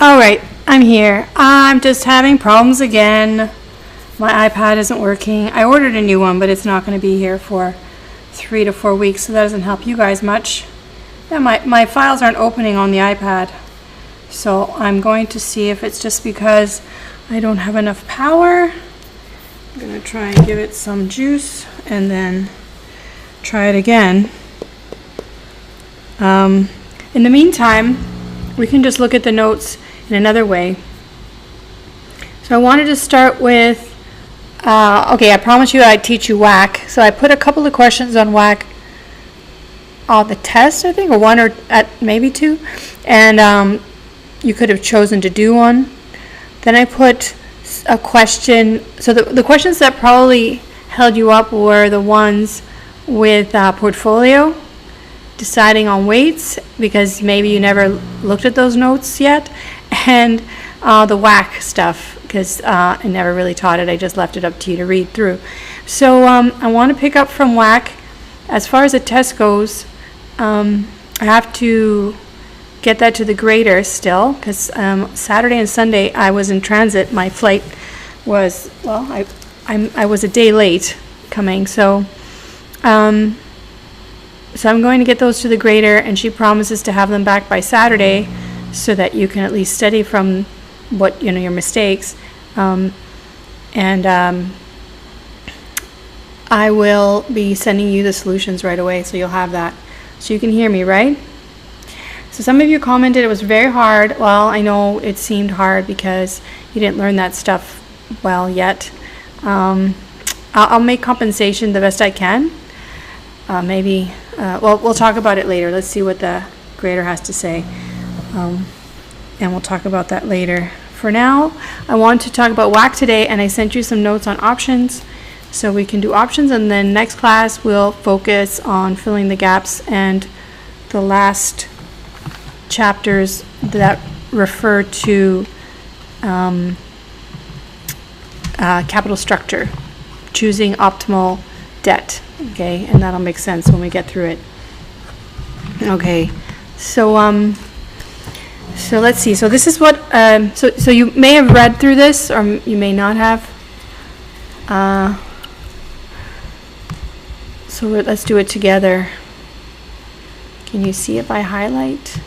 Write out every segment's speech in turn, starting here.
Alright, I'm here. I'm just having problems again. My iPad isn't working. I ordered a new one, but it's not going to be here for 3 to 4 weeks, so that doesn't help you guys much. Yeah, my files aren't opening on the iPad. So I'm going to see if it's just because I don't have enough power. I'm going to try and give it some juice and then try it again. In the meantime, we can just look at the notes in another way. So I wanted to start with, okay, I promised you I'd teach you WACC. So I put a couple of questions on WACC on the test, I think, or one or maybe two. And you could have chosen to do one. Then I put a question. So the questions that probably held you up were the ones with portfolio, deciding on weights, because maybe you never looked at those notes yet, and the WACC stuff, because I never really taught it. I just left it up to you to read through. So I want to pick up from WACC. As far as the test goes, I have to get that to the grader still, because Saturday and Sunday I was in transit. My flight was, well, I was a day late coming, so I'm going to get those to the grader, and she promises to have them back by Saturday so that you can at least study from what, your mistakes. I will be sending you the solutions right away, so you'll have that. So you can hear me, right? So some of you commented it was very hard. Well, I know it seemed hard because you didn't learn that stuff well yet. I'll make compensation the best I can. Maybe, well, we'll talk about it later. Let's see what the grader has to say. And we'll talk about that later. For now, I want to talk about WACC today, and I sent you some notes on options. So we can do options, and then next class we'll focus on filling the gaps and the last chapters that refer to capital structure, choosing optimal debt. Okay, and that'll make sense when we get through it. Okay, so let's see. So this is what so you may have read through this, or you may not have. So let's do it together. Can you see it by highlight?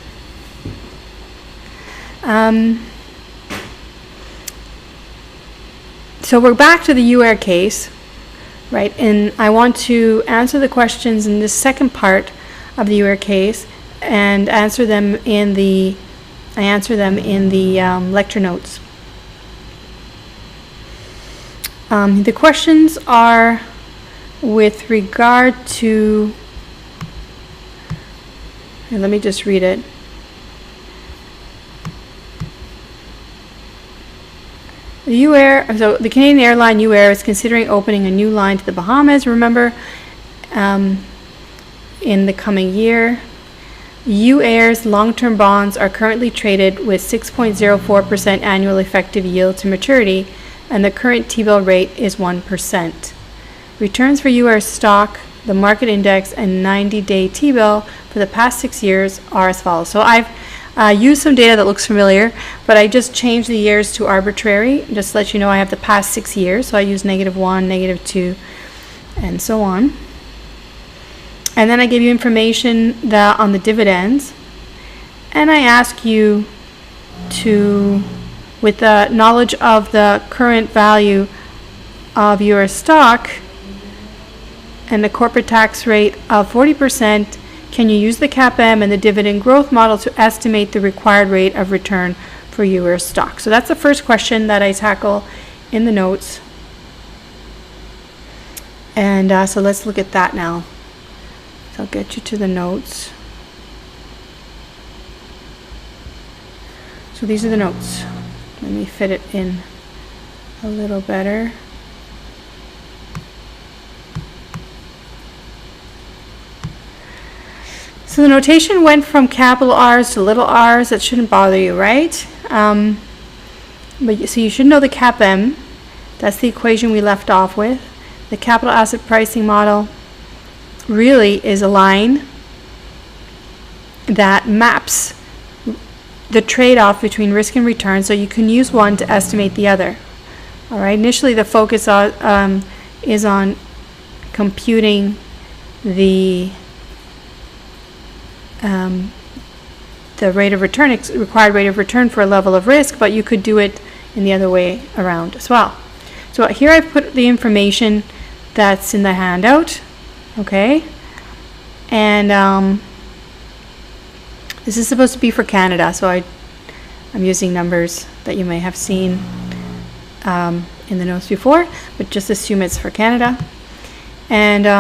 So we're back to the UAIR case, right? And I want to answer the questions in this second part of the UAIR case, and answer them in the lecture notes. The questions are with regard to, and let me just read it. The UAIR, so the Canadian airline UAIR is considering opening a new line to the Bahamas, remember, in the coming year. UAIR's long-term bonds are currently traded with 6.04% annual effective yield to maturity, and the current T-bill rate is 1%. Returns for UAIR stock, the market index, and 90-day T-bill for the past 6 years are as follows. So I've used some data that looks familiar, but I just changed the years to arbitrary, just to let you know I have the past 6 years. So I use -1, -2, and so on. And then I give you information on the dividends, and I ask you to, with the knowledge of the current value of your stock and the corporate tax rate of 40%, can you use the CAPM and the dividend growth model to estimate the required rate of return for UAIR stock? So that's the first question that I tackle in the notes. And so let's look at that now. So I'll get you to the notes. So these are the notes. Let me fit it in a little better. So the notation went from capital R's to little r's. That shouldn't bother you, right? So you should know the CAPM. That's the equation we left off with. The capital asset pricing model really is a line that maps the trade-off between risk and return, so you can use one to estimate the other. All right, initially the focus is on computing the rate of return, required rate of return for a level of risk, but you could do it in the other way around as well. So here I've put the information that's in the handout, okay? And this is supposed to be for Canada, so I'm using numbers that you may have seen in the notes before, but just assume it's for Canada. And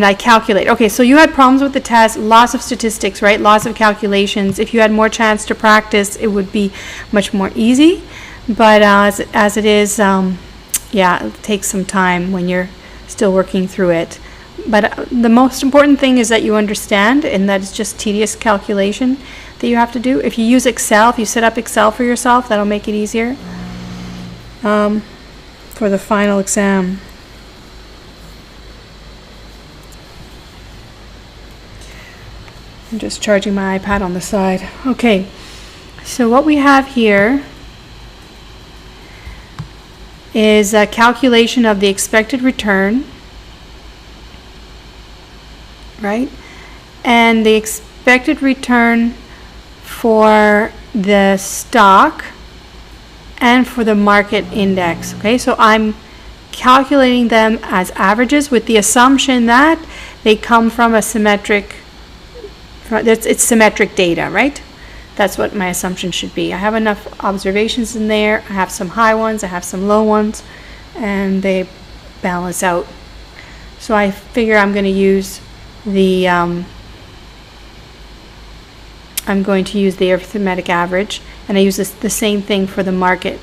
I calculate. Okay, so you had problems with the test, lots of statistics, right? Lots of calculations. If you had more chance to practice, it would be much more easy. But as it is, yeah, it takes some time when you're still working through it. But the most important thing is that you understand, and that it's just tedious calculation that you have to do. If you use Excel, if you set up Excel for yourself, that'll make it easier for the final exam. I'm just charging my iPad on the side. Okay, so what we have here is a calculation of the expected return, right? And the expected return for the stock and for the market index. Okay, so I'm calculating them as averages with the assumption that they come from a symmetric, it's symmetric data, right? That's what my assumption should be. I have enough observations in there. I have some high ones, I have some low ones, and they balance out. So I figure I'm going to use the arithmetic average, and I use the same thing for the market.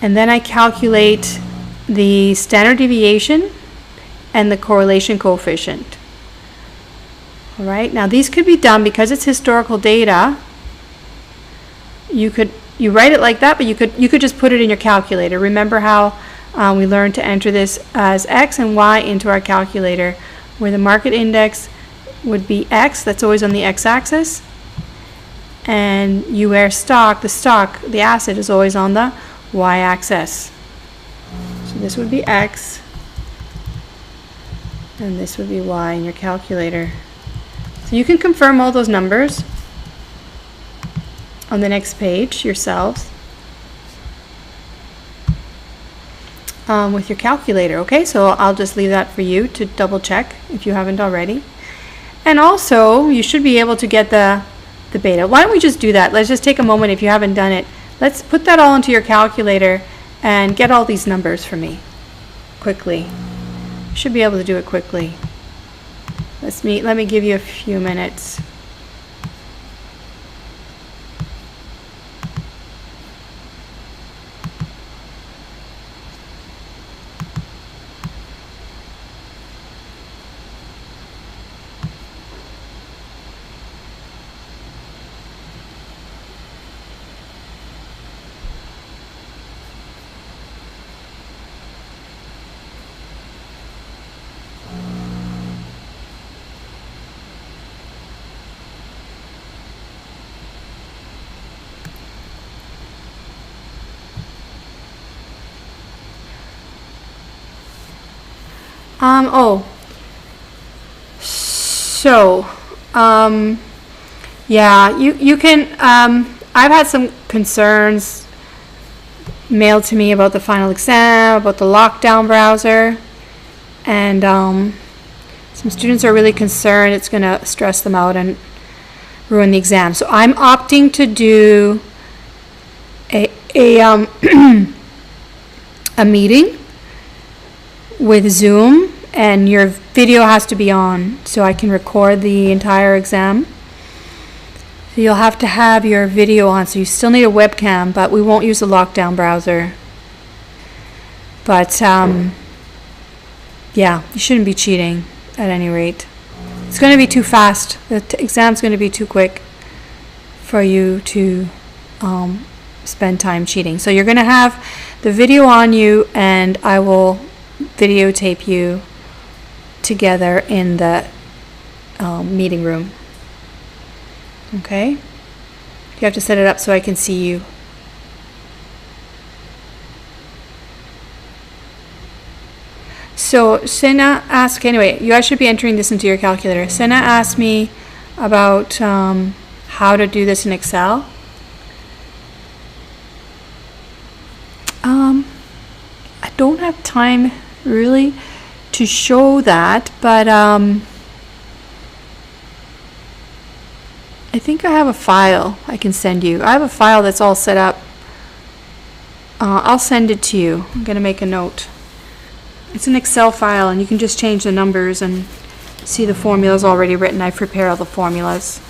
And then I calculate the standard deviation and the correlation coefficient. All right, now these could be done because it's historical data. You write it like that, but you could just put it in your calculator. Remember how we learned to enter this as X and Y into our calculator, where the market index would be X, that's always on the X-axis, and the asset is always on the Y-axis. So this would be X, and this would be Y in your calculator. So you can confirm all those numbers on the next page yourselves with your calculator. Okay, so I'll just leave that for you to double check if you haven't already. And also, you should be able to get the beta. Why don't we just do that? Let's just take a moment if you haven't done it. Let's put that all into your calculator and get all these numbers for me quickly. You should be able to do it quickly. Let me give you a few minutes. Yeah, you can, I've had some concerns mailed to me about the final exam, about the lockdown browser, and some students are really concerned it's going to stress them out and ruin the exam. So I'm opting to do a meeting with Zoom, and your video has to be on so I can record the entire exam. So you'll have to have your video on, so you still need a webcam, but we won't use the lockdown browser. But yeah, you shouldn't be cheating at any rate. It's going to be too fast. The exam's going to be too quick for you to spend time cheating. So you're going to have the video on you, and I will videotape you together in the meeting room. Okay? You have to set it up so I can see you. So Sena asked, anyway, you guys should be entering this into your calculator. Sena asked me about how to do this in Excel. I don't have time really to show that, but I think I have a file I can send you. I have a file that's all set up. I'll send it to you. I'm going to make a note. It's an Excel file, and you can just change the numbers and see the formulas already written. I've prepared all the formulas.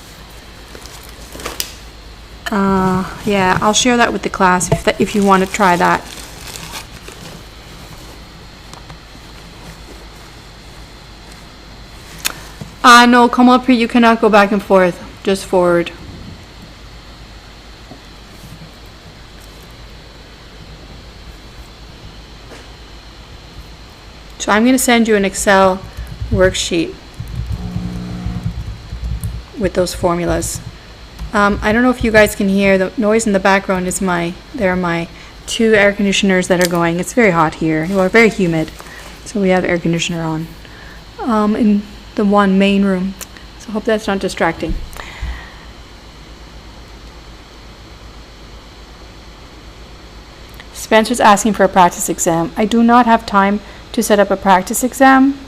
Yeah, I'll share that with the class if you want to try that. No, Kamalpreet, you cannot go back and forth, just forward. So I'm going to send you an Excel worksheet with those formulas. I don't know if you guys can hear the noise in the background. Is they're my 2 air conditioners that are going. It's very hot here. Well, very humid, so we have air conditioner on in the one main room. So I hope that's not distracting. Spencer's asking for a practice exam. I do not have time to set up a practice exam,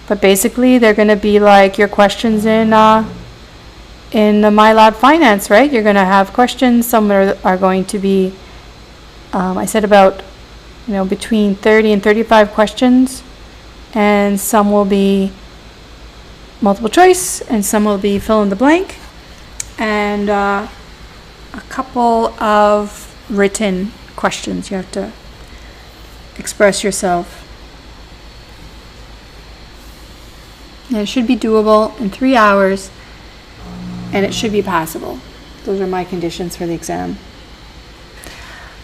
but basically they're going to be like your questions in the MyLab Finance, right? You're going to have questions. Some are going to be, I said about, between 30 and 35 questions, and some will be multiple choice, and some will be fill in the blank, and a couple of written questions. You have to express yourself. And it should be doable in 3 hours, and it should be passable. Those are my conditions for the exam.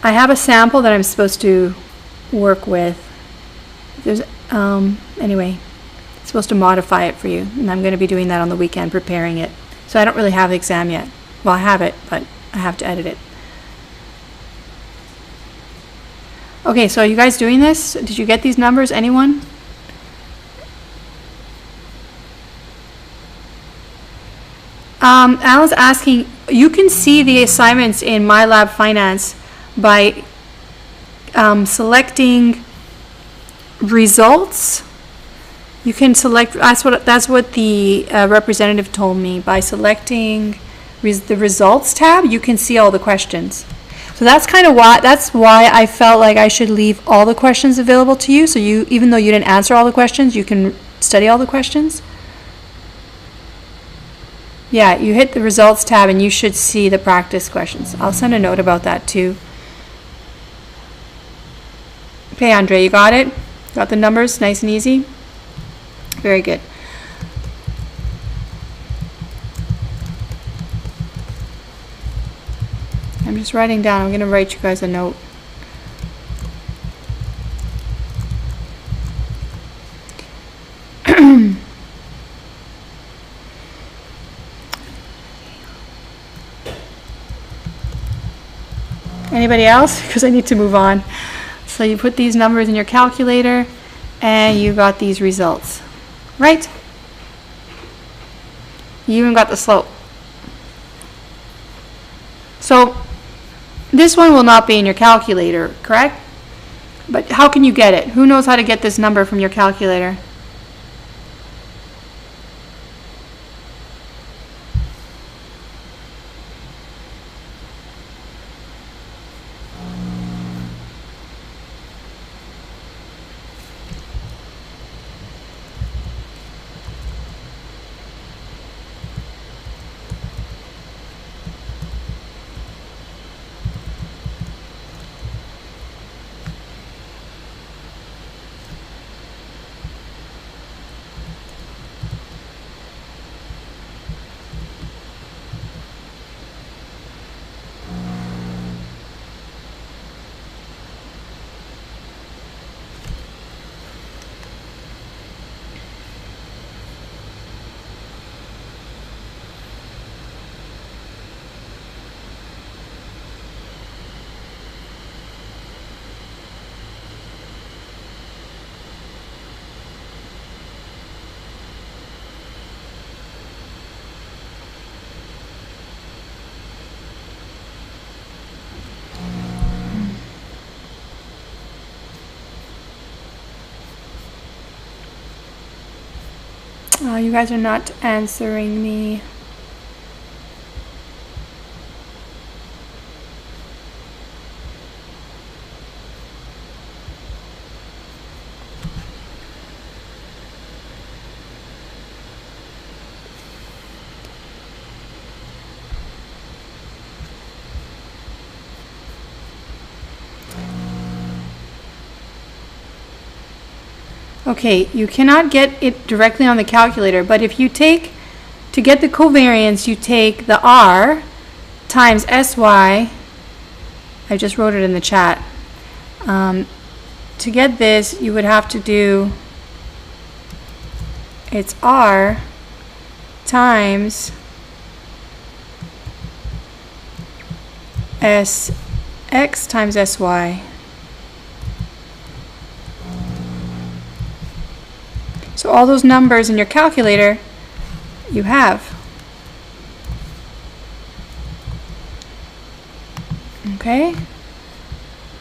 I have a sample that I'm supposed to work with. There's anyway, supposed to modify it for you, and I'm going to be doing that on the weekend, preparing it. So I don't really have the exam yet. Well, I have it, but I have to edit it. Okay, so are you guys doing this? Did you get these numbers? Anyone? Alan's asking, you can see the assignments in MyLab Finance by selecting results. You can select, that's what the representative told me. By selecting the results tab, you can see all the questions. So that's why I felt like I should leave all the questions available to you. So even though you didn't answer all the questions, you can study all the questions. Yeah, you hit the results tab and you should see the practice questions. I'll send a note about that too. Okay, Andre, you got it? Got the numbers nice and easy? Very good. I'm just writing down. I'm going to write you guys a note. Anybody else? Because I need to move on. So you put these numbers in your calculator and you got these results, right? You even got the slope. So this one will not be in your calculator, correct? But how can you get it? Who knows how to get this number from your calculator? You guys are not answering me. Okay, you cannot get it directly on the calculator, but if you take, to get the covariance, you take the R times SY, I just wrote it in the chat. To get this, you would have to do, it's R times SX times SY. So all those numbers in your calculator, you have. Okay?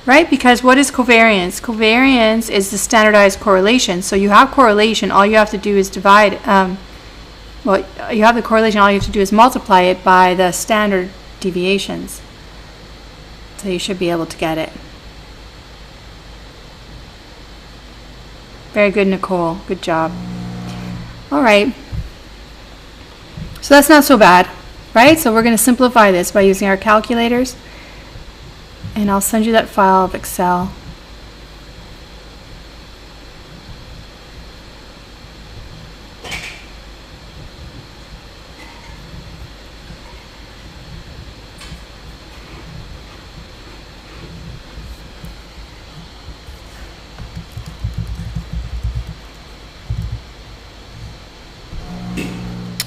Right? Because what is covariance? Covariance is the standardized correlation. So you have correlation, all you have to do is divide, well, you have the correlation, all you have to do is multiply it by the standard deviations. So you should be able to get it. Very good, Nicole. Good job. All right. So that's not so bad, right? So we're going to simplify this by using our calculators. And I'll send you that file of Excel.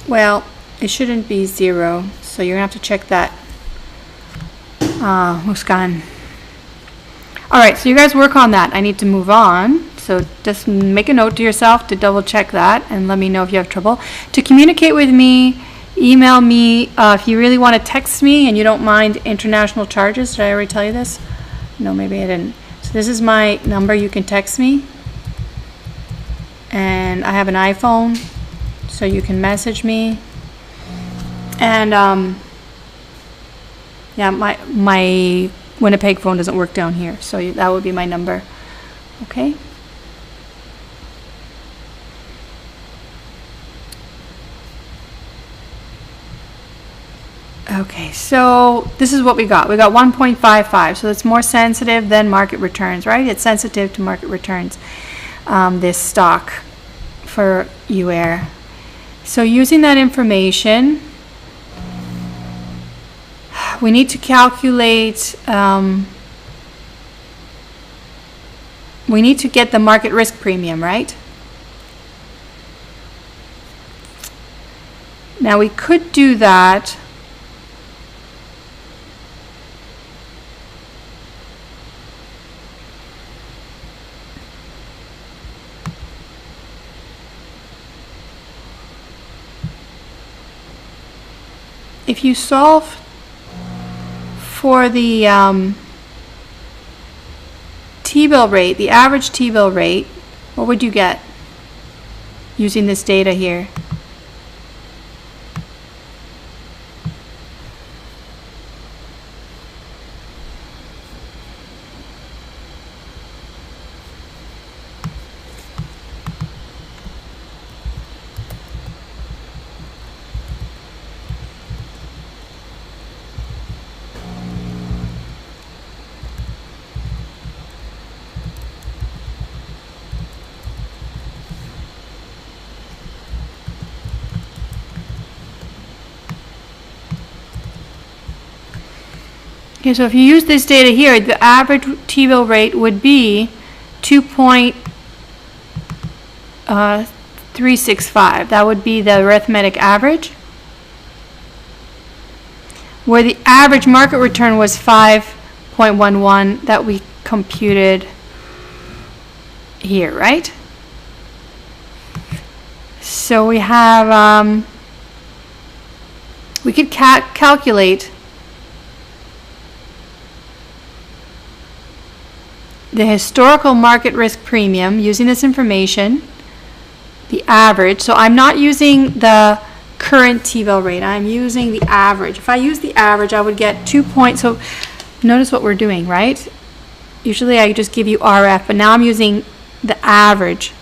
Well, it shouldn't be 0, so you're going to have to check that. Muskan. Alright, so you guys work on that. I need to move on, so just make a note to yourself to double check that and let me know if you have trouble. To communicate with me, email me. If you really want to text me and you don't mind international charges, did I already tell you this? No, maybe I didn't. So this is my number. You can text me. And I have an iPhone, so you can message me. And yeah, my Winnipeg phone doesn't work down here, so that would be my number. Okay. Okay, so this is what we got. We got 1.55, so it's more sensitive than market returns, right? It's sensitive to market returns, this stock for UAIR. So using that information, we need to calculate, we need to get the market risk premium, right? Now we could do that if you solve for the T-bill rate, the average T-bill rate, what would you get using this data here? Okay, so if you use this data here, the average T-bill rate would be 2.365. That would be the arithmetic average, where the average market return was 5.11 that we computed here, right? So we have, we could calculate the historical market risk premium using this information the average. So I'm not using the current T-bill rate. I'm using the average. If I use the average, I would get 2 points. So notice what we're doing, right? Usually I just give you RF, but now I'm using the average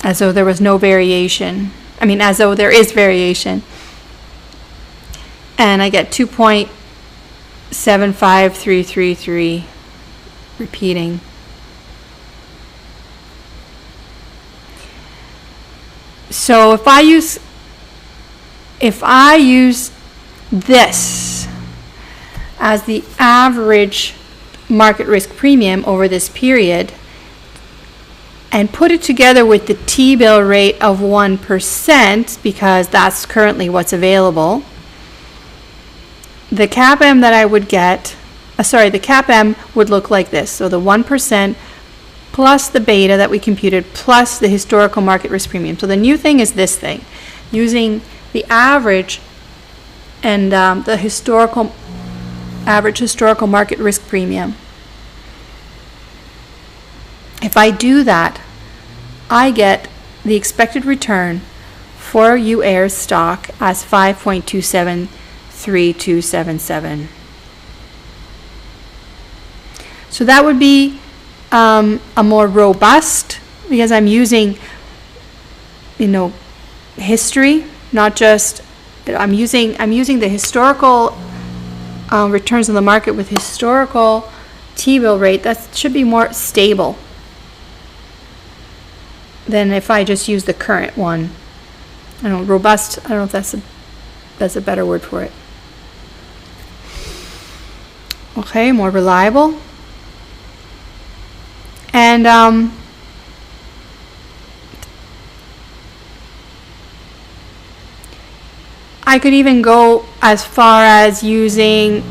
as though there was no variation. I mean, as though there is variation. And I get 2.75333 repeating. So if I use this as the average market risk premium over this period and put it together with the T-bill rate of 1%, because that's currently what's available, the CAPM that I would get, the CAPM would look like this. So the 1% plus the beta that we computed plus the historical market risk premium. So the new thing is this thing, using the average and the average historical market risk premium. If I do that, I get the expected return for UAIR's stock as 5.273277. So that would be a more robust, because I'm using, history, not just, I'm using the historical returns on the market with historical T-bill rate. That should be more stable than if I just use the current one. I don't know, robust, I don't know if that's a better word for it. Okay, more reliable. And I could even go as far as using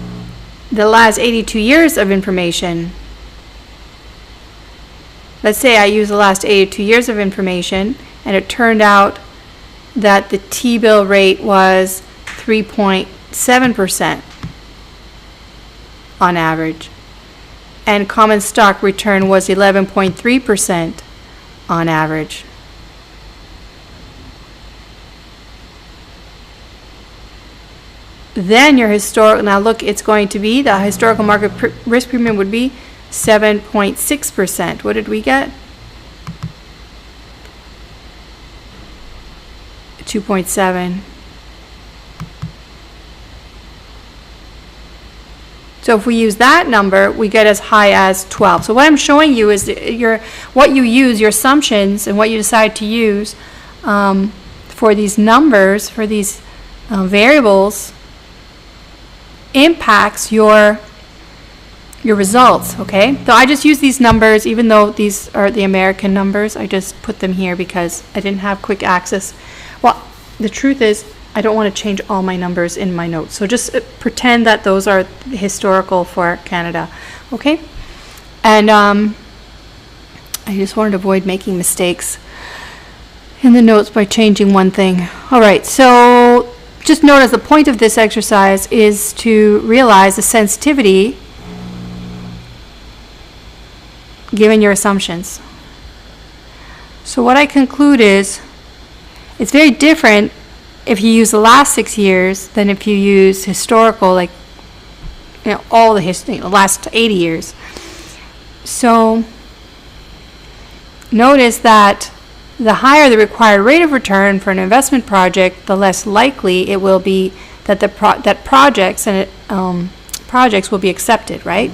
the last 82 years of information. Let's say I use the last 82 years of information and it turned out that the T-bill rate was 3.7% on average, and common stock return was 11.3% on average. Then your historical, now look, it's going to be, the historical market risk premium would be 7.6%. What did we get? 2.7. So if we use that number, we get as high as 12. So what I'm showing you is what you use, your assumptions, and what you decide to use for these numbers, for these variables, impacts your results, okay? So I just use these numbers, even though these are the American numbers, I just put them here because I didn't have quick access. Well, the truth is, I don't want to change all my numbers in my notes. So just pretend that those are historical for Canada, okay? And I just wanted to avoid making mistakes in the notes by changing one thing. All right, so just notice the point of this exercise is to realize the sensitivity given your assumptions. So what I conclude is it's very different if you use the last 6 years than if you use historical, like all the history, the last 80 years. So notice that the higher the required rate of return for an investment project, the less likely it will be that projects will be accepted, right?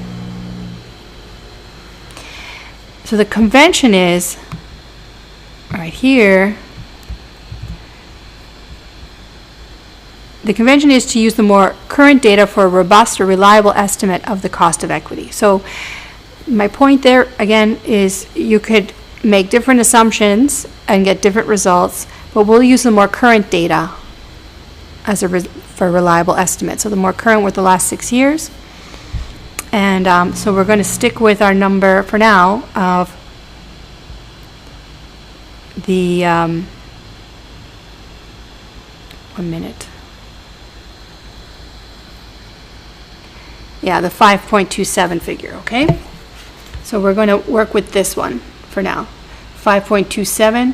So the convention is right here. The convention is to use the more current data for a robust or reliable estimate of the cost of equity. So my point there, again, is you could make different assumptions and get different results, but we'll use the more current data as for a reliable estimate. So the more current with the last 6 years. And so we're going to stick with our number for now of the 1 minute. Yeah, the 5.27 figure, okay? So we're going to work with this one for now. 5.27,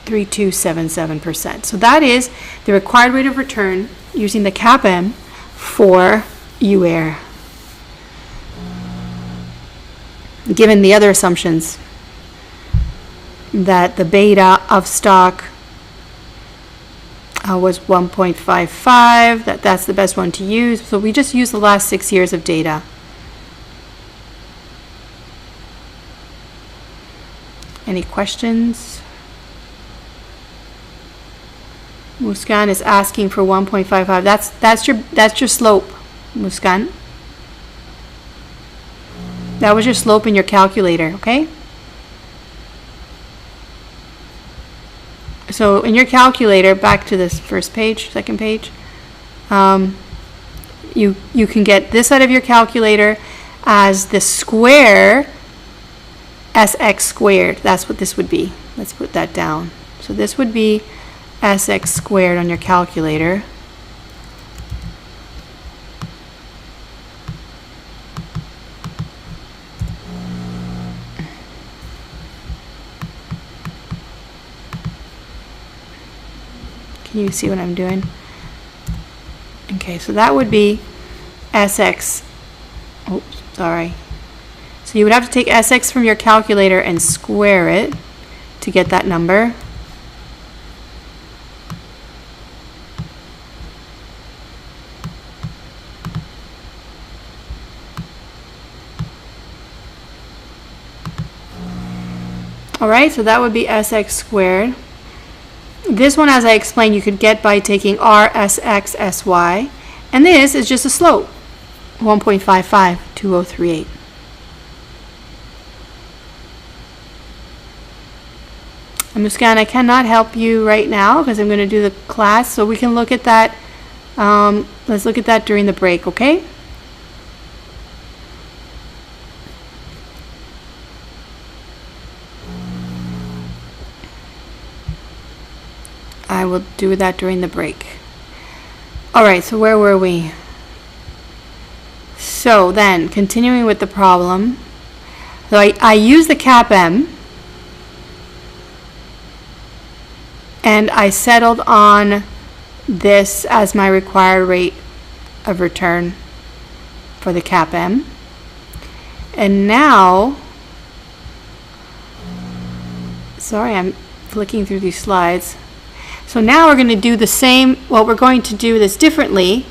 3277%. So that is the required rate of return using the CAPM for UAIR, given the other assumptions that the beta of stock was 1.55, that's the best one to use. So we just use the last 6 years of data. Any questions? Muskan is asking for 1.55. That's your slope, Muskan. That was your slope in your calculator, okay? So in your calculator, back to this first page, second page, you can get this out of your calculator as the square Sx squared. That's what this would be. Let's put that down. So this would be Sx squared on your calculator. Can you see what I'm doing? Okay, so that would be Sx. Oops, sorry. So you would have to take Sx from your calculator and square it to get that number. Alright, so that would be Sx squared. This one, as I explained, you could get by taking R, Sx, Sy. And this is just a slope, 1.55, 2038. Muskan, I cannot help you right now because I'm going to do the class, so we can look at that. Let's look at that during the break, okay? I will do that during the break. Alright, so where were we? So then, continuing with the problem. So I use the CAPM, and I settled on this as my required rate of return for the CAPM. And now, sorry, I'm flicking through these slides. So now we're going to do the same. What we're going to do this differently.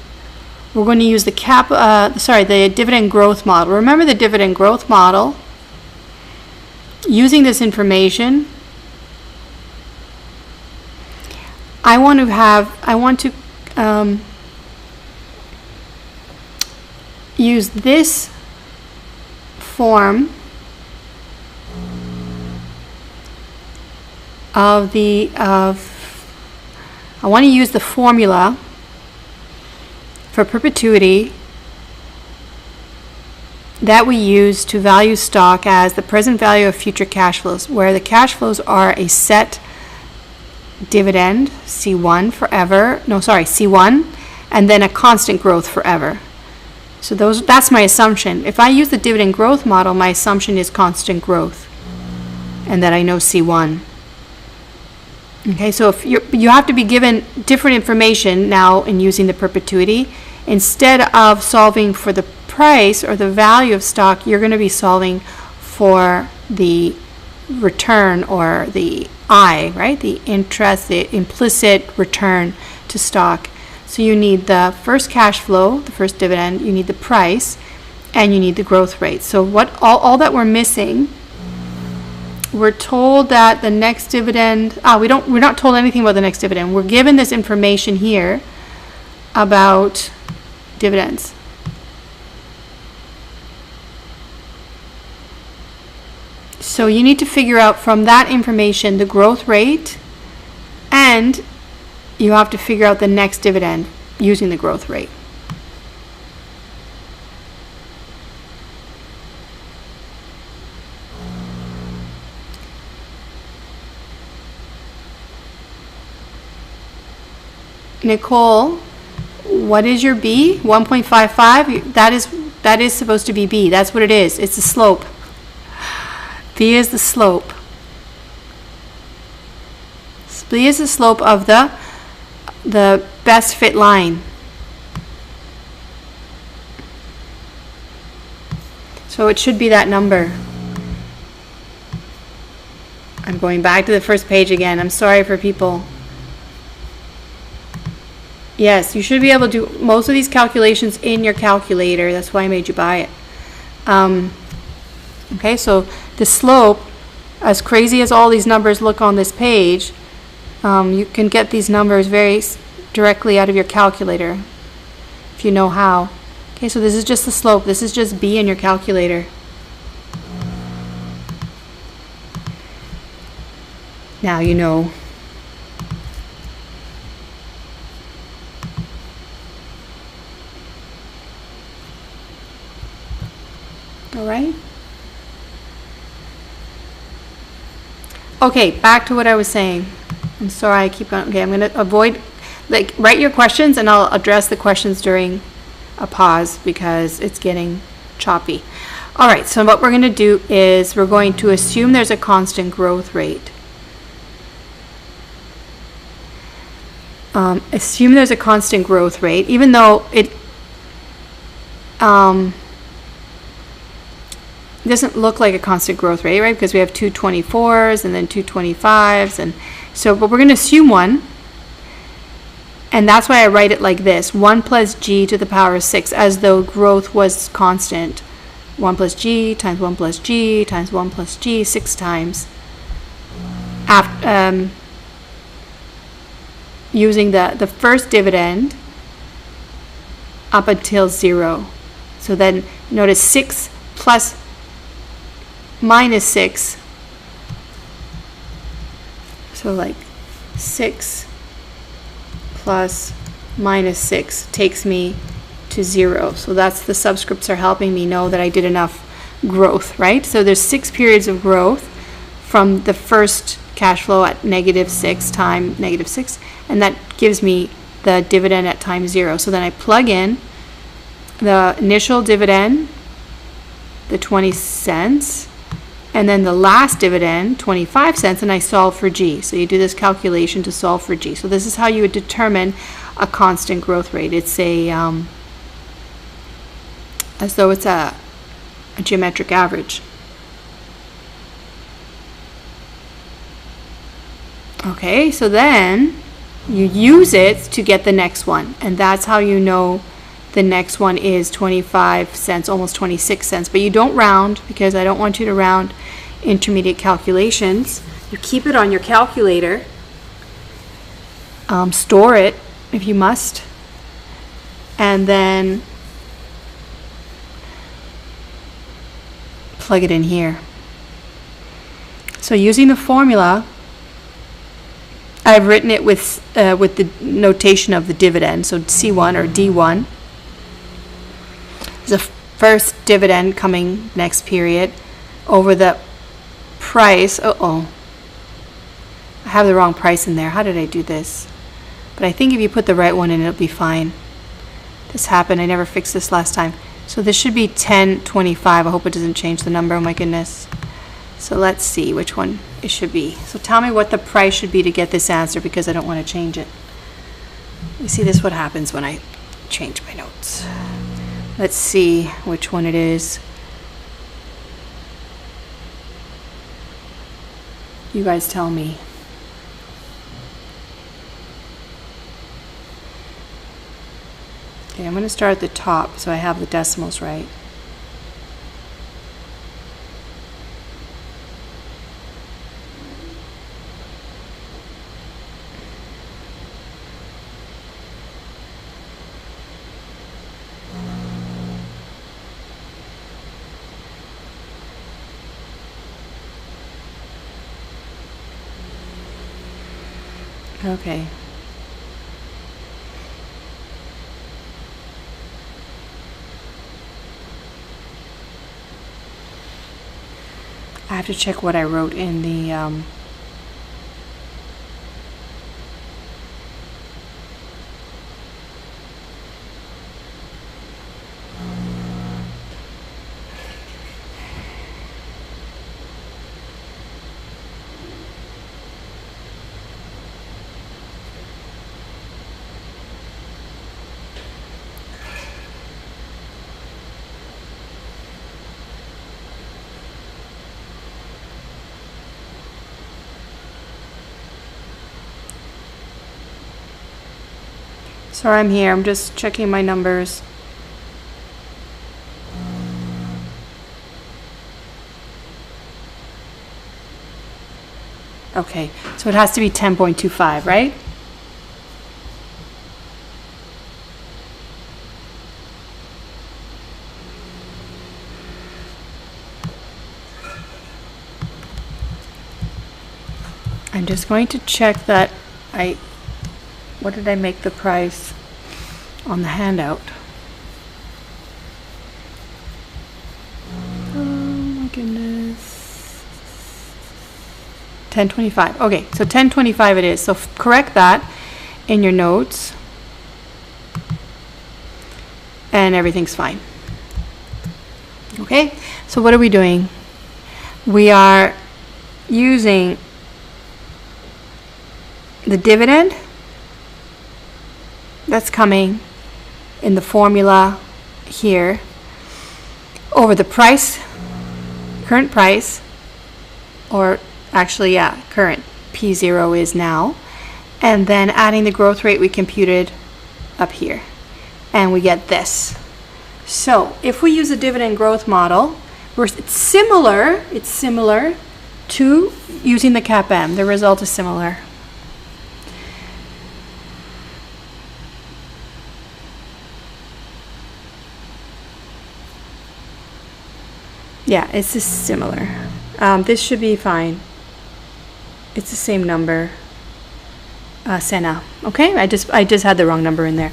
We're going to use the the dividend growth model. Remember the dividend growth model. Using this information, I want to use this form I want to use the formula for perpetuity that we use to value stock as the present value of future cash flows, where the cash flows are a set dividend, C1 forever, C1, and then a constant growth forever. So that's my assumption. If I use the dividend growth model, my assumption is constant growth, and that I know C1. Okay, so if you have to be given different information now in using the perpetuity. Instead of solving for the price or the value of stock, you're going to be solving for the return, or the I, right? The interest, the implicit return to stock. So you need the first cash flow, the first dividend, you need the price, and you need the growth rate. So all that we're missing, we're told that the next dividend, we're not told anything about the next dividend. We're given this information here about dividends. So you need to figure out from that information the growth rate, and you have to figure out the next dividend using the growth rate. Nicole, what is your B? 1.55? That is supposed to be B. That's what it is. It's a slope. V is the slope. V is the slope of the best fit line. So it should be that number. I'm going back to the first page again. I'm sorry for people. Yes, you should be able to do most of these calculations in your calculator. That's why I made you buy it. Okay, so the slope, as crazy as all these numbers look on this page, you can get these numbers very directly out of your calculator if you know how. Okay, so this is just the slope. This is just B in your calculator. Now you know. All right. Okay, back to what I was saying. I'm sorry I keep going. Okay, I'm going to avoid, like, write your questions and I'll address the questions during a pause because it's getting choppy. All right, so what we're going to do is we're going to assume there's a constant growth rate. Assume there's a constant growth rate, even though it doesn't look like a constant growth rate, right? Because we have two 24s and then two 25s, and so, but we're going to assume one, and that's why I write it like this: 1 plus g to the power of 6, as though growth was constant. 1 plus g times 1 plus g times 1 plus g 6 times. After, using the first dividend up until 0. So then notice 6 plus minus 6. So like 6 plus minus 6 takes me to 0. So that's the subscripts are helping me know that I did enough growth, right? So there's 6 periods of growth from the first cash flow at -6 time -6, and that gives me the dividend at time 0. So then I plug in the initial dividend, the 20 cents, and then the last dividend, 25 cents, and I solve for g. So you do this calculation to solve for g. So this is how you would determine a constant growth rate. It's a as though it's a geometric average. Okay, so then you use it to get the next one, and that's how you know the next one is 25 cents, almost 26 cents. But you don't round, because I don't want you to round intermediate calculations. You keep it on your calculator. Store it if you must, and then plug it in here. So using the formula, I've written it with the notation of the dividend, so C1 or D1. The first dividend coming next period over the price. I have the wrong price in there. How did I do this? But I think if you put the right one in, it'll be fine. This happened. I never fixed this last time. So this should be 1025. I hope it doesn't change the number. Oh my goodness. So let's see which one it should be. So tell me what the price should be to get this answer, because I don't want to change it. You see, this is what happens when I change my notes. Let's see which one it is. You guys tell me. Okay, I'm going to start at the top so I have the decimals right. Okay. I have to check what I wrote in the Sorry, I'm here. I'm just checking my numbers. Okay, so it has to be 10.25, right? I'm just going to check that what did I make the price on the handout? Oh my goodness. 10.25. Okay, so 10.25 it is. So correct that in your notes. And everything's fine. Okay, so what are we doing? We are using the dividend that's coming in the formula here over the price, current price, or actually, yeah, current P0 is now, and then adding the growth rate we computed up here, and we get this. So if we use a dividend growth model, it's similar to using the CAPM. The result is similar. Yeah, it's just similar. This should be fine. It's the same number. Sena. Okay, I just had the wrong number in there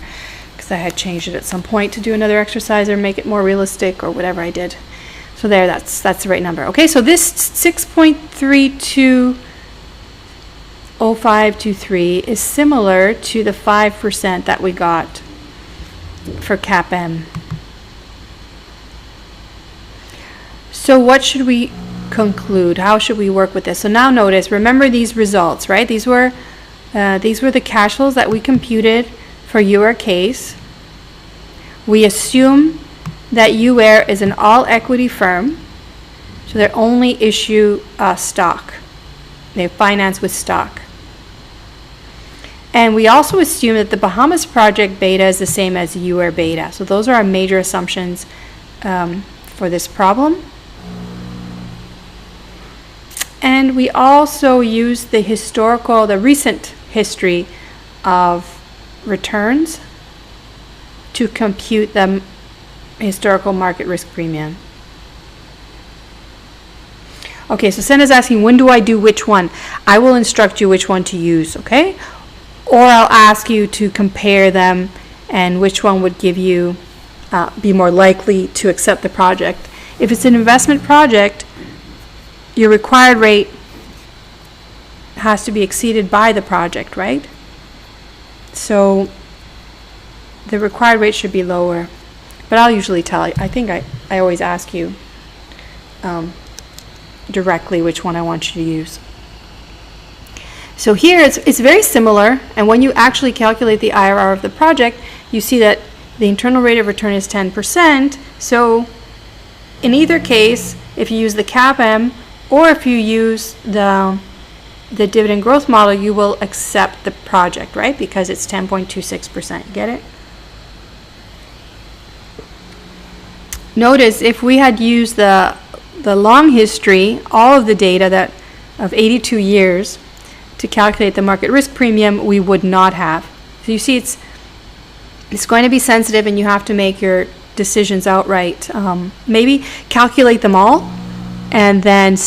because I had changed it at some point to do another exercise or make it more realistic or whatever I did. So there, that's the right number. Okay, so this 6.320523 is similar to the 5% that we got for CAPM. So what should we conclude? How should we work with this? So now notice, remember these results, right? These were the cash flows that we computed for your case. We assume that UAir is an all-equity firm, so they only issue stock. They finance with stock. And we also assume that the Bahamas project beta is the same as UAir beta. So those are our major assumptions for this problem. And we also use the recent history of returns to compute the historical market risk premium. Okay, so Sena's asking, when do I do which one? I will instruct you which one to use, okay? Or I'll ask you to compare them and which one would give you, be more likely to accept the project. If it's an investment project, your required rate has to be exceeded by the project, right? So the required rate should be lower. But I'll usually tell you. I think I always ask you directly which one I want you to use. So here it's very similar, and when you actually calculate the IRR of the project, you see that the internal rate of return is 10%. So in either case, if you use the CAPM or if you use the dividend growth model, you will accept the project, right? Because it's 10.26%. Get it? Notice if we had used the long history, all of the data of 82 years to calculate the market risk premium, we would not have. So you see it's going to be sensitive and you have to make your decisions outright. Maybe calculate them all and then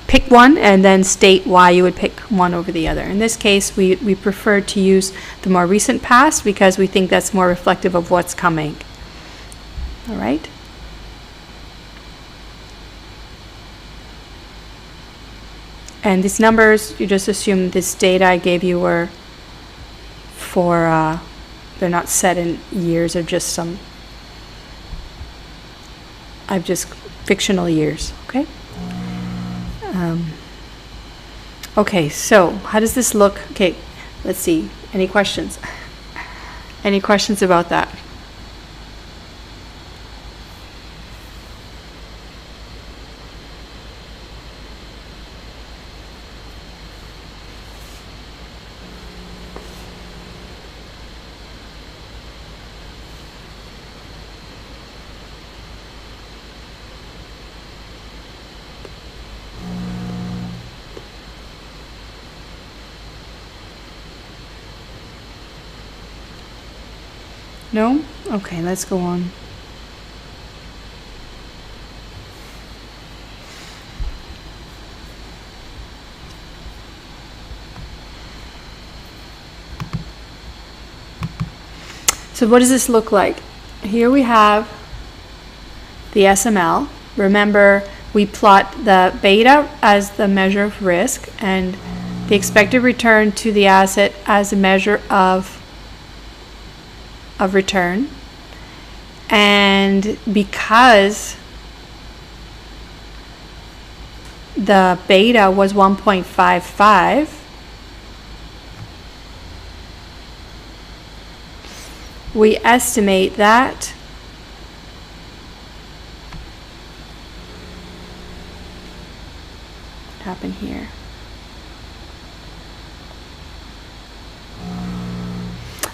pick one and then state why you would pick one over the other. In this case, we prefer to use the more recent past because we think that's more reflective of what's coming. All right? And these numbers, you just assume this data I gave you were for, they're not set in years, they're just fictional years, okay? Okay, so how does this look? Okay, let's see. Any questions? Any questions about that? No? Okay, let's go on. So what does this look like? Here we have the SML. Remember, we plot the beta as the measure of risk and the expected return to the asset as a measure of return. And because the beta was 1.55, we estimate that what happened here?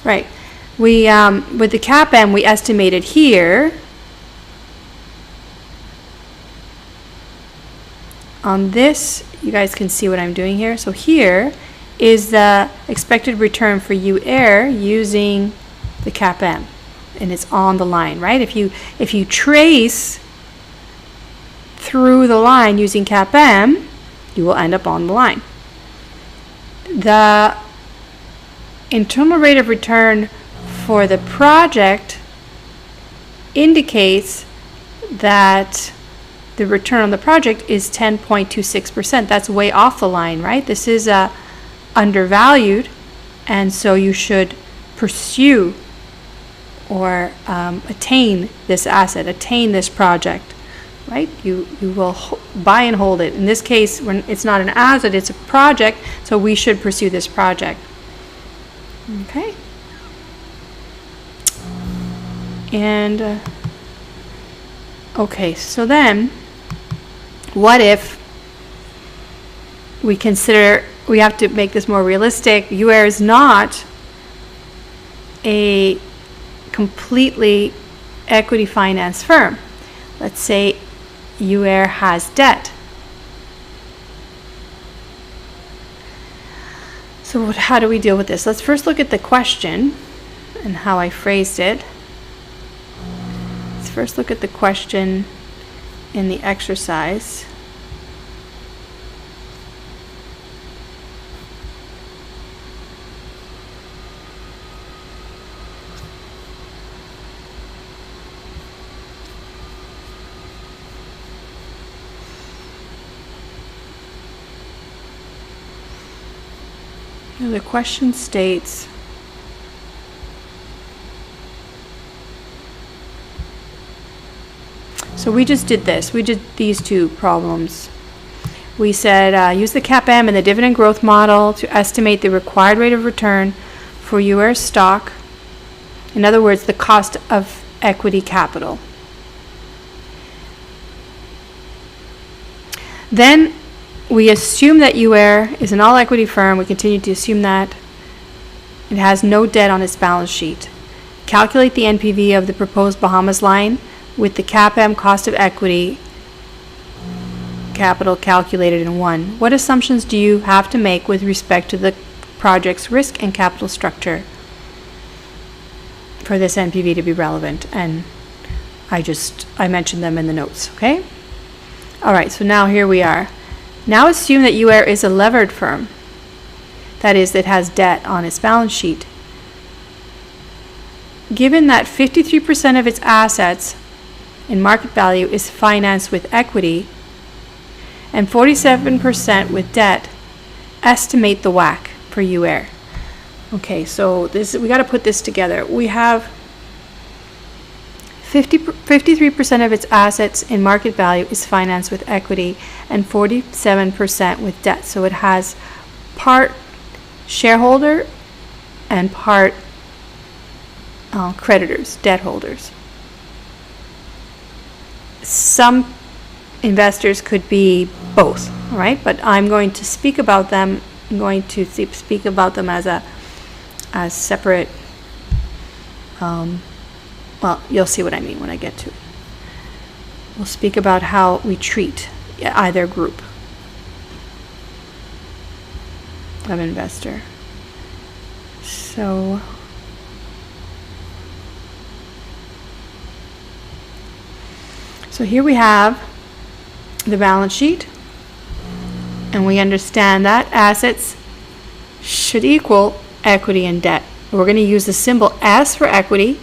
Right. We with the CAPM we estimated here on this, you guys can see what I'm doing here. So here is the expected return for UAir using the CAPM, and it's on the line, right? If you trace through the line using CAPM, you will end up on the line. The internal rate of return for the project indicates that the return on the project is 10.26%. That's way off the line, right? This is undervalued, and so you should pursue or attain this asset, attain this project, right? You will buy and hold it. In this case, when it's not an asset, it's a project, so we should pursue this project. Okay. And okay, so then what if we consider we have to make this more realistic? UAir is not a completely equity finance firm. Let's say UAir has debt. So how do we deal with this? Let's first look at the question and how I phrased it. Let's first look at the question in the exercise. The question states, so we just did this. We did these two problems. We said use the CAPM and the dividend growth model to estimate the required rate of return for UAir stock. In other words, the cost of equity capital. Then we assume that UAir is an all-equity firm. We continue to assume that it has no debt on its balance sheet. Calculate the NPV of the proposed Bahamas line with the CAPM cost of equity capital calculated in 1. What assumptions do you have to make with respect to the project's risk and capital structure for this NPV to be relevant? And I mentioned them in the notes, okay? All right, so now here we are. Now assume that UAir is a levered firm. That is, it has debt on its balance sheet. Given that 53% of its assets in market value is financed with equity and 47% with debt, estimate the WACC for UAir. Okay, so we got to put this together. We have 53% of its assets in market value is financed with equity and 47% with debt. So it has part shareholder and part creditors, debt holders. Some investors could be both, all right? But I'm going to speak about them. I'm going to speak about them as separate. Well, you'll see what I mean when I get to it. We'll speak about how we treat either group of investor. So So here we have the balance sheet, and we understand that assets should equal equity and debt. We're going to use the symbol S for equity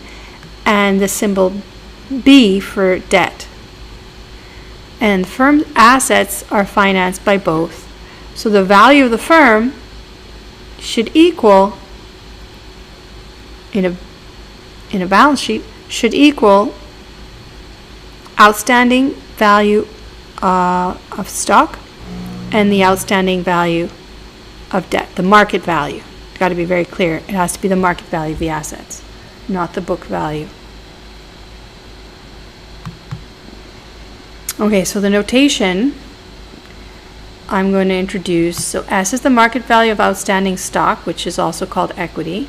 and the symbol B for debt. And the firm's assets are financed by both. So the value of the firm should equal, in a balance sheet, should equal outstanding value of stock and the outstanding value of debt, the market value. It's got to be very clear. It has to be the market value of the assets, not the book value. Okay, so the notation I'm going to introduce, so S is the market value of outstanding stock, which is also called equity.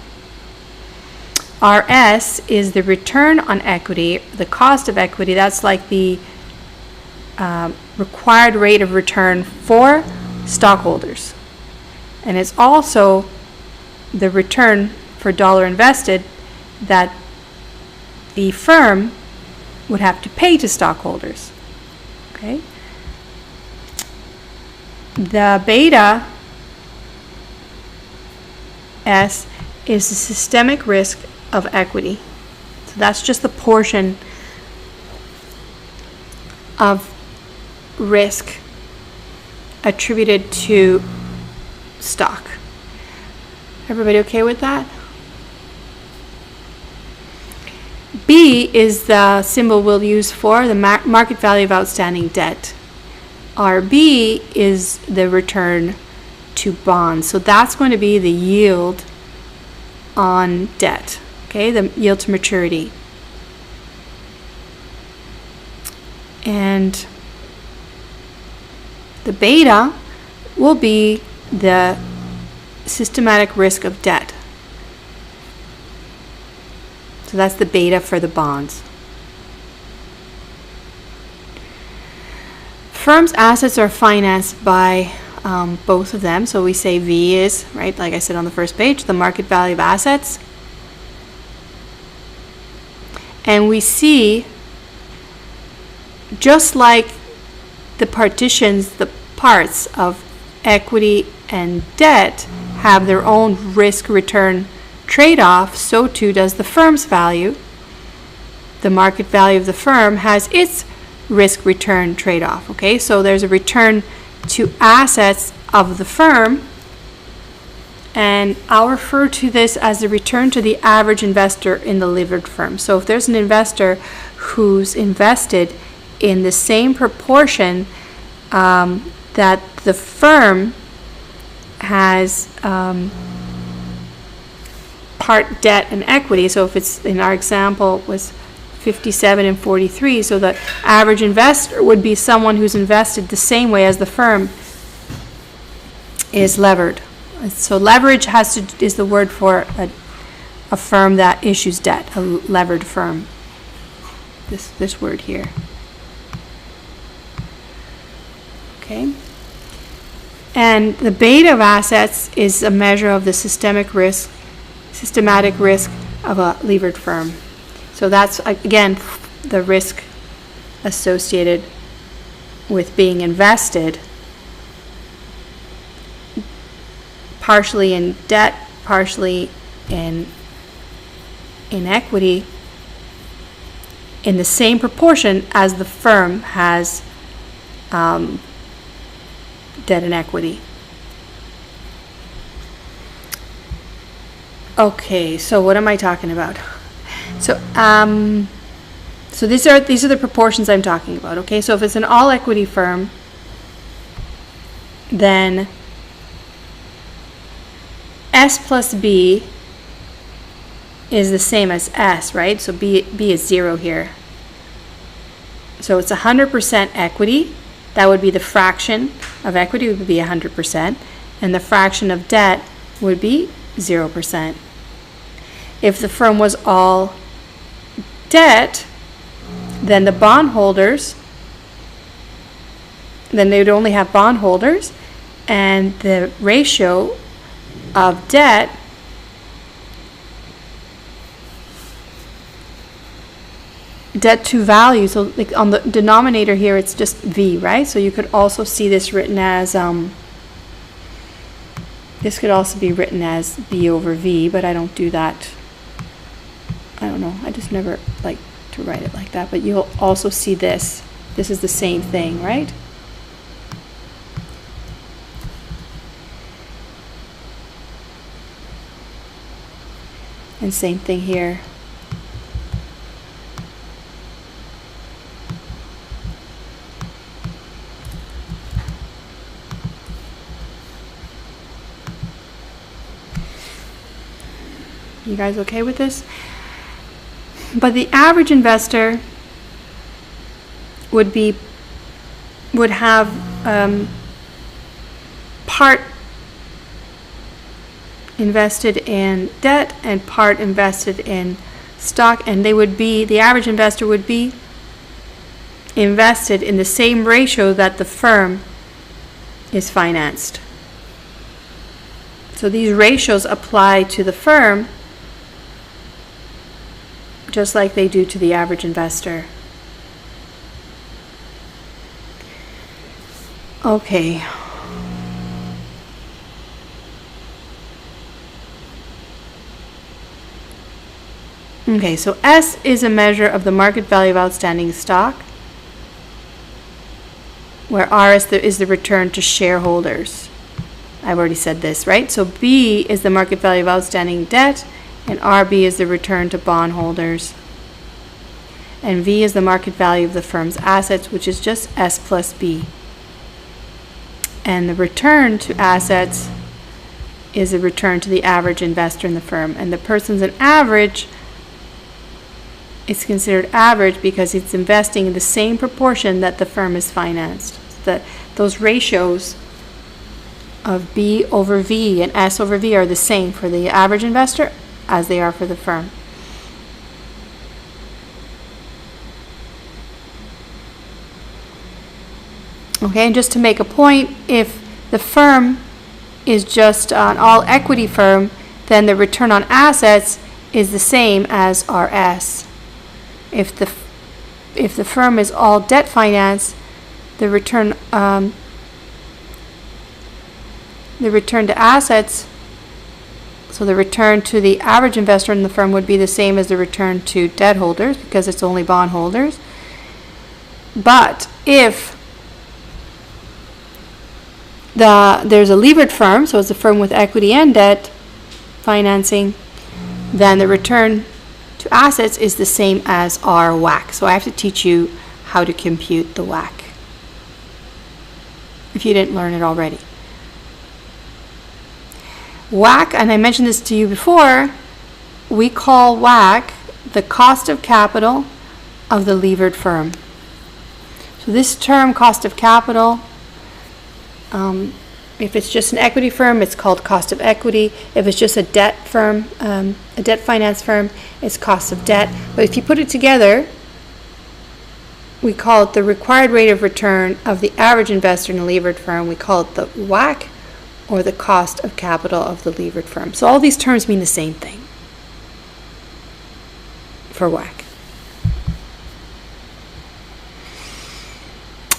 RS is the return on equity, the cost of equity. That's like the required rate of return for stockholders. And it's also the return for dollar invested that the firm would have to pay to stockholders. Okay? The beta S is the systemic risk of equity. So that's just the portion of risk attributed to stock. Everybody okay with that? B is the symbol we'll use for the market value of outstanding debt. RB is the return to bonds. So that's going to be the yield on debt, okay, the yield to maturity. And the beta will be the systematic risk of debt. So that's the beta for the bonds. Firms' assets are financed by both of them. So we say V is, right, like I said on the first page, the market value of assets. And we see, just like the partitions, the parts of equity and debt have their own risk-return trade-off, so too does the firm's value. The market value of the firm has its risk-return trade-off. Okay, so there's a return to assets of the firm, and I'll refer to this as the return to the average investor in the levered firm. So if there's an investor who's invested in the same proportion that the firm has part debt and equity, so if it's, in our example, was 57 and 43, so the average investor would be someone who's invested the same way as the firm is levered. So leverage is the word for a firm that issues debt, a levered firm. This word here. Okay. And the beta of assets is a measure of the systematic risk of a levered firm. So that's, again, the risk associated with being invested partially in debt, partially in equity, in the same proportion as the firm has debt and equity. Okay, so what am I talking about? So these are the proportions I'm talking about. Okay, so if it's an all equity firm, then S plus B is the same as S, right? So B is 0 here. So it's 100% equity. That would be the fraction of equity would be 100%, and the fraction of debt would be 0%. If the firm was all debt, then the bondholders, then they would only have bondholders, and the ratio of debt debt to value. So like on the denominator here, it's just V, right? So you could also see this written as, this could also be written as B over V, but I don't do that. I don't know. I just never like to write it like that. But you'll also see this. This is the same thing, right? And same thing here. You guys okay with this? But the average investor would have part invested in debt and part invested in stock, and the average investor would be invested in the same ratio that the firm is financed. So these ratios apply to the firm just like they do to the average investor. Okay. Okay, so S is a measure of the market value of outstanding stock, where R is the return to shareholders. I've already said this, right? So B is the market value of outstanding debt, and RB is the return to bondholders. And V is the market value of the firm's assets, which is just S plus B. And the return to assets is a return to the average investor in the firm. And the person's an average. It's considered average because it's investing in the same proportion that the firm is financed. So those ratios of B over V and S over V are the same for the average investor as they are for the firm. Okay, and just to make a point, if the firm is just an all equity firm, then the return on assets is the same as RS. If the firm is all debt finance, the return to assets, so the return to the average investor in the firm would be the same as the return to debt holders because it's only bond holders. But if there's a levered firm, so it's a firm with equity and debt financing, then the return to assets is the same as our WACC. So I have to teach you how to compute the WACC if you didn't learn it already. WACC, and I mentioned this to you before, we call WACC the cost of capital of the levered firm. So this term, cost of capital, if it's just an equity firm, it's called cost of equity. If it's just a debt firm, a debt finance firm, it's cost of debt. But if you put it together, we call it the required rate of return of the average investor in a levered firm. We call it the WACC, or the cost of capital of the levered firm. So all these terms mean the same thing for WACC.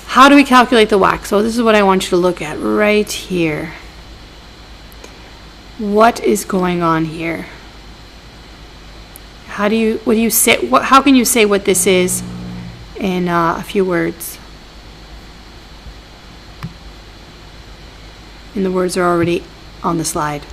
How do we calculate the WACC? So this is what I want you to look at right here. What is going on here? How can you say what this is in a few words? And the words are already on the slide.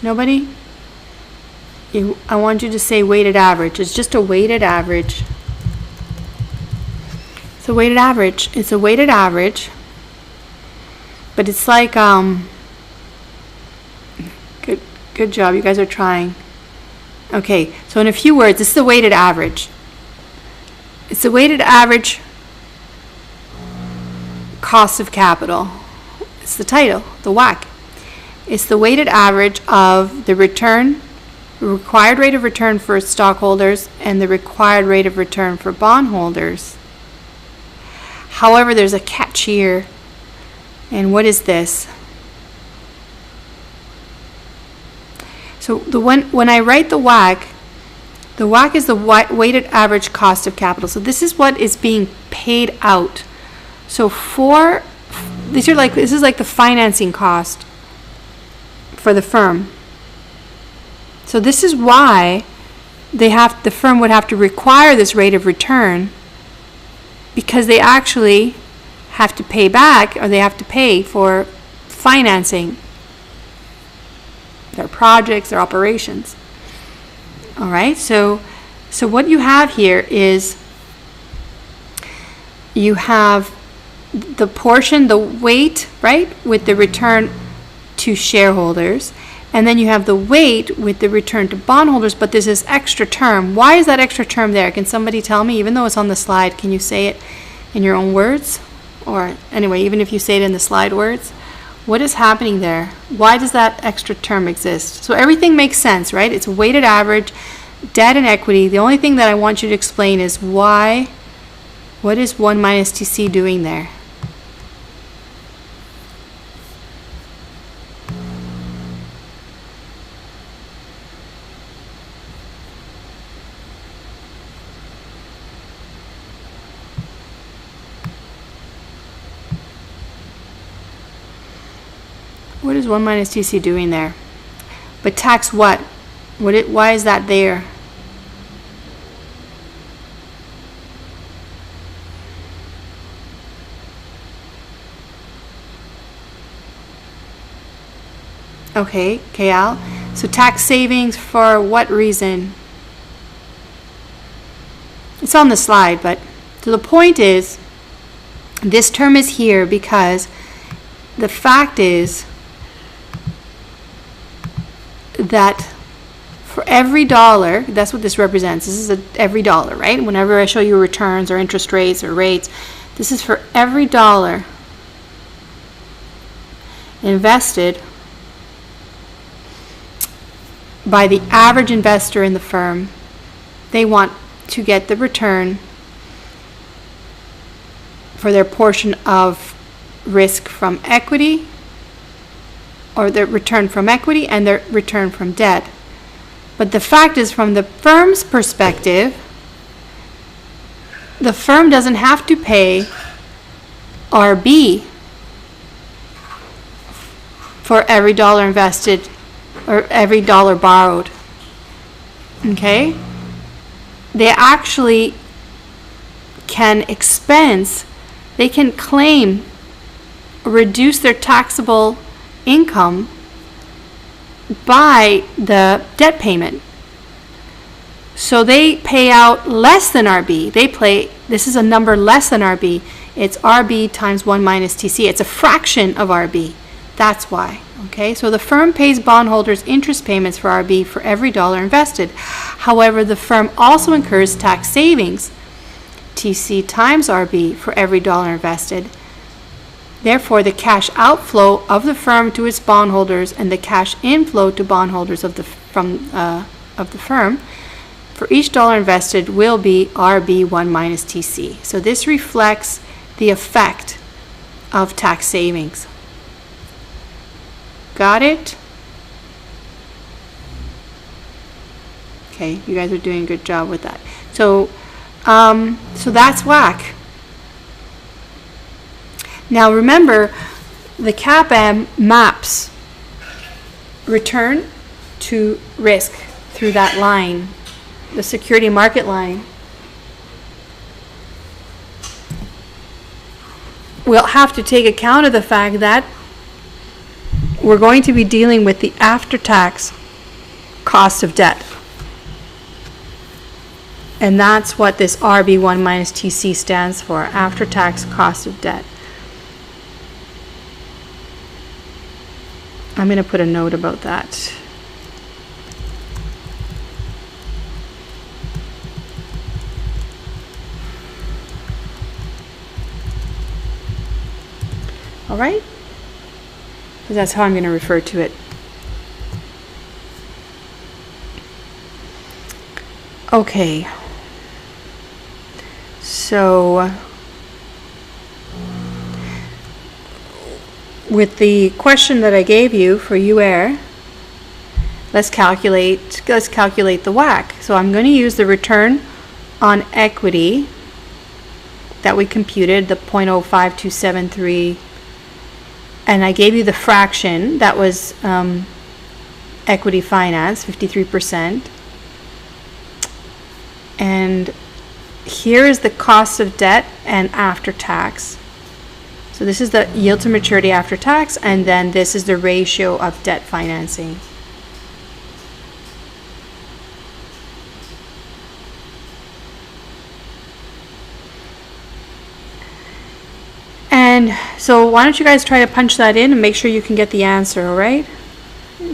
Nobody? I want you to say weighted average. It's just a weighted average. It's a weighted average. It's a weighted average. But it's like, good job. You guys are trying. Okay, so in a few words, this is the weighted average. It's the weighted average cost of capital. It's the title, the WACC. It's the weighted average of the return, the required rate of return for stockholders and the required rate of return for bondholders. However, there's a catch here. And what is this? So when I write the WACC is the weighted average cost of capital. So this is what is being paid out. So this is like the financing cost for the firm. So this is why the firm would have to require this rate of return, because they actually have to pay back, or they have to pay for financing their projects, their operations. All right, so what you have here is you have the portion, the weight, right, with the return to shareholders, and then you have the weight with the return to bondholders, but there's this extra term. Why is that extra term there? Can somebody tell me? Even though it's on the slide, can you say it in your own words? Or anyway, even if you say it in the slide words, what is happening there? Why does that extra term exist? So everything makes sense, right? It's a weighted average, debt and equity. The only thing that I want you to explain is what is 1 minus TC doing there? What is 1 minus TC doing there? But tax what? Why is that there? Okay, KL. So tax savings for what reason? It's on the slide, but so the point is, this term is here because the fact is that for every dollar, that's what this represents. This is every dollar, right? Whenever I show you returns or interest rates or rates, this is for every dollar invested by the average investor in the firm. They want to get the return for their portion of risk from equity, or their return from equity and their return from debt. But the fact is, from the firm's perspective, the firm doesn't have to pay RB for every dollar invested or every dollar borrowed. Okay? They actually can expense, they can claim, reduce their taxable income by the debt payment. So they pay out less than RB. This is a number less than RB. It's RB times 1 minus TC. It's a fraction of RB. That's why. Okay, so the firm pays bondholders interest payments for RB for every dollar invested. However, the firm also incurs tax savings, TC times RB, for every dollar invested. Therefore, the cash outflow of the firm to its bondholders and the cash inflow to bondholders of the firm for each dollar invested will be RB1 minus TC. So this reflects the effect of tax savings. Got it? Okay, you guys are doing a good job with that. So that's WACC. Now remember, the CAPM maps return to risk through that line, the security market line. We'll have to take account of the fact that we're going to be dealing with the after-tax cost of debt. And that's what this RB1 minus TC stands for, after-tax cost of debt. I'm going to put a note about that. All right? So that's how I'm going to refer to it. Okay. So with the question that I gave you for UAIR, let's calculate the WACC. So I'm going to use the return on equity that we computed, the 0.05273, and I gave you the fraction that was equity finance, 53%. And here is the cost of debt and after tax. So this is the yield to maturity after tax, and then this is the ratio of debt financing. And so why don't you guys try to punch that in and make sure you can get the answer, all right?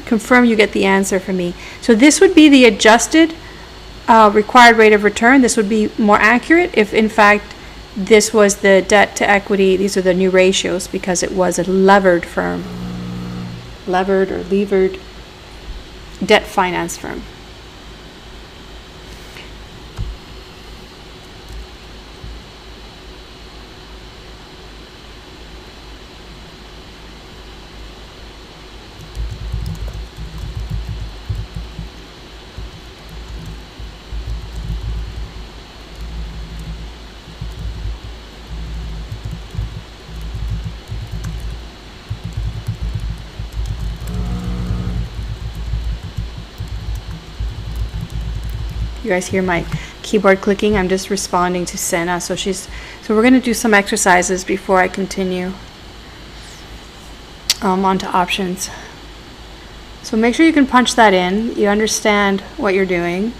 Confirm you get the answer for me. So this would be the adjusted required rate of return. This would be more accurate if in fact this was the debt to equity. These are the new ratios because it was a levered firm. Levered or levered debt finance firm. You guys hear my keyboard clicking? I'm just responding to Senna. So we're going to do some exercises before I continue on to options. So make sure you can punch that in. You understand what you're doing.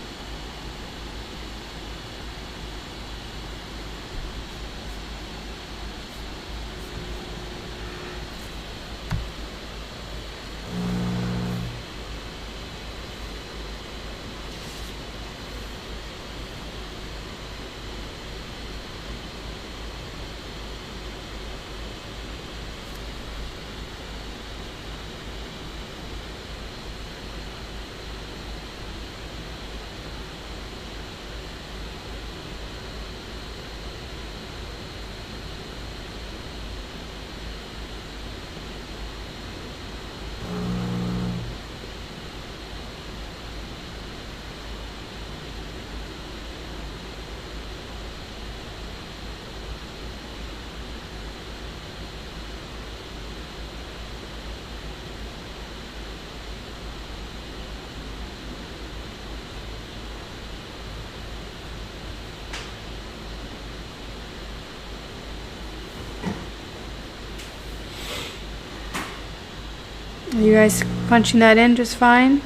Are you guys punching that in just fine?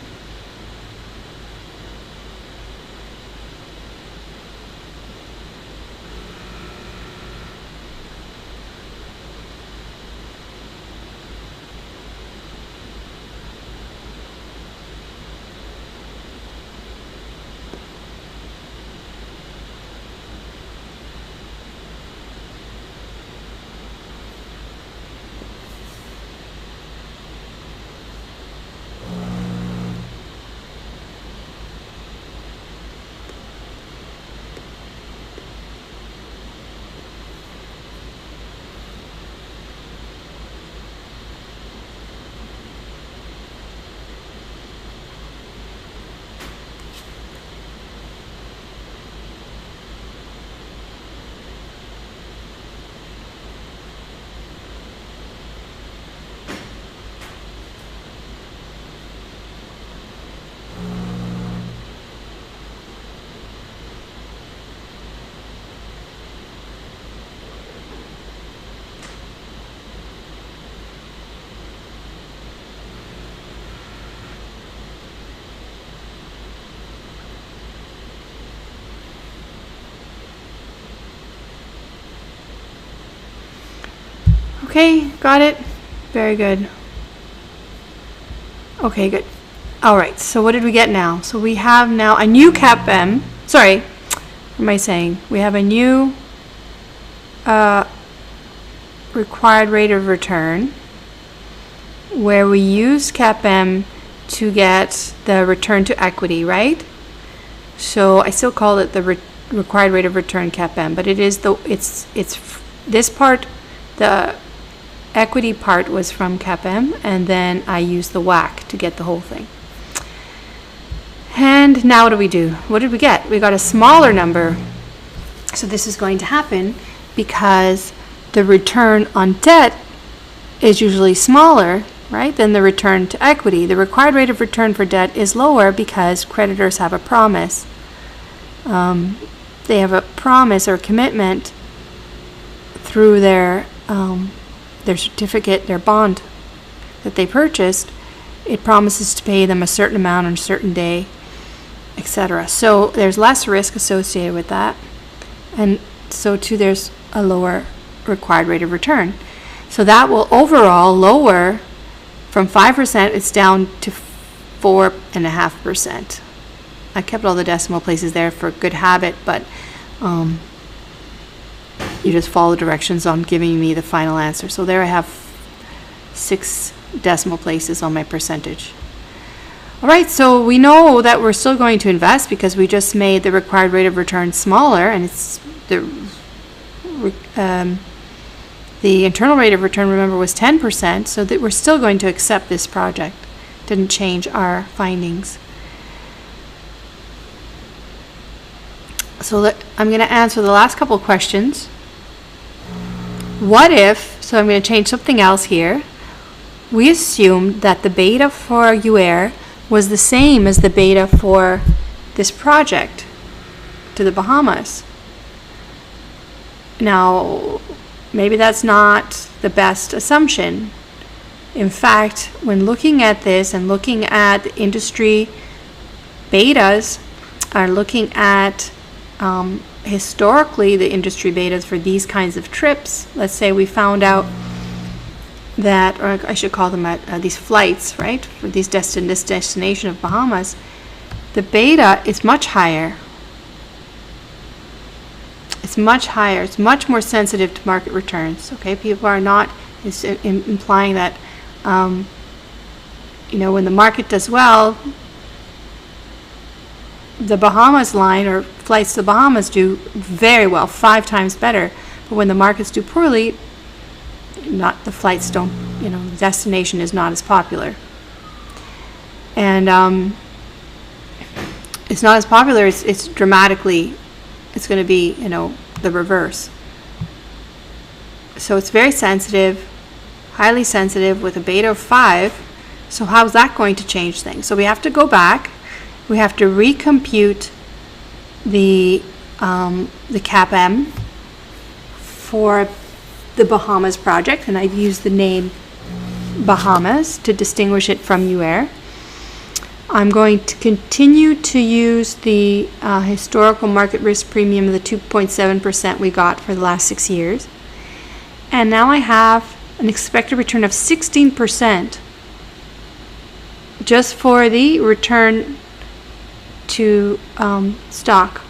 Okay, got it? Very good. Okay, good. All right, so what did we get now? So we have now a new CAPM. Sorry, what am I saying? We have a new required rate of return, where we use CAPM to get the return to equity, right? So I still call it the required rate of return CAPM, but it is it's this part, the equity part was from CAPM, and then I used the WACC to get the whole thing. And now what do we do? What did we get? We got a smaller number. So this is going to happen because the return on debt is usually smaller, right, than the return to equity. The required rate of return for debt is lower because creditors have a promise. They have a promise or commitment through their certificate, their bond that they purchased. It promises to pay them a certain amount on a certain day, etc. So there's less risk associated with that, and so too there's a lower required rate of return. So that will overall lower from 5%, it's down to 4.5%. I kept all the decimal places there for good habit, but you just follow directions on giving me the final answer. So there I have 6 decimal places on my percentage. All right, so we know that we're still going to invest because we just made the required rate of return smaller, and it's the internal rate of return, remember, was 10%, so that we're still going to accept this project. Didn't change our findings. So I'm going to answer the last couple questions. What if, so I'm going to change something else here. We assumed that the beta for UAIR was the same as the beta for this project to the Bahamas. Now, maybe that's not the best assumption. In fact, when looking at this and looking at the industry betas, are looking at historically the industry betas for these kinds of trips, let's say we found out that, or I should call them these flights, right, for these destination of Bahamas, the beta is much higher. It's much higher. It's much more sensitive to market returns. Okay, people are not implying that when the market does well, the Bahamas line or flights to the Bahamas do very well, 5 times better. But when the markets do poorly, the flights don't, the destination is not as popular. And it's not as popular, it's dramatically, it's going to be, the reverse. So it's very sensitive, highly sensitive with a beta of 5. So how's that going to change things? So we have to go back. We have to recompute the CAPM for the Bahamas project, and I've used the name Bahamas to distinguish it from UAIR. I'm going to continue to use the historical market risk premium of the 2.7% we got for the last 6 years. And now I have an expected return of 16% just for the return to stock.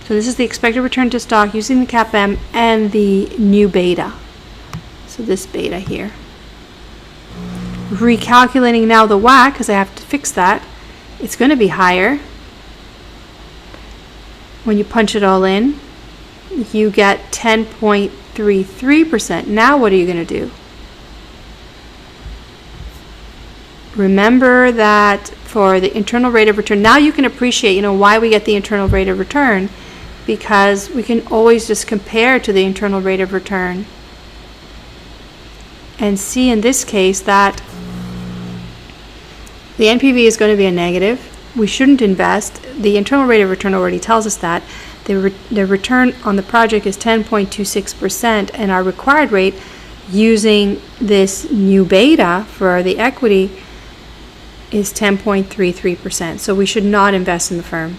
So this is the expected return to stock using the CAPM and the new beta. So this beta here. Recalculating now the WACC, because I have to fix that, it's going to be higher. When you punch it all in, you get 10.33%. Now what are you going to do? Remember that for the internal rate of return, now you can appreciate, why we get the internal rate of return, because we can always just compare to the internal rate of return and see in this case that the NPV is going to be a negative. We shouldn't invest. The internal rate of return already tells us that. The return on the project is 10.26%, and our required rate using this new beta for the equity is 10.33%. So we should not invest in the firm.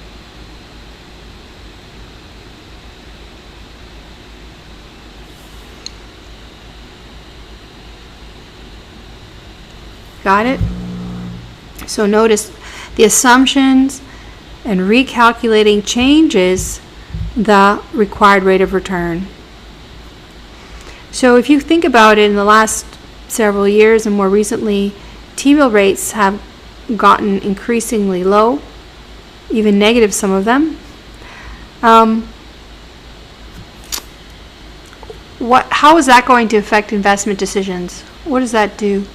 Got it? So notice the assumptions and recalculating changes the required rate of return. So if you think about it, in the last several years and more recently, T-bill rates have gotten increasingly low, even negative, some of them. How is that going to affect investment decisions? What does that do?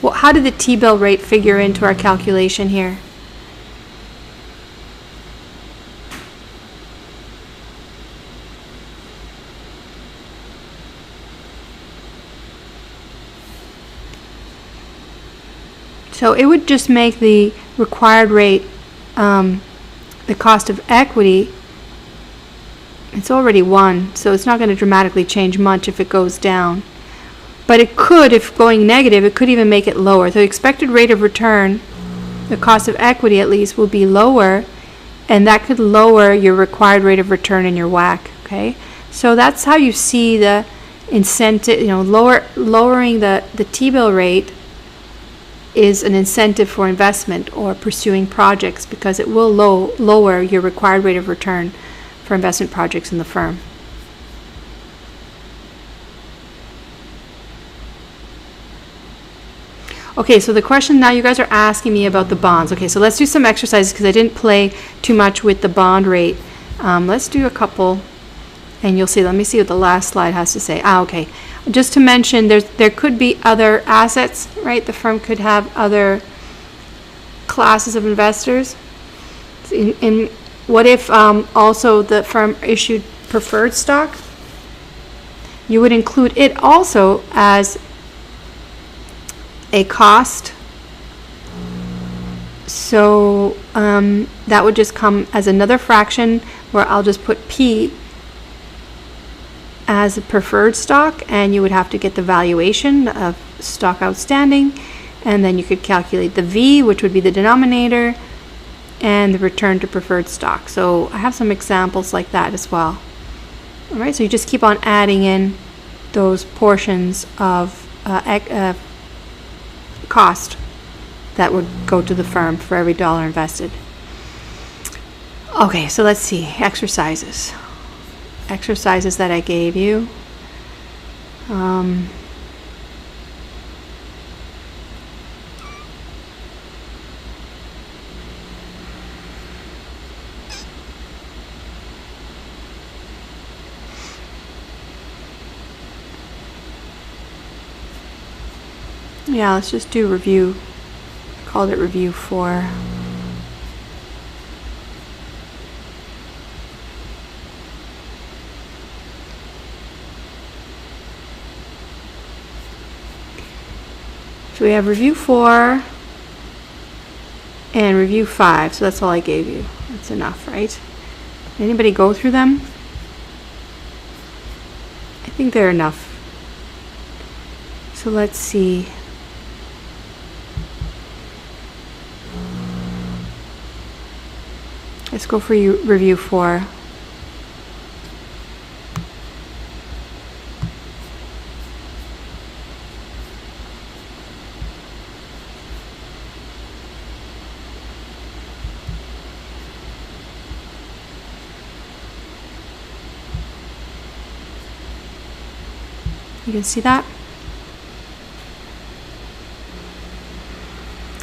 Well, how did the T-bill rate figure into our calculation here? So it would just make the required rate, the cost of equity, it's already 1, so it's not going to dramatically change much if it goes down. But it could, if going negative, it could even make it lower. The expected rate of return, the cost of equity at least, will be lower, and that could lower your required rate of return in your WACC, okay? So that's how you see the incentive, lowering the T-bill rate is an incentive for investment or pursuing projects, because it will lower your required rate of return for investment projects in the firm. Okay, so the question now, you guys are asking me about the bonds. Okay, so let's do some exercises because I didn't play too much with the bond rate. Let's do a couple, and you'll see. Let me see what the last slide has to say. Okay, just to mention, there could be other assets, right? The firm could have other classes of investors. What if also the firm issued preferred stock? You would include it also as a cost. So that would just come as another fraction where I'll just put P as a preferred stock, and you would have to get the valuation of stock outstanding, and then you could calculate the V, which would be the denominator, and the return to preferred stock. So I have some examples like that as well. All right, so you just keep on adding in those portions of cost that would go to the firm for every dollar invested. Okay, so let's see, exercises that I gave you. Yeah, let's just do review. I called it review 4. So we have review 4 and review 5. So that's all I gave you. That's enough, right? Anybody go through them? I think they're enough. So let's see. Let's go for review 4. You can see that?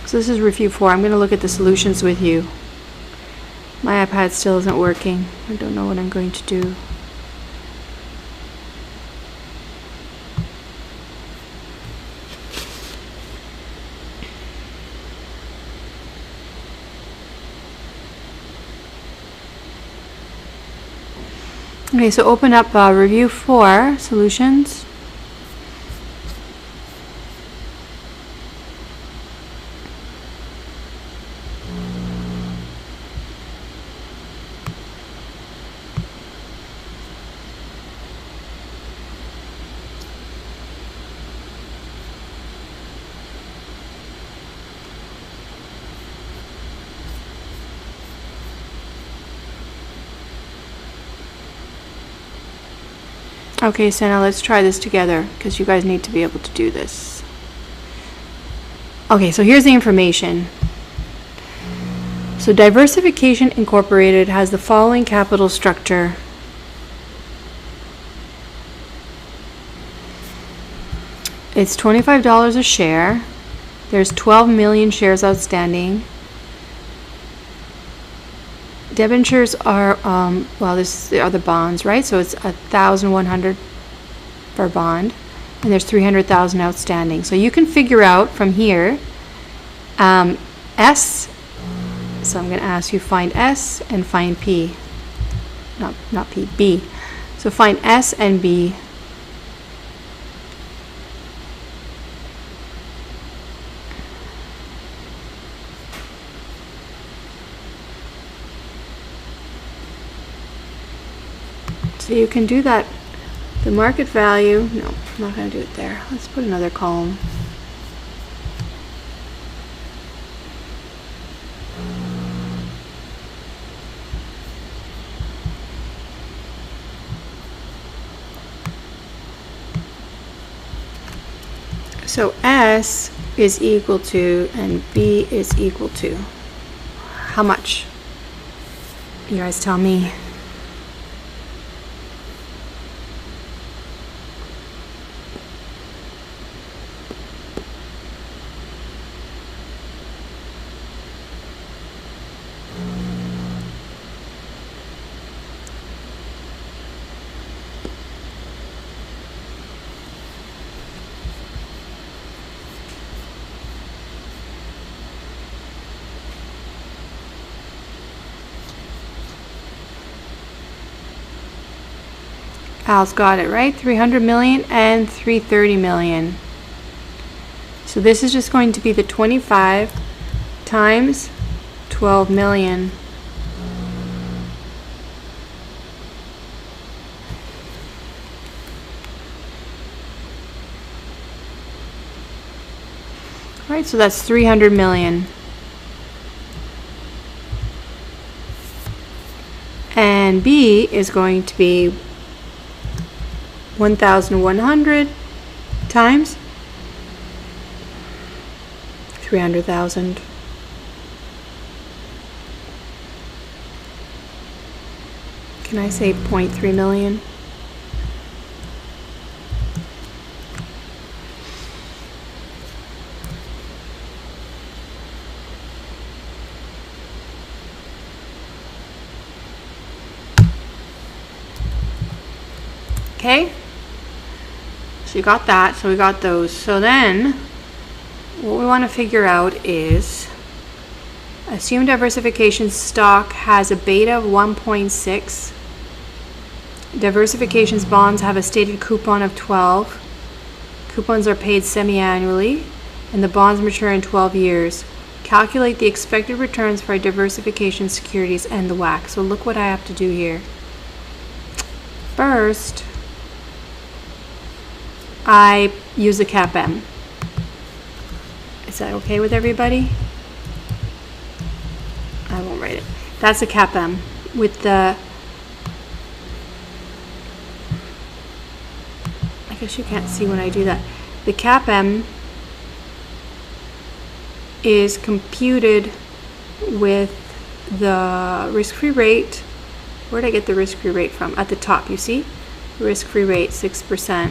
So this is review 4. I'm going to look at the solutions with you. My iPad still isn't working. I don't know what I'm going to do. Okay, so open up review 4, solutions. Okay, so now let's try this together because you guys need to be able to do this. Okay, so here's the information. So Diversification Incorporated has the following capital structure. It's $25 a share. There's 12 million shares outstanding. Debentures are, this are the bonds, right? So it's 1,100 per bond, and there's 300,000 outstanding. So you can figure out from here, S. So I'm going to ask you find S and find P. Not P, B. So find S and B. So you can do that. The market value, no, I'm not going to do it there. Let's put another column. So S is equal to, and B is equal to, how much? You guys tell me. Al's got it, right? 300 million and 330 million. So this is just going to be the 25 times 12 million. Right, so that's 300 million. And B is going to be 1,100 times 300,000. Can I say 0.3 million? Okay, so you got that, so we got those. So then what we want to figure out is assume diversification stock has a beta of 1.6. Diversification's bonds have a stated coupon of 12. Coupons are paid semi-annually, and the bonds mature in 12 years. Calculate the expected returns for diversification securities and the WACC. So look what I have to do here. First, I use the CAPM. Is that okay with everybody? I won't write it. That's a CAPM with the, I guess you can't see when I do that. The CAPM is computed with the risk-free rate. Where did I get the risk-free rate from? At the top, you see? Risk-free rate, 6%.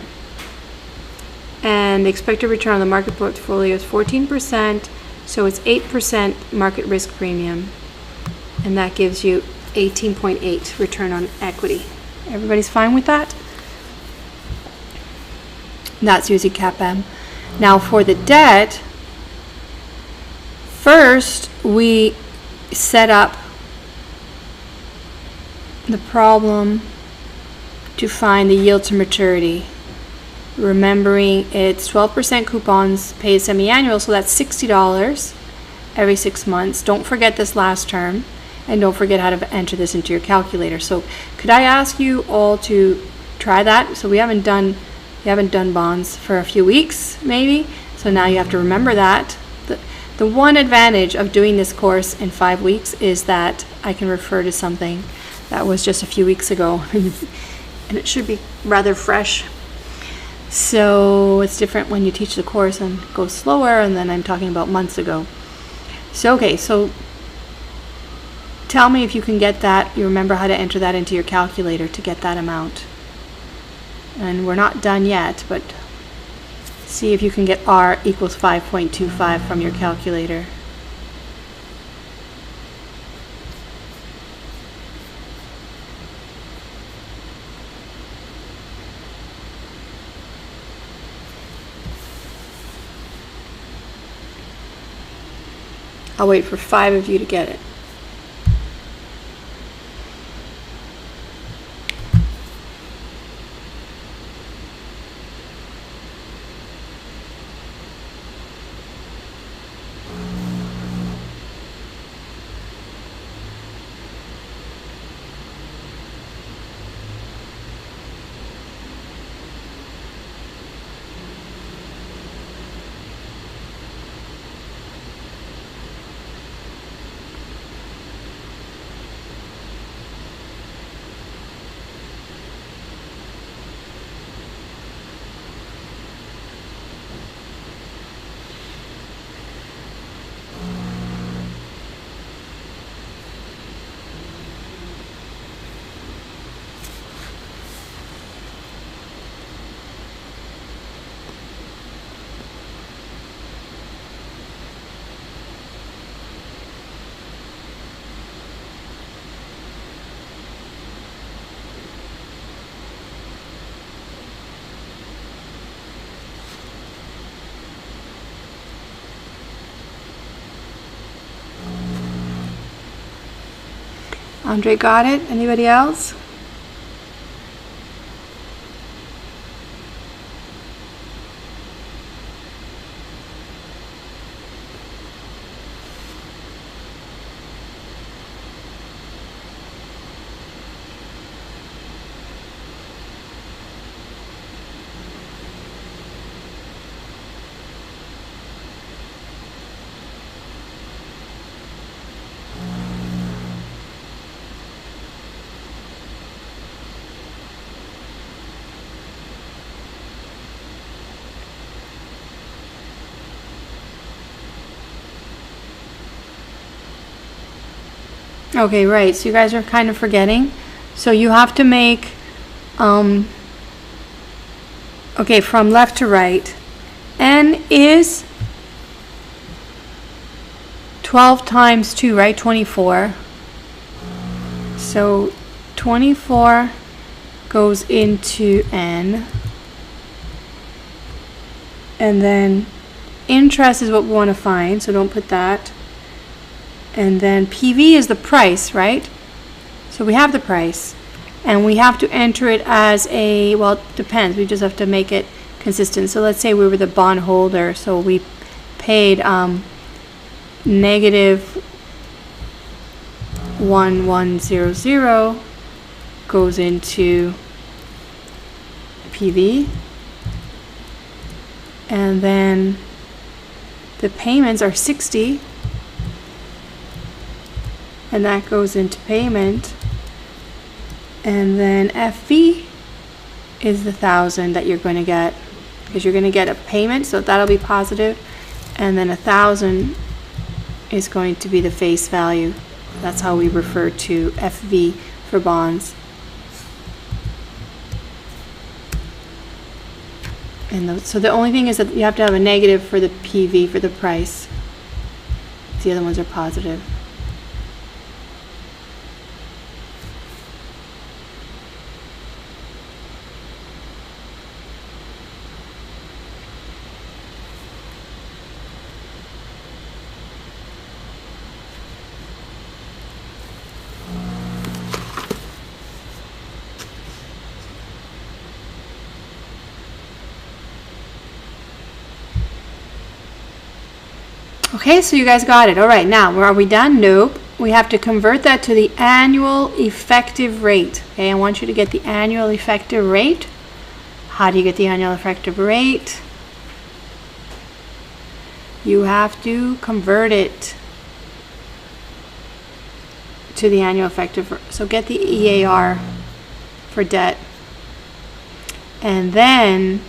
And the expected return on the market portfolio is 14%, so it's 8% market risk premium. And that gives you 18.8 return on equity. Everybody's fine with that? That's using CAPM. Now for the debt, first we set up the problem to find the yield to maturity. Remembering it's 12% coupons paid semi-annual, so that's $60 every 6 months. Don't forget this last term, and don't forget how to enter this into your calculator. So could I ask you all to try that? So we haven't done bonds for a few weeks maybe, so now you have to remember that. The one advantage of doing this course in 5 weeks is that I can refer to something that was just a few weeks ago and it should be rather fresh. So it's different when you teach the course and go slower, and then I'm talking about months ago. So okay, so tell me if you can get that, you remember how to enter that into your calculator to get that amount. And we're not done yet, but See if you can get R equals 5.25 from your calculator. I'll wait for 5 of you to get it. Andre got it? Anybody else? Okay, right, so you guys are kind of forgetting. So you have to make, okay, from left to right. N is 12 times 2, right? 24. So 24 goes into N. And then interest is what we want to find, so don't put that. And then PV is the price, right? So we have the price. And we have to enter it as a, well, it depends. We just have to make it consistent. So let's say we were the bond holder. So we paid negative 1100 goes into PV. And then the payments are 60. And that goes into payment. And then FV is the 1,000 that you're going to get, because you're going to get a payment, so that'll be positive. And then 1,000 is going to be the face value. That's how we refer to FV for bonds. And so the only thing is that you have to have a negative for the PV for the price. The other ones are positive. Okay, so you guys got it. All right, now, are we done? Nope. We have to convert that to the annual effective rate. Okay, I want you to get the annual effective rate. How do you get the annual effective rate? You have to convert it to the annual effective. So get the EAR for debt. And then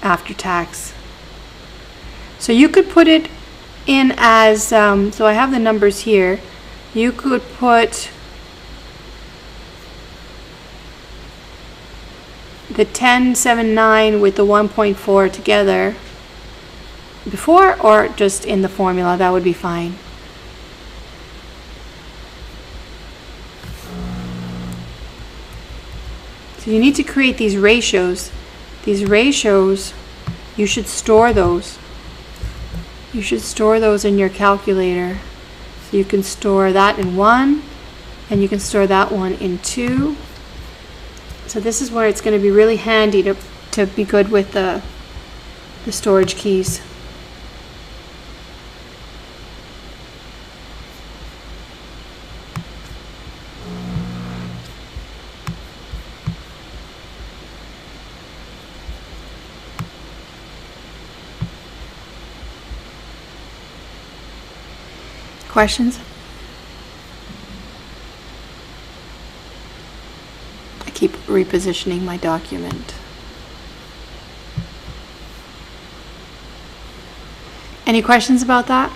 after tax. So you could put it in as, so I have the numbers here. You could put the 1079 with the 1.4 together before, or just in the formula, that would be fine. So you need to create these ratios. These ratios, you should store those. You should store those in your calculator. So you can store that in 1, and you can store that one in 2. So this is where it's going to be really handy to be good with the storage keys. Questions? I keep repositioning my document. Any questions about that?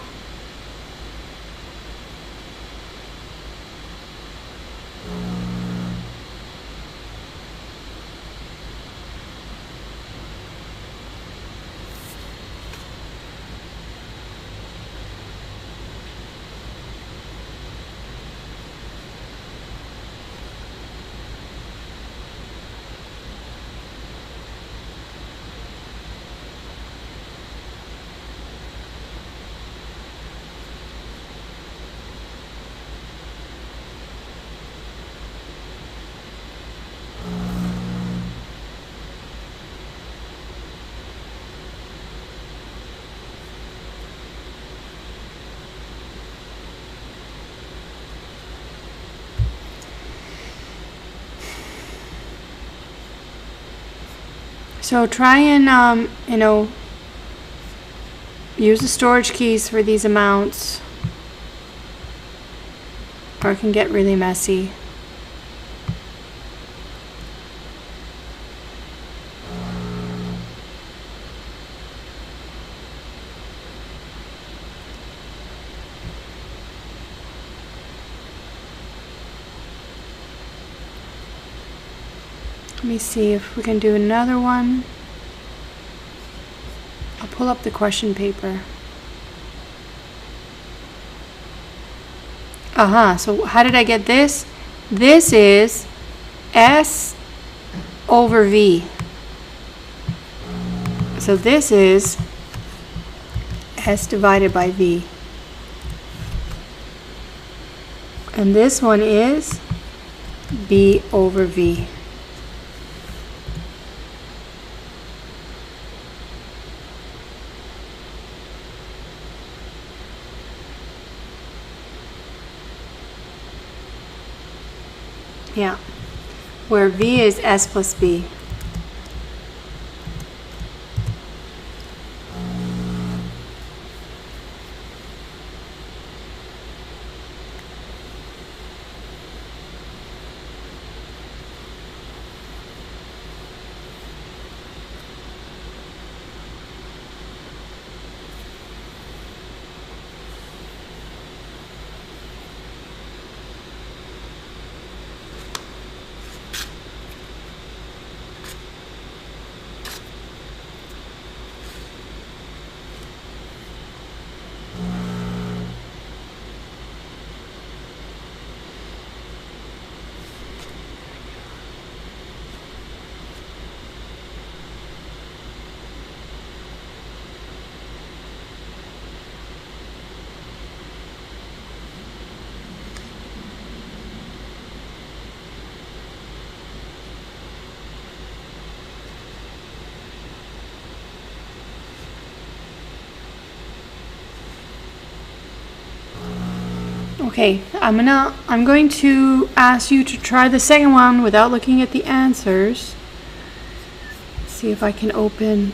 So try and, use the storage keys for these amounts, or it can get really messy. Let me see if we can do another one. I'll pull up the question paper. So how did I get this? This is S over V. So this is S divided by V. And this one is B over V. Yeah, where V is S plus B. Okay, I'm going to ask you to try the second one without looking at the answers. See if I can open.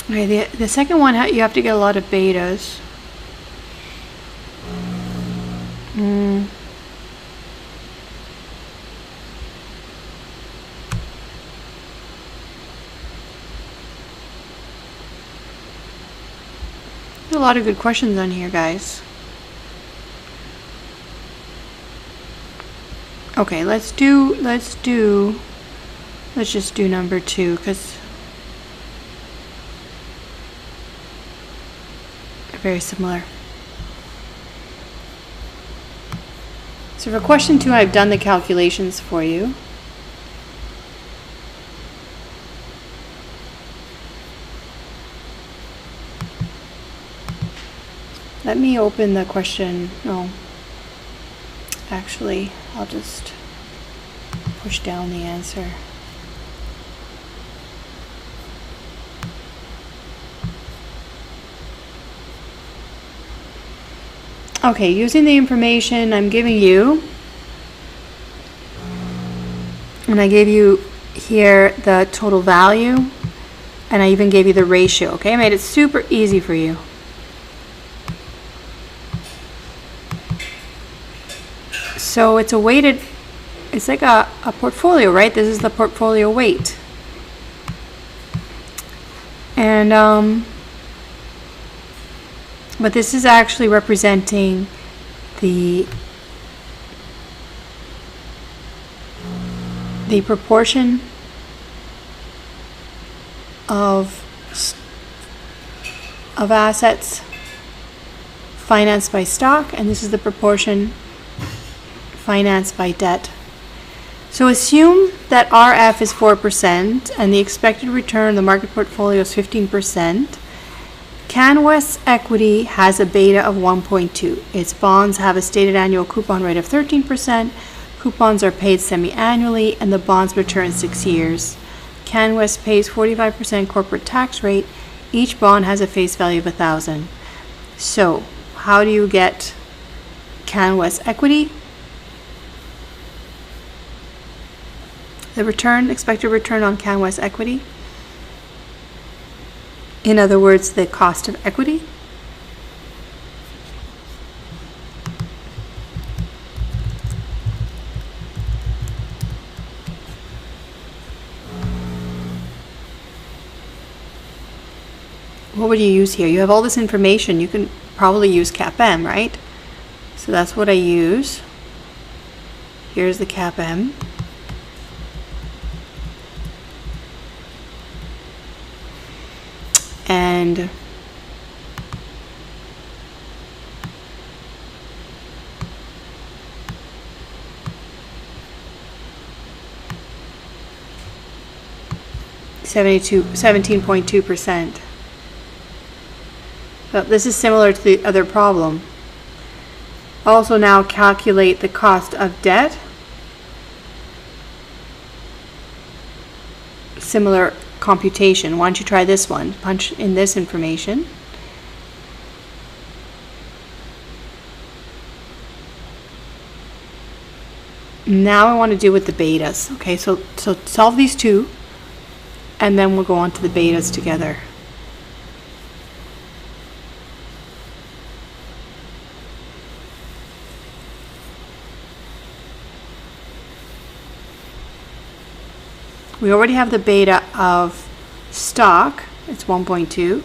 Okay, the second one, you have to get a lot of betas. a lot of good questions on here, guys. Okay, let's just do number 2 because they're very similar. So for question 2, I've done the calculations for you. Let me open the question. No, actually, I'll just push down the answer. Okay, using the information I'm giving you, and I gave you here the total value, and I even gave you the ratio. Okay, I made it super easy for you. So it's a weighted, it's like a portfolio, right? This is the portfolio weight. And, but this is actually representing the proportion of assets financed by stock, and this is the proportion financed by debt. So assume that RF is 4% and the expected return on the market portfolio is 15%. CanWest's equity has a beta of 1.2. Its bonds have a stated annual coupon rate of 13%. Coupons are paid semi-annually and the bonds mature in 6 years. CanWest pays 45% corporate tax rate. Each bond has a face value of 1,000. So how do you get CanWest equity? The expected return on CanWest equity. In other words, the cost of equity. What would you use here? You have all this information. You can probably use CAPM, right? So that's what I use. Here's the CAPM. And $17.2%. But this is similar to the other problem. Also now calculate the cost of debt. Similar computation. Why don't you try this one? Punch in this information. Now I want to deal with the betas. Okay, so solve these two, and then we'll go on to the betas together. We already have the beta of stock. It's 1.2.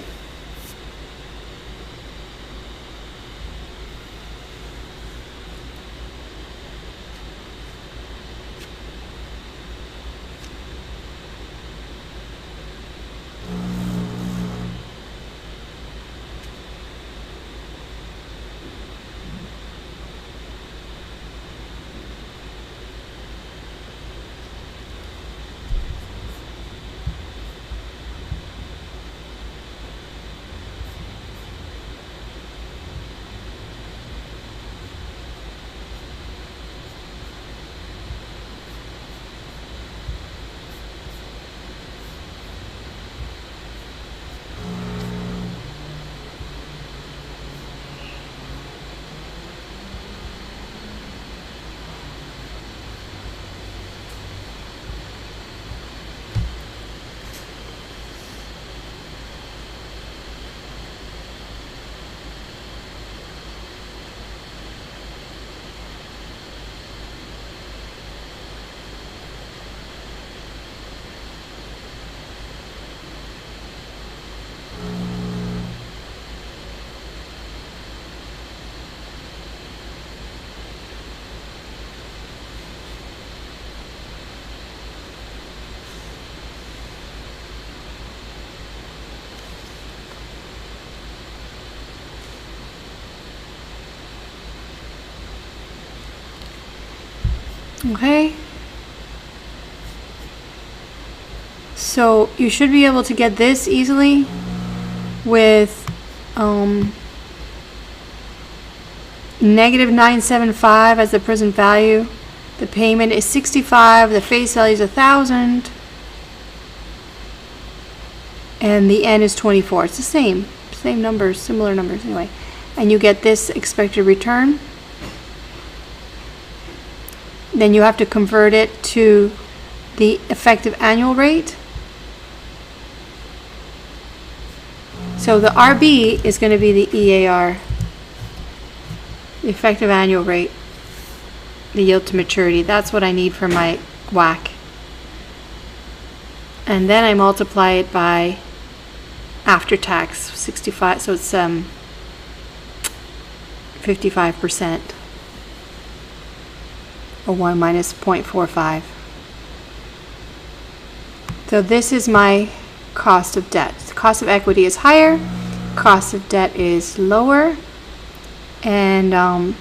Okay. So you should be able to get this easily with negative 975 as the present value. The payment is 65. The face value is 1,000. And the N is 24. It's the same numbers, similar numbers anyway. And you get this expected return. Then you have to convert it to the effective annual rate. So the RB is going to be the EAR, the effective annual rate, the yield to maturity. That's what I need for my WACC. And then I multiply it by after tax, 65, so it's 55%, or 1 minus 0.45. So this is my cost of debt. The cost of equity is higher, cost of debt is lower, and I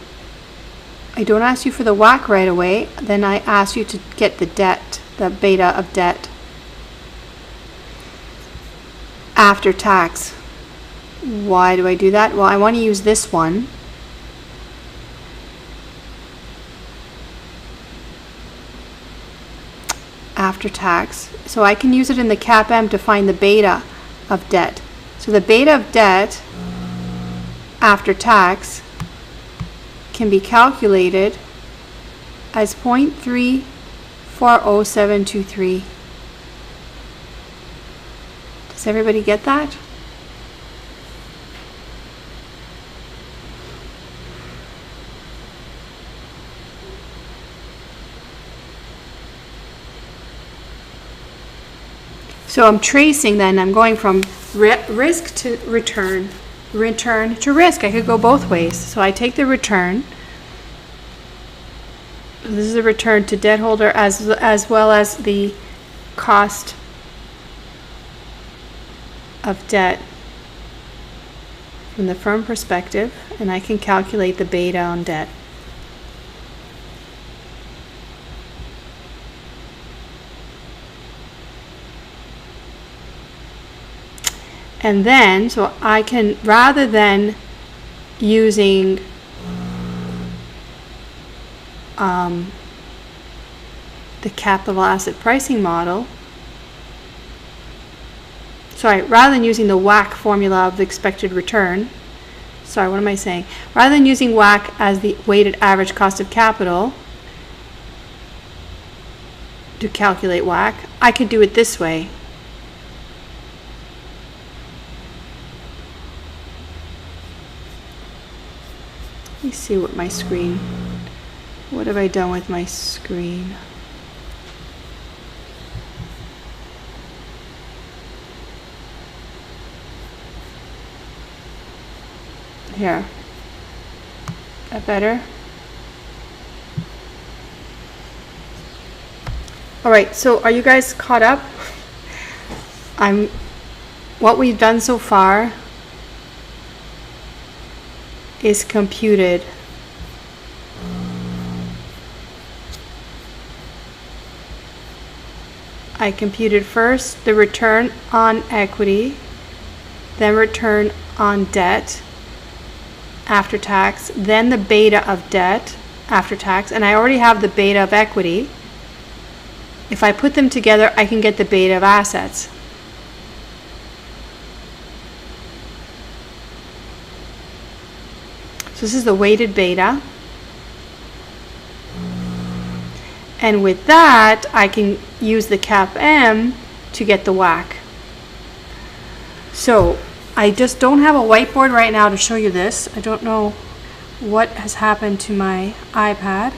don't ask you for the WACC right away. Then I ask you to get the debt, the beta of debt after tax. Why do I do that? Well, I want to use this one. After tax. So I can use it in the CAPM to find the beta of debt. So the beta of debt after tax can be calculated as 0.340723. Does everybody get that? So I'm tracing then, I'm going from risk to return, return to risk. I could go both ways. So I take the return. This is a return to debt holder as well as the cost of debt from the firm perspective, and I can calculate the beta on debt. And then, so I can, rather than using the capital asset pricing model, rather than using the WACC formula of the expected return, what am I saying? Rather than using WACC as the weighted average cost of capital to calculate WACC, I could do it this way. Let me see what my screen, what have I done with my screen? Here. That better? All right, so are you guys caught up? What we've done so far is computed I computed first the return on equity, then return on debt after tax, then the beta of debt after tax, and I already have the beta of equity. If I put them together, I can get the beta of assets. So this is the weighted beta. And with that, I can use the CAPM to get the WACC. So I just don't have a whiteboard right now to show you this. I don't know what has happened to my iPad.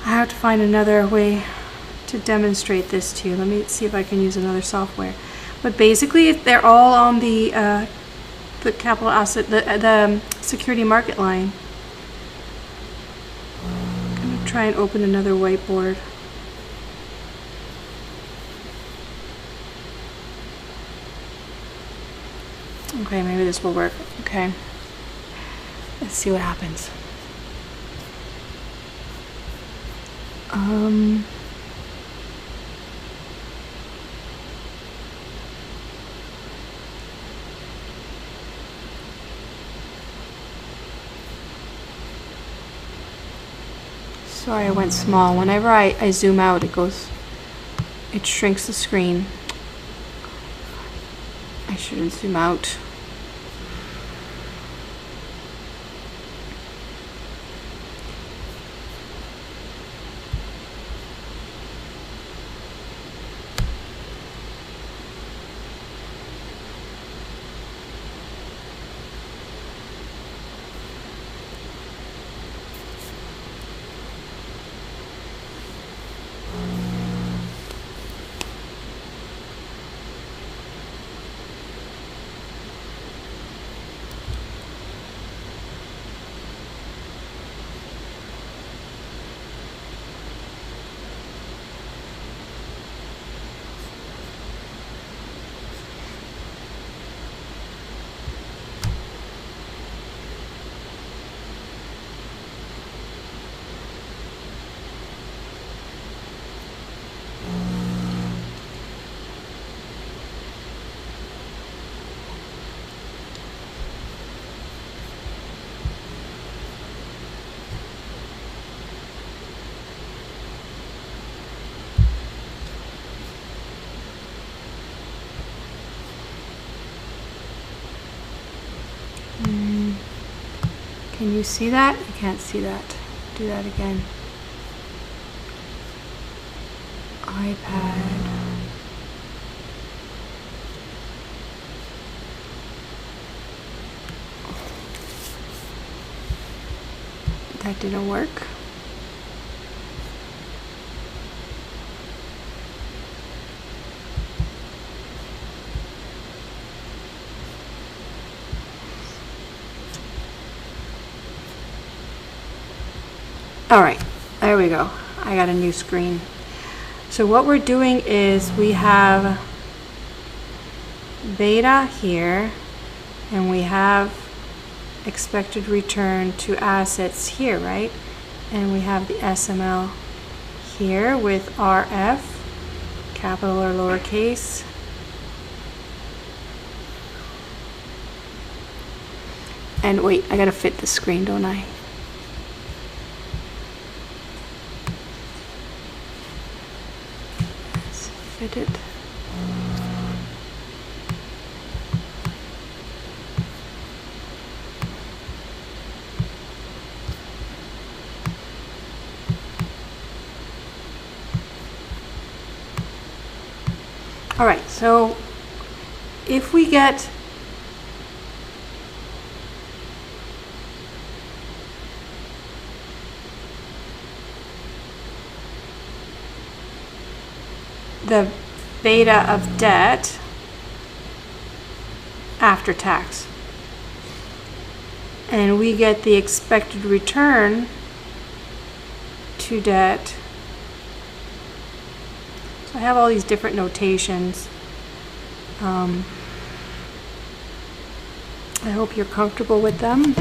I have to find another way to demonstrate this to you. Let me see if I can use another software. But basically, they're all on the capital asset, the security market line. I'm going to try and open another whiteboard. Okay, maybe this will work. Okay. Let's see what happens. Um, Sorry, I went small. Whenever I zoom out, it shrinks the screen. I shouldn't zoom out. Can you see that? You can't see that. Do that again. iPad. That didn't work. All right, there we go. I got a new screen. So what we're doing is we have beta here, and we have expected return to assets here, right? And we have the SML here with RF, capital or lowercase. And wait, I gotta fit the screen, don't I? Let's fit it. All right, so if we get the beta of debt after tax, and we get the expected return to debt. So I have all these different notations. I hope you're comfortable with them.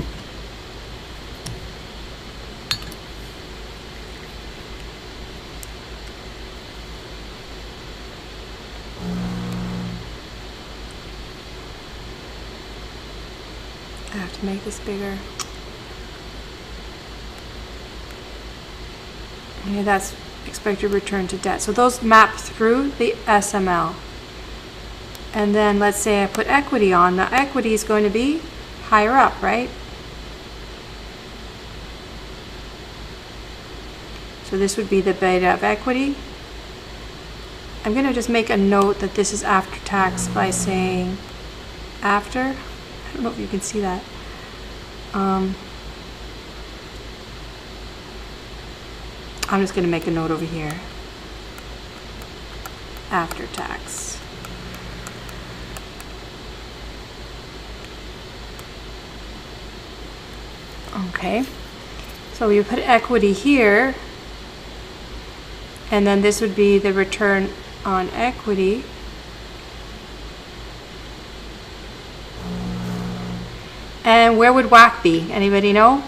I have to make this bigger. Okay, that's expected return to debt. So those map through the SML. And then let's say I put equity on. Now equity is going to be higher up, right? So this would be the beta of equity. I'm going to just make a note that this is after tax by saying after. I don't know if you can see that. I'm just going to make a note over here. After tax. Okay. So we put equity here. And then this would be the return on equity. And where would WACC be? Anybody know?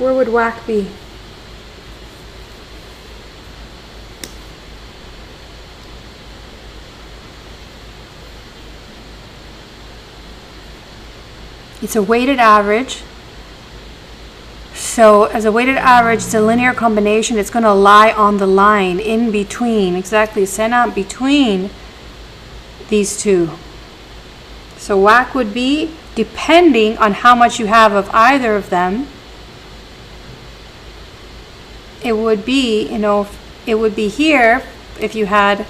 Where would WACC be? It's a weighted average. So as a weighted average, it's a linear combination. It's going to lie on the line in between, exactly, center between these two. So WACC would be, depending on how much you have of either of them, it would be, you know, it would be here if you had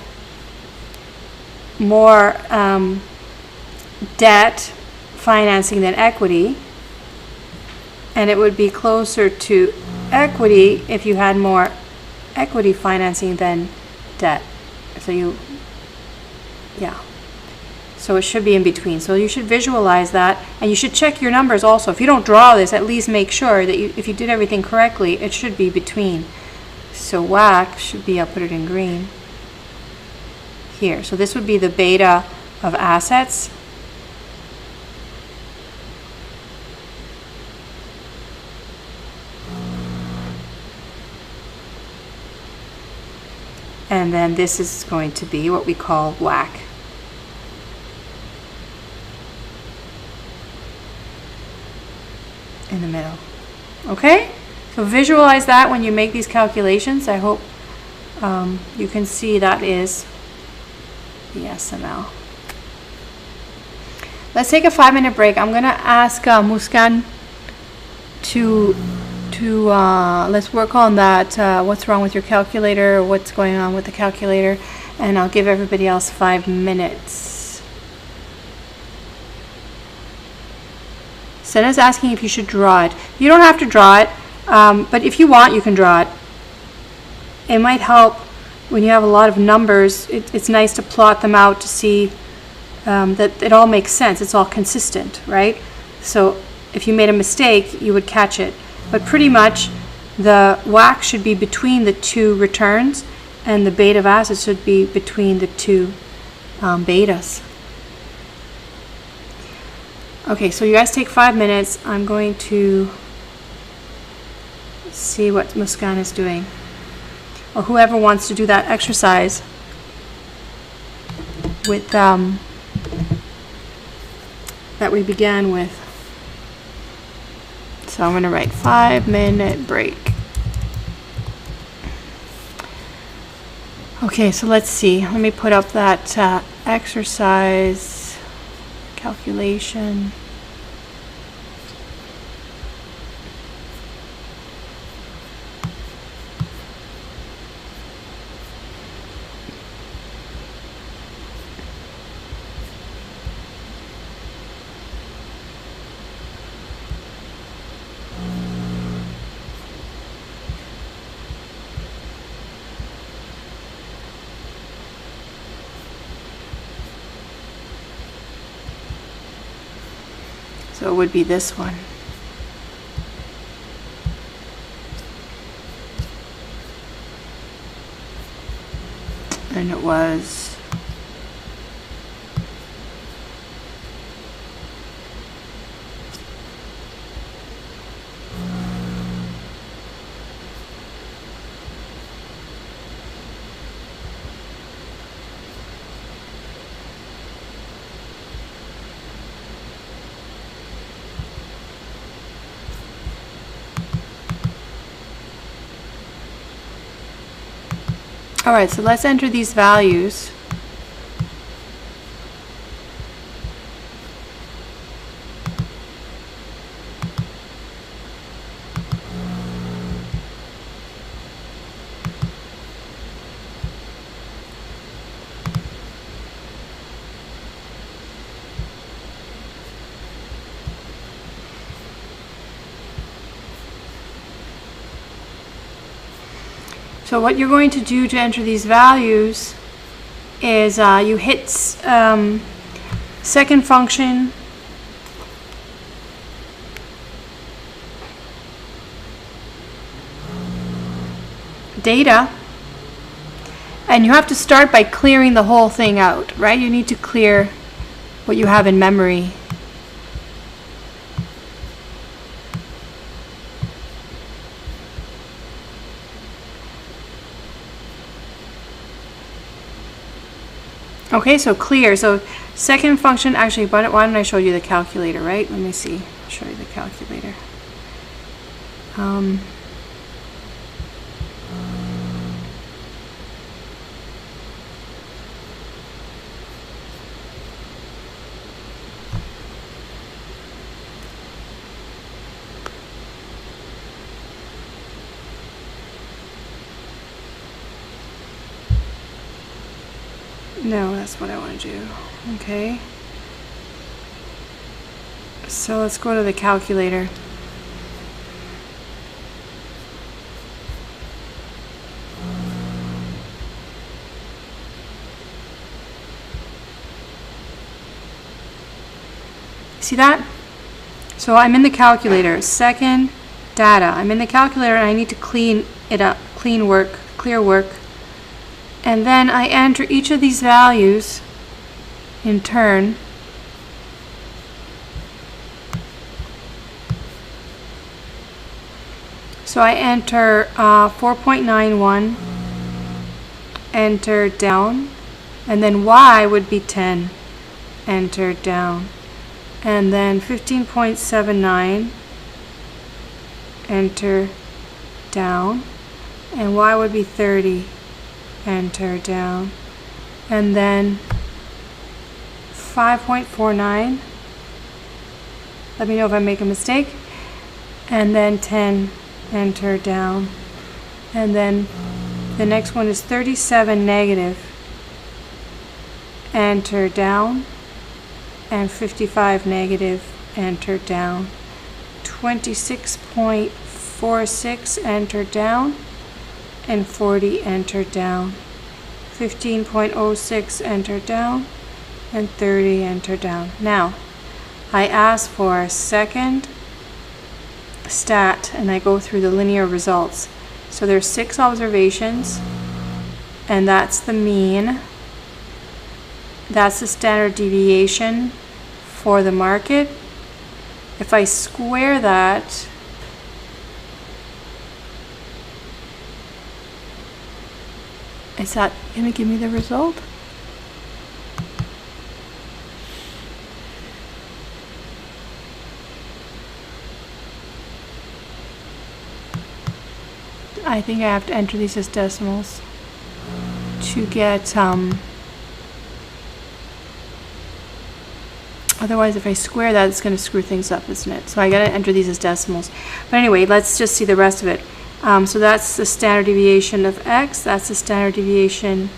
more debt financing than equity, and it would be closer to equity if you had more equity financing than debt. So so it should be in between. So you should visualize that, and you should check your numbers also. If you don't draw this, at least make sure that if you did everything correctly, it should be between. So WACC should be, I'll put it in green here. So this would be the beta of assets. And then this is going to be what we call WACC. In the middle. Okay? So visualize that when you make these calculations. I hope you can see that is the SML. Let's take a 5-minute break. I'm going to ask Muskan to let's work on that, what's wrong with your calculator, or what's going on with the calculator, and I'll give everybody else 5 minutes. Sena's asking if you should draw it. You don't have to draw it, but if you want, you can draw it. It might help when you have a lot of numbers. It's nice to plot them out to see that it all makes sense. It's all consistent, right? So if you made a mistake, you would catch it. But pretty much the WACC should be between the two returns, and the beta of assets should be between the two betas. Okay, so you guys take 5 minutes. I'm going to see what Muskan is doing, or whoever wants to do that exercise with that we began with. So I'm going to write 5-minute break. Okay, so let's see. Let me put up that exercise calculation. So it would be this one. And it was all right, so let's enter these values. So what you're going to do to enter these values is you hit second function, data, and you have to start by clearing the whole thing out, right? You need to clear what you have in memory. Okay, so clear. So second function, actually, why don't I show you the calculator, right? Let me see. I'll show you the calculator. No, that's what I want to do. Okay. So let's go to the calculator. See that? So I'm in the calculator. Second, data. I'm in the calculator and I need to clean it up. Clear work. And then I enter each of these values in turn. So I enter 4.91, enter down, and then Y would be 10, enter down. And then 15.79, enter down, and Y would be 30, enter down. And then 5.49, let me know if I make a mistake, and then 10, enter down. And then the next one is 37 negative, enter down, and 55 negative, enter down. 26.46, enter down, and 40, enter down. 15.06, enter down, and 30, enter down. Now, I ask for a second stat, and I go through the linear results. So there's 6 observations, and that's the mean. That's the standard deviation for the market. If I square that, is that going to give me the result? I think I have to enter these as decimals to get, otherwise if I square that, it's going to screw things up, isn't it? So I got to enter these as decimals. But anyway, let's just see the rest of it. So that's the standard deviation of X, that's the standard deviation,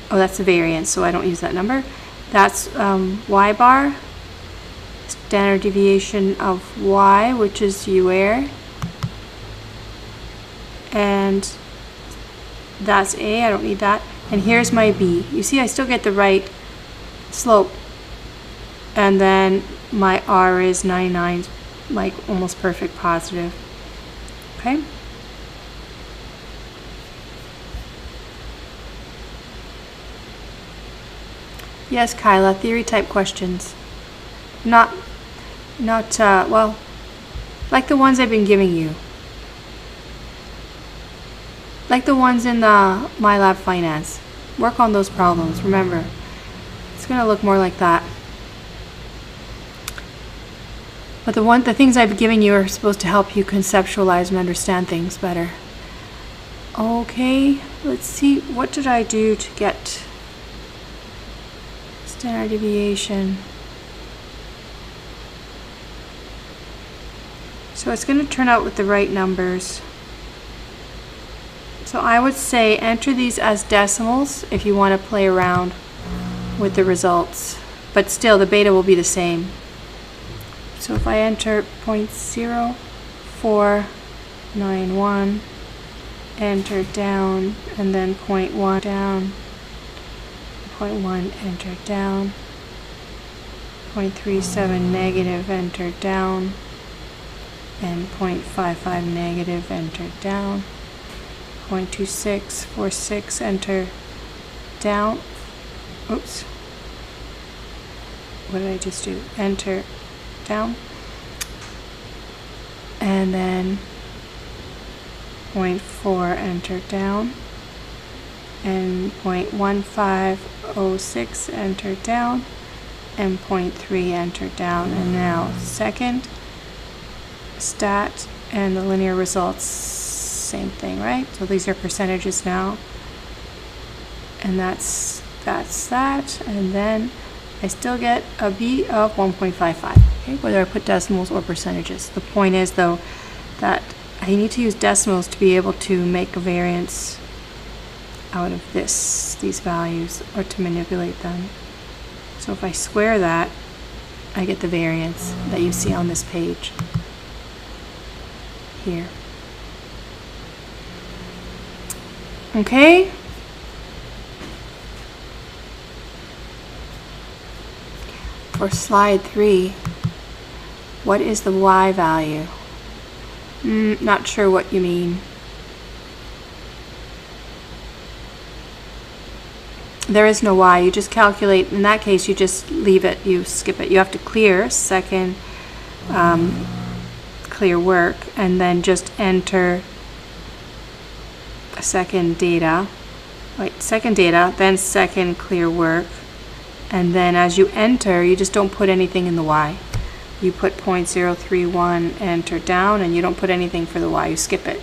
oh, that's the variance, so I don't use that number. That's Y bar, standard deviation of Y, which is UAir. And that's A, I don't need that. And here's my B. You see, I still get the right slope. And then my R is 99, like almost perfect positive. Okay? Yes, Kyla, theory type questions. Not well, like the ones I've been giving you. Like the ones in the MyLab Finance. Work on those problems, remember. It's going to look more like that. But the things I've given you are supposed to help you conceptualize and understand things better. Okay, let's see, what did I do to get standard deviation? So it's going to turn out with the right numbers. So I would say enter these as decimals if you want to play around with the results. But still, the beta will be the same. So if I enter 0.0491, enter down, and then 0.1 down, 0.1 enter down, 0.37 negative enter down, and 0.55 negative enter down, 0.2646 enter down, oops, what did I just do? Enter down, and then 0.4 enter down, and 0.1506 enter down, and 0.3 enter down. And now second stat and the linear results, same thing, right? So these are percentages now, and that's that. And then I still get a B of 1.55, okay, whether I put decimals or percentages. The point is, though, that I need to use decimals to be able to make a variance out of these values, or to manipulate them. So if I square that, I get the variance that you see on this page here. Okay? For slide 3, what is the Y value? Not sure what you mean. There is no Y. You just calculate. In that case, you just leave it. You skip it. You have to clear second clear work, and then just enter second data. Wait, second data, then second clear work, and then as you enter, you just don't put anything in the Y. You put 0.031, enter down, and you don't put anything for the Y. You skip it.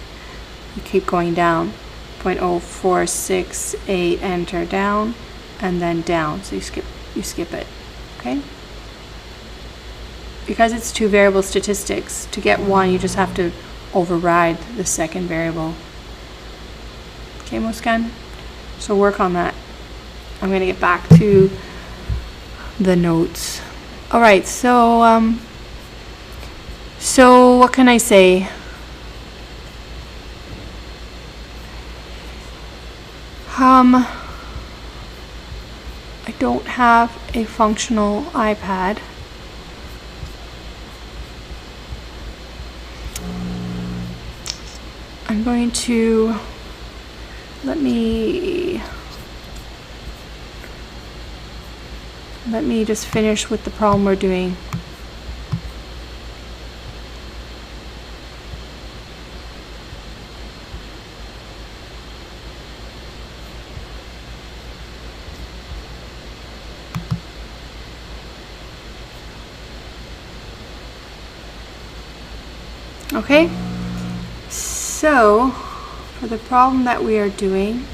You keep going down. 0.0468, enter down, and then down. So you skip it. Okay? Because it's two variable statistics, to get one, you just have to override the second variable. Okay, Muskan? So work on that. I'm going to get back to the notes. All right, so what can I say? I don't have a functional iPad. I'm going to let me just finish with the problem we're doing. Okay, so for the problem that we are doing,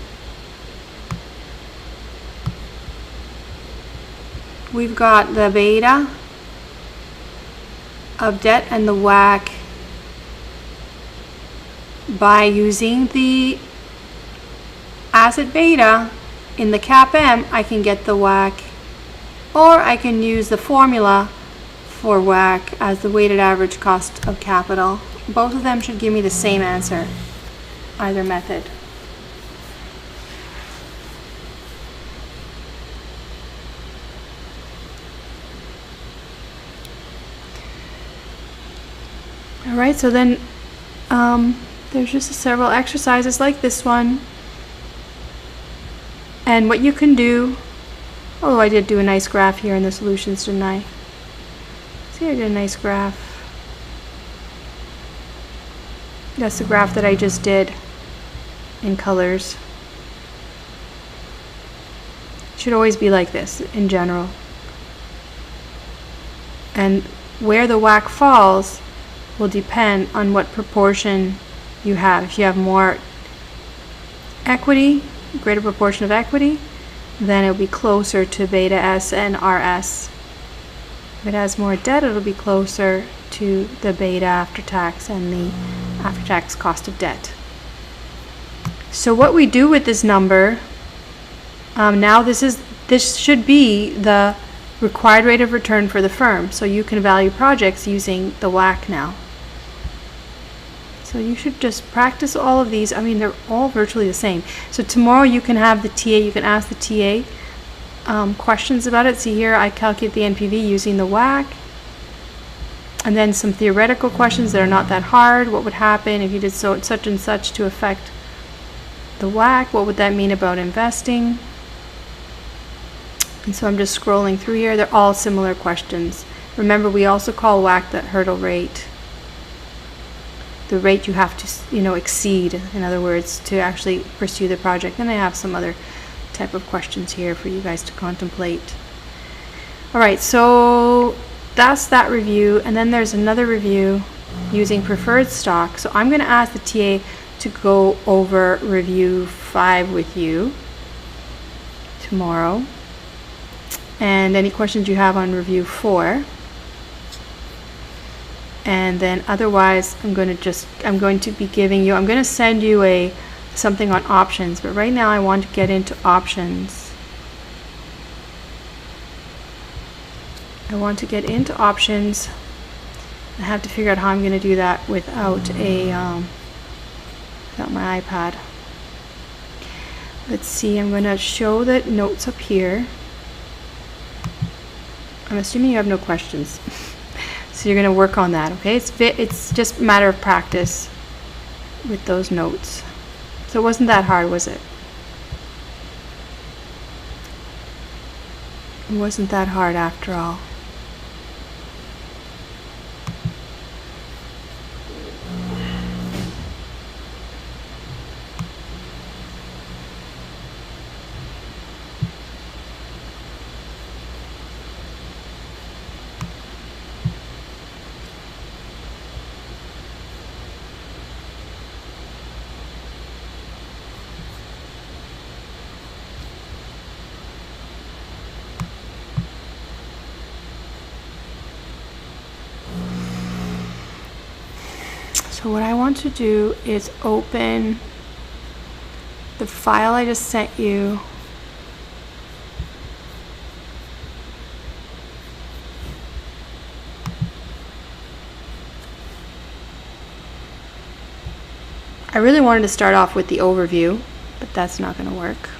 we've got the beta of debt and the WACC. By using the asset beta in the CAPM, I can get the WACC, or I can use the formula for WACC as the weighted average cost of capital. Both of them should give me the same answer, either method. All right, so then there's just several exercises like this one. And what you can do, oh, I did do a nice graph here in the solutions, didn't I? See, I did a nice graph. That's the graph that I just did in colors. It should always be like this in general. And where the WACC falls will depend on what proportion you have. If you have more equity, greater proportion of equity, then it'll be closer to beta S and RS. If it has more debt, it'll be closer to the beta after tax and the after tax cost of debt. So what we do with this number, now this should be the required rate of return for the firm. So you can value projects using the WACC now. So you should just practice all of these. I mean, they're all virtually the same. So tomorrow you can have the TA, you can ask the TA questions about it. See here, I calculate the NPV using the WACC. And then some theoretical questions that are not that hard. What would happen if you did such and such to affect the WACC? What would that mean about investing? And so I'm just scrolling through here. They're all similar questions. Remember, we also call WACC the hurdle rate. the rate you have to, exceed, in other words, to actually pursue the project. Then I have some other type of questions here for you guys to contemplate. All right, so that's that review, and then there's another review using preferred stock. So I'm going to ask the TA to go over review 5 with you tomorrow, and any questions you have on review 4. And then otherwise I'm going to be giving you, I'm going to send you something on options, but right now I want to get into options. I want to get into options. I have to figure out how I'm going to do that without my iPad. Let's see, I'm going to show the notes up here. I'm assuming you have no questions. So you're going to work on that, okay? It's just a matter of practice with those notes. So it wasn't that hard, was it? It wasn't that hard after all. So what I want to do is open the file I just sent you. I really wanted to start off with the overview, but that's not going to work.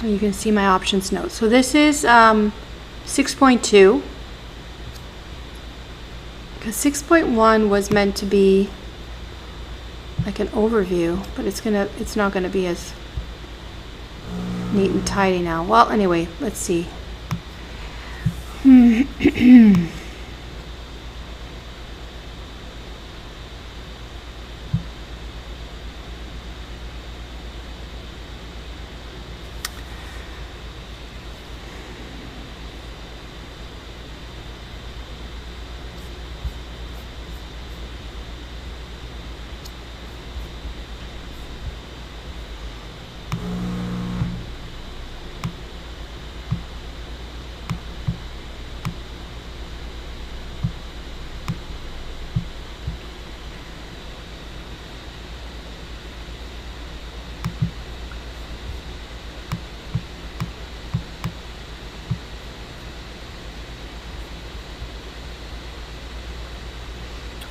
You can see my options note. So this is 6.2, because 6.1 was meant to be like an overview, but it's not gonna be as neat and tidy now. Well, anyway, let's see.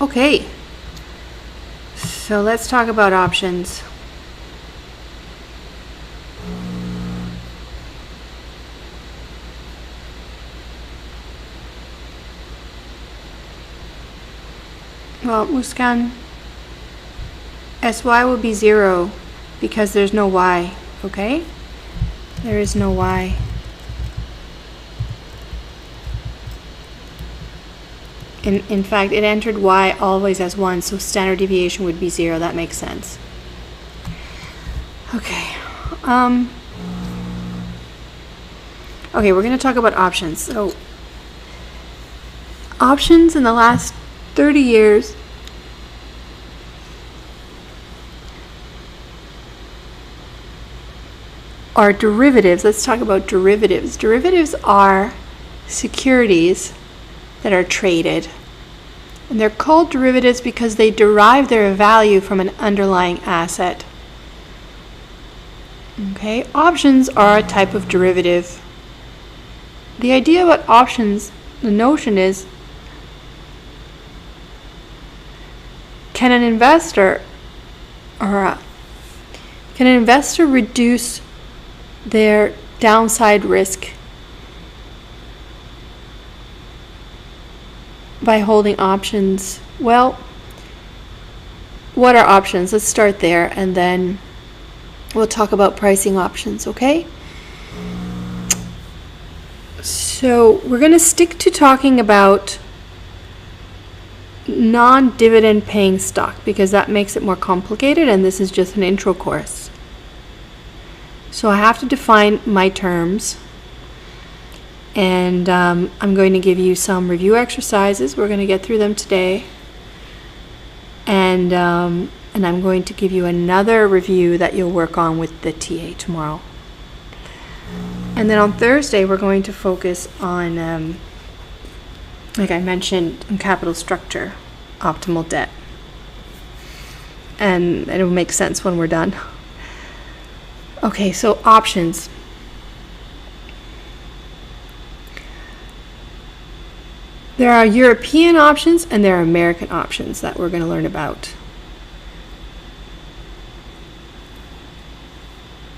Okay, so let's talk about options. Well, Muskan, SY will be 0 because there's no Y, okay? There is no Y. In fact, it entered Y always as 1, so standard deviation would be 0. That makes sense. Okay. Okay, we're going to talk about options. So, options in the last 30 years are derivatives. Let's talk about derivatives. Derivatives are securities that are traded. And they're called derivatives because they derive their value from an underlying asset. Okay, options are a type of derivative. The idea about options, the notion is, can an investor reduce their downside risk by holding options? Well, what are options? Let's start there, and then we'll talk about pricing options, okay? So we're going to stick to talking about non-dividend paying stock because that makes it more complicated, and this is just an intro course. So I have to define my terms, and I'm going to give you some review exercises. We're going to get through them today, and I'm going to give you another review that you'll work on with the TA tomorrow. And then on Thursday, we're going to focus on, like I mentioned, on capital structure, optimal debt. And it'll make sense when we're done. Okay, so options. There are European options and there are American options that we're going to learn about.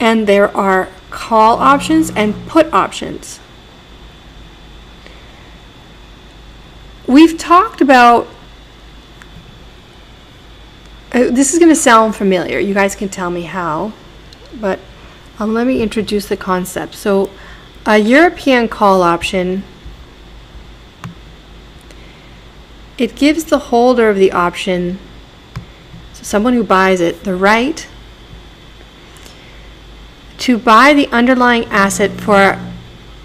And there are call options and put options. We've talked about, this is going to sound familiar. You guys can tell me how, but let me introduce the concept. So a European call option, it gives the holder of the option, so someone who buys it, the right to buy the underlying asset for a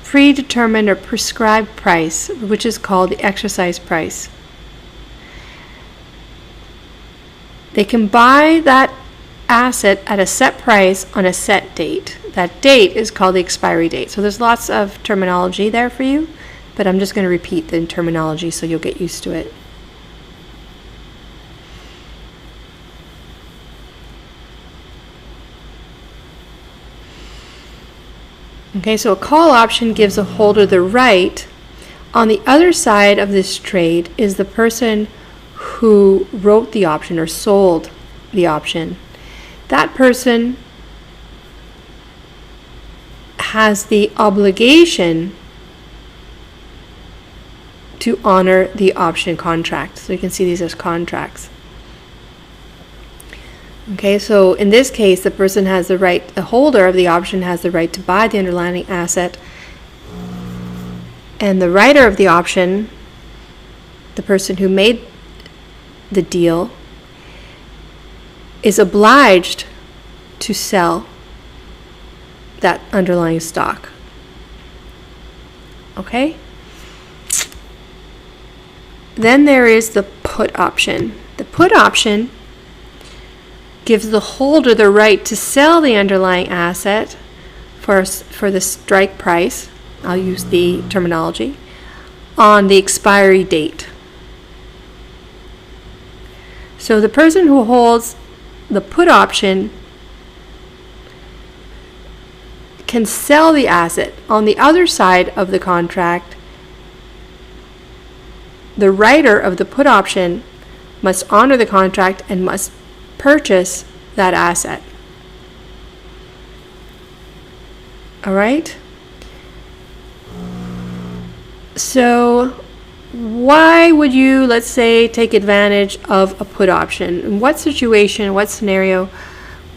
predetermined or prescribed price, which is called the exercise price. They can buy that asset at a set price on a set date. That date is called the expiry date. So there's lots of terminology there for you, but I'm just going to repeat the terminology so you'll get used to it. Okay, so a call option gives a holder the right. On the other side of this trade is the person who wrote the option or sold the option. That person has the obligation to honor the option contract. So you can see these as contracts. Okay, so in this case, the person has the right, the holder of the option has the right to buy the underlying asset, and the writer of the option, the person who made the deal, is obliged to sell that underlying stock. Okay? Then there is the put option. The put option gives the holder the right to sell the underlying asset for the strike price, I'll use the terminology, on the expiry date. So the person who holds the put option can sell the asset. On the other side of the contract, the writer of the put option must honor the contract and must purchase that asset. All right? So why would you, let's say, take advantage of a put option? In what situation, what scenario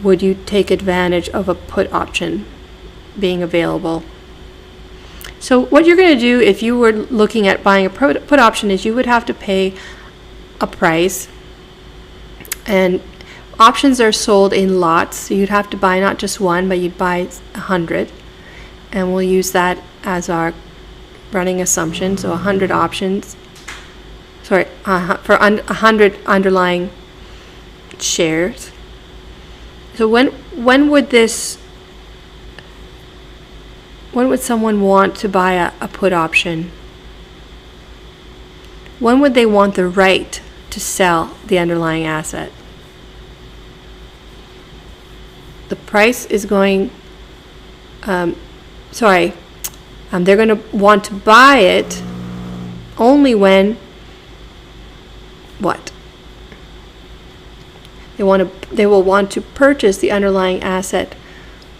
would you take advantage of a put option being available? So what you're going to do if you were looking at buying a put option is you would have to pay a price, and options are sold in lots, so you'd have to buy not just one, but you'd buy 100, and we'll use that as our running assumption. So 100 options, for 100 underlying shares. So when would someone want to buy a put option? when would they want the right to sell the underlying asset? The price is going, they're going to want to buy it only when what? They will want to purchase the underlying asset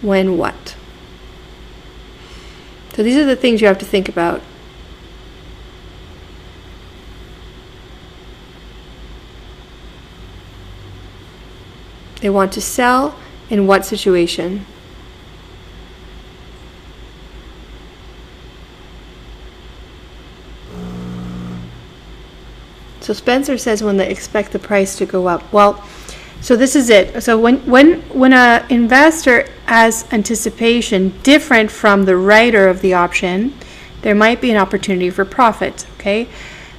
when what? So these are the things you have to think about. They want to sell in what situation? So Spencer says when they expect the price to go up. Well, so this is it. So when an investor has anticipation different from the writer of the option, there might be an opportunity for profit. Okay,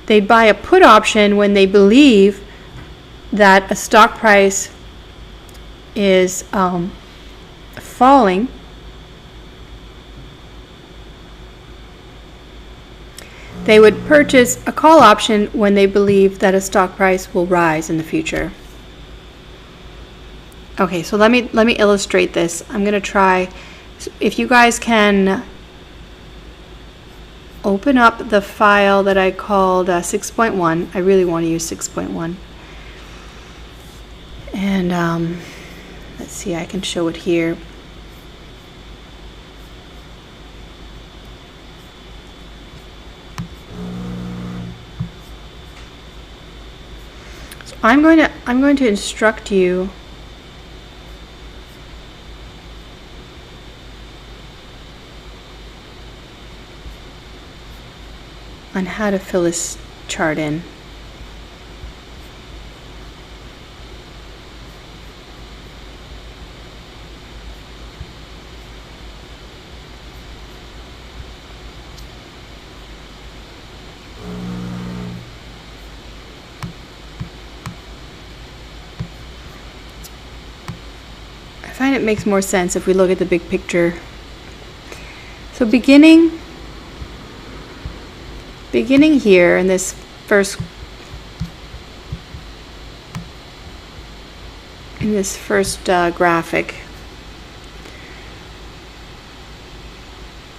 they buy a put option when they believe that a stock price is falling. They would purchase a call option when they believe that a stock price will rise in the future. Okay, so let me illustrate this. I'm going to try, if you guys can open up the file that I called 6.1. I really want to use 6.1. And let's see, I can show it here. So I'm going to instruct you on how to fill this chart in. I find it makes more sense if we look at the big picture. So beginning here in this first graphic,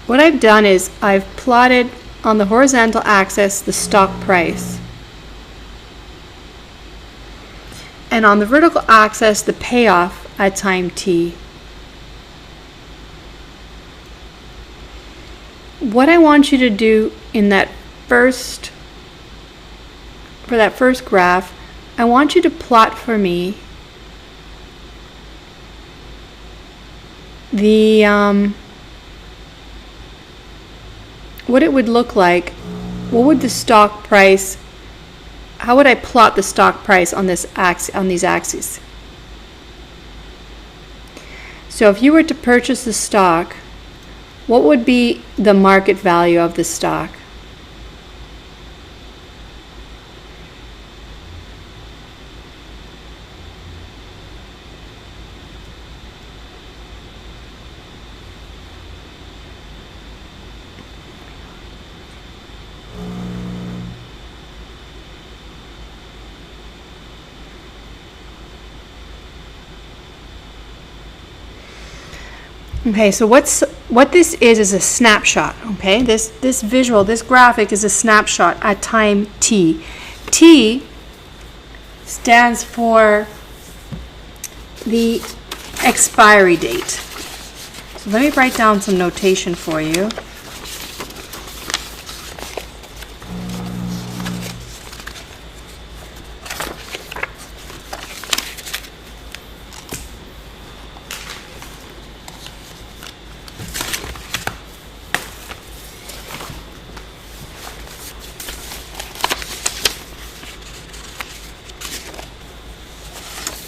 what I've done is I've plotted on the horizontal axis the stock price, and on the vertical axis the payoff at time t. What I want you to do in that first graph, I want you to plot for me the what it would look like. What would the stock price, how would I plot the stock price on this on these axes? So if you were to purchase the stock, what would be the market value of the stock? Okay, so what this is a snapshot. Okay, this visual, this graphic is a snapshot at time t. T stands for the expiry date. So let me write down some notation for you.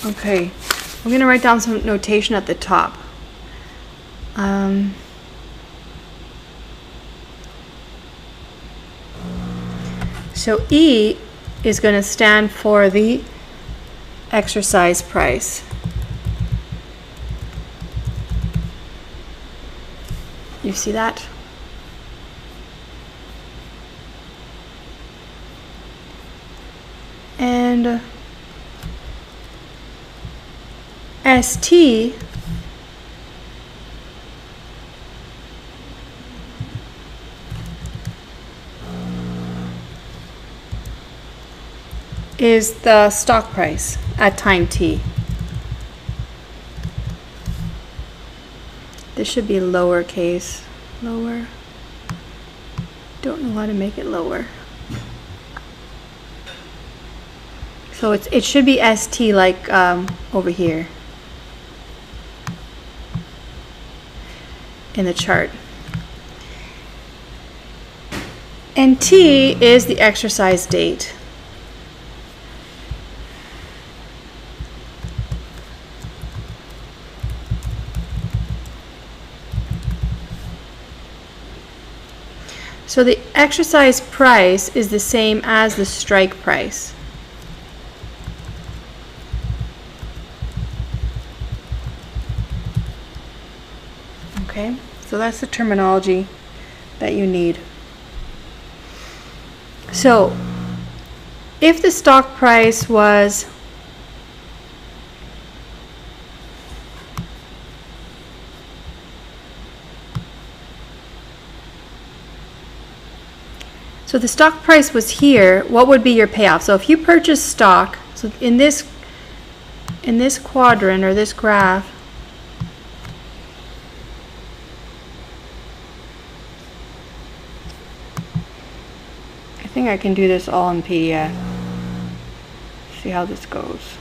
Okay, I'm going to write down some notation at the top. So E is going to stand for the exercise price. You see that? And ST is the stock price at time t. This should be lowercase. Lower. Don't know how to make it lower. So it should be ST like over here in the chart. And T is the exercise date. So the exercise price is the same as the strike price. Okay, so that's the terminology that you need. So if the stock price was So the stock price was here, what would be your payoff? So if you purchase stock, so in this quadrant or this graph, I think I can do this all in PDF. See how this goes.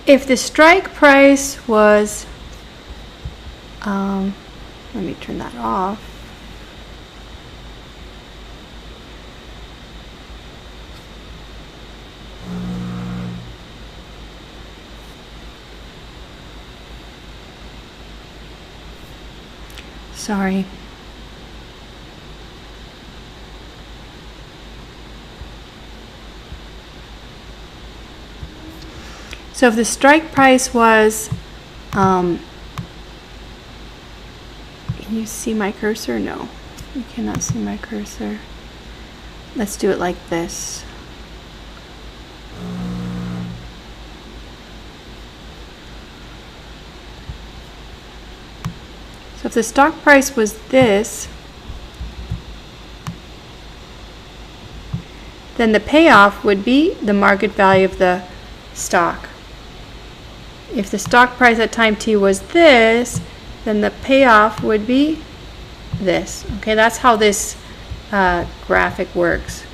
If the strike price was, let me turn that off. Sorry. So if the strike price was, can you see my cursor? No, you cannot see my cursor. Let's do it like this. So if the stock price was this, then the payoff would be the market value of the stock. If the stock price at time t was this, then the payoff would be this. Okay, that's how this graphic works.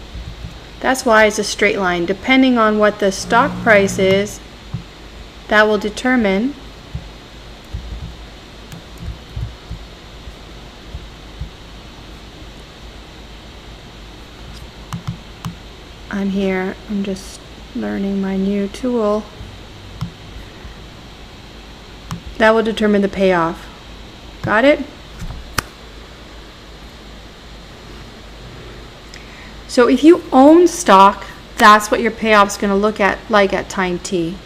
That's why it's a straight line. Depending on what the stock price is, that will determine I'm here, I'm just learning my new tool. That will determine the payoff. Got it? So if you own stock, that's what your payoff is going to look at like at time t.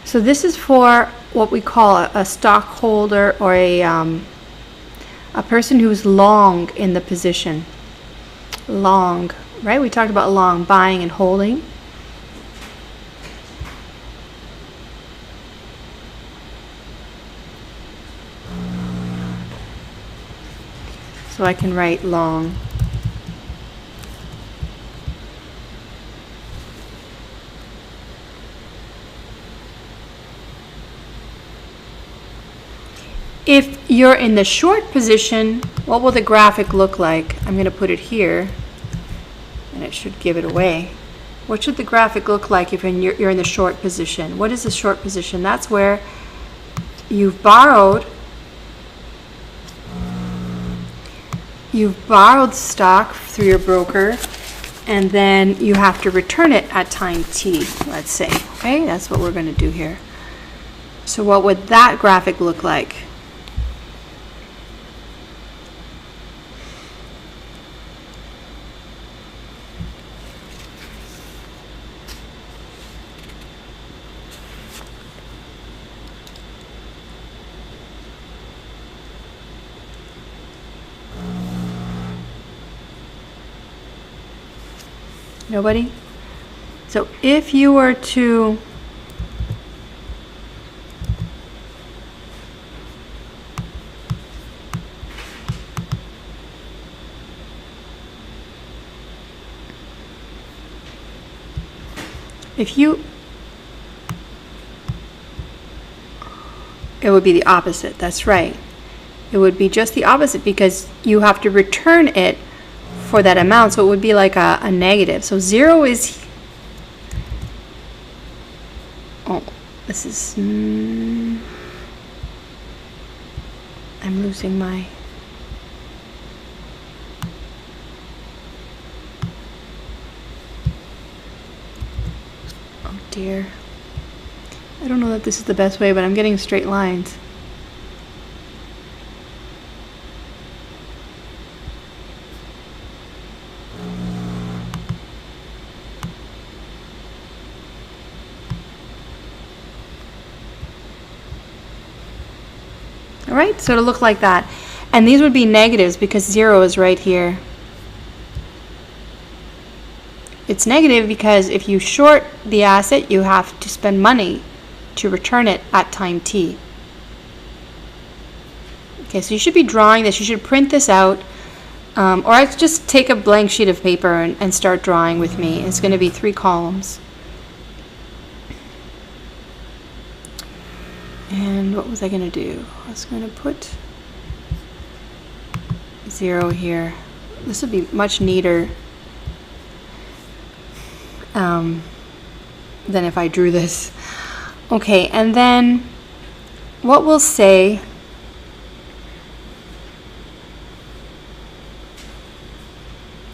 So this is for what we call a stockholder or a person who's long in the position. Long, right? We talked about long, buying and holding. So I can write long. If you're in the short position, what will the graphic look like? I'm going to put it here, and it should give it away. What should the graphic look like if you're in the short position? What is the short position? That's where you've borrowed stock through your broker, and then you have to return it at time t, let's say. Okay, that's what we're going to do here. So what would that graphic look like? Nobody? So if you were to it would be the opposite. That's right. It would be just the opposite because you have to return it for that amount. So it would be like a negative. So 0 is, oh, this is, I'm losing my, oh dear. I don't know that this is the best way, but I'm getting straight lines. All right, so it'll look like that. And these would be negatives because 0 is right here. It's negative because if you short the asset, you have to spend money to return it at time t. Okay, so you should be drawing this. You should print this out, or just take a blank sheet of paper and start drawing with me. It's going to be 3 columns. And what was I going to do? I was going to put 0 here. This would be much neater than if I drew this. Okay, and then what we'll say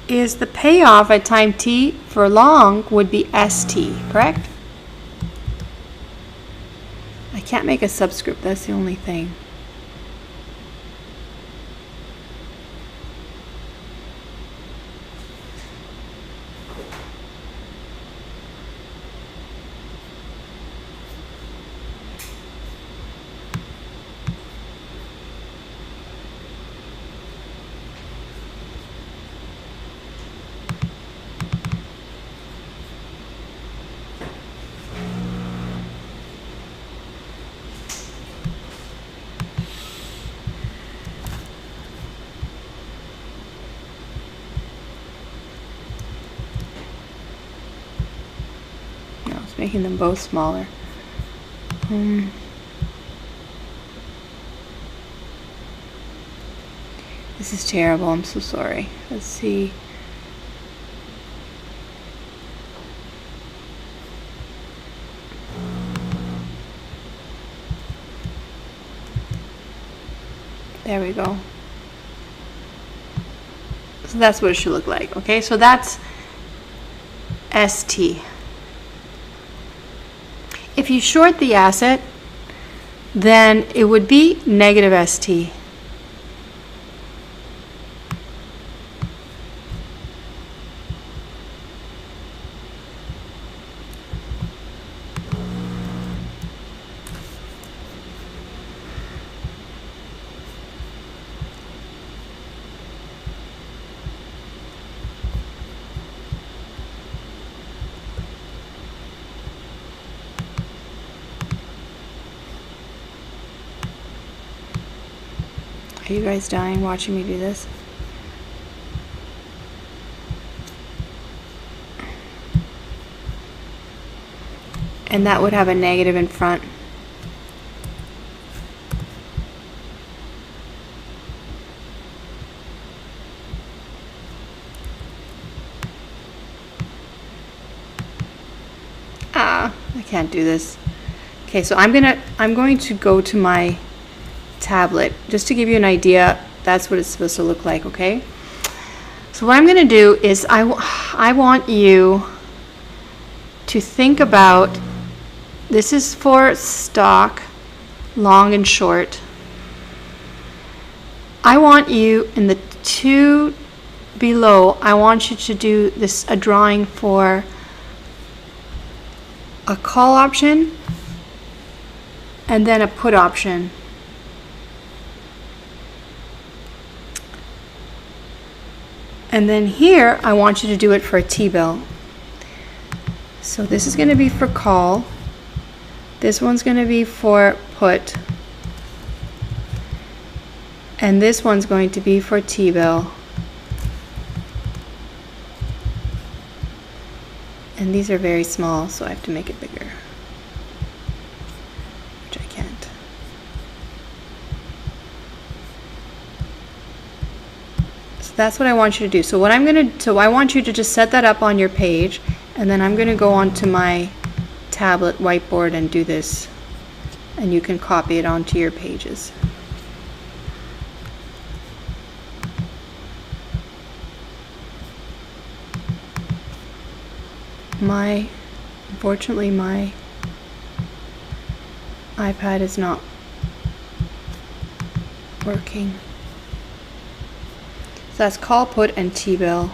is the payoff at time t for long would be ST, correct? I can't make a subscript, that's the only thing. Making them both smaller. This is terrible. I'm so sorry. Let's see. There we go. So that's what it should look like. Okay, so that's ST. If you short the asset, then it would be negative ST. Are you guys dying watching me do this? And that would have a negative in front. I can't do this. Okay, so I'm going to go to my tablet just to give you an idea. That's what it's supposed to look like. Okay, so what I'm going to do is I want you to think about, this is for stock, long and short. I want you in the two below, I want you to do a drawing for a call option and then a put option. And then here, I want you to do it for a T-bill. So this is going to be for call. This one's going to be for put. And this one's going to be for T-bill. And these are very small, so I have to make it bigger, which I can't. So that's what I want you to do. So what I want you to just set that up on your page, and then I'm going to go onto my tablet whiteboard and do this, and you can copy it onto your pages. Unfortunately, my iPad is not working. So that's call, put, and T-bill.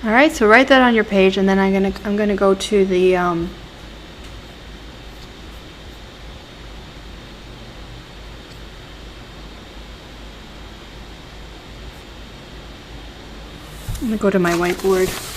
All right, so write that on your page, and then I'm gonna go to the I'm going to go to my whiteboard.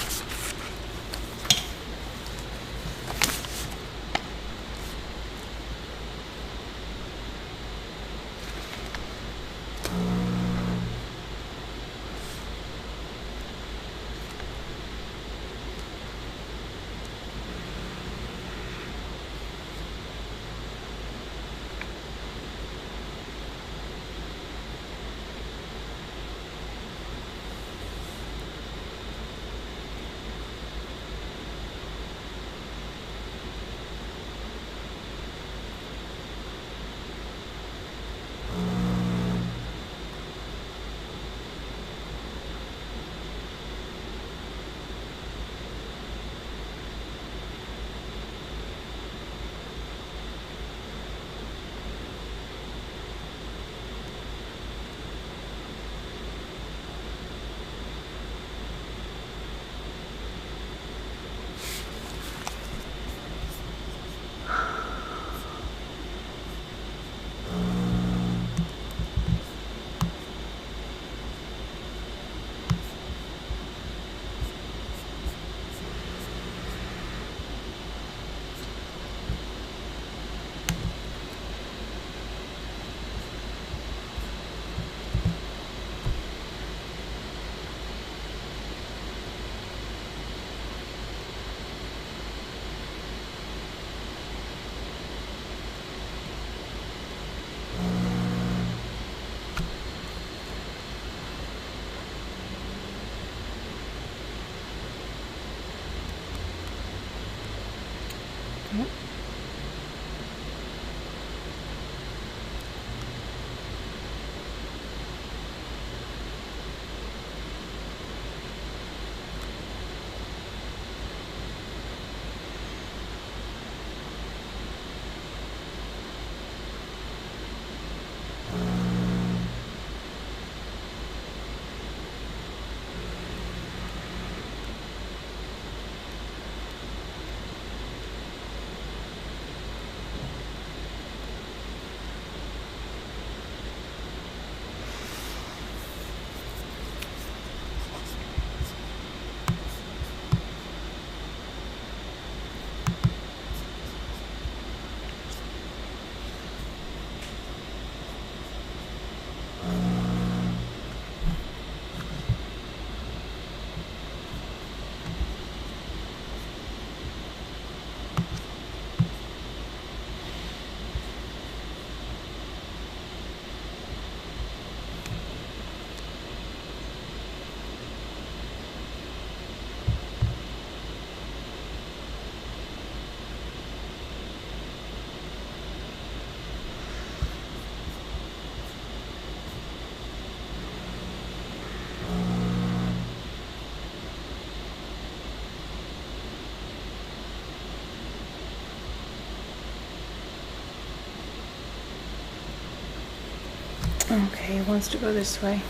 Okay, it wants to go this way.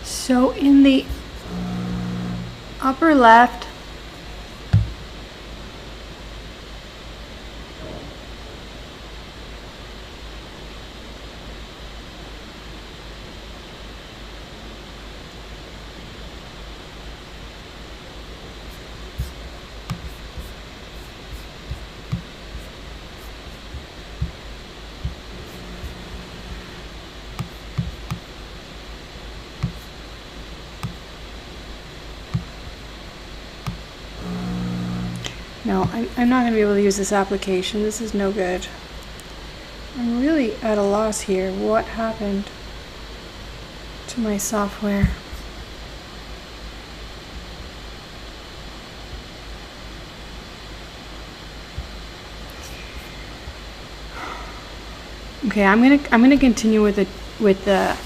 So in the upper left, no, I'm not going to be able to use this application. This is no good. I'm really at a loss here. What happened to my software? Okay, I'm gonna continue with the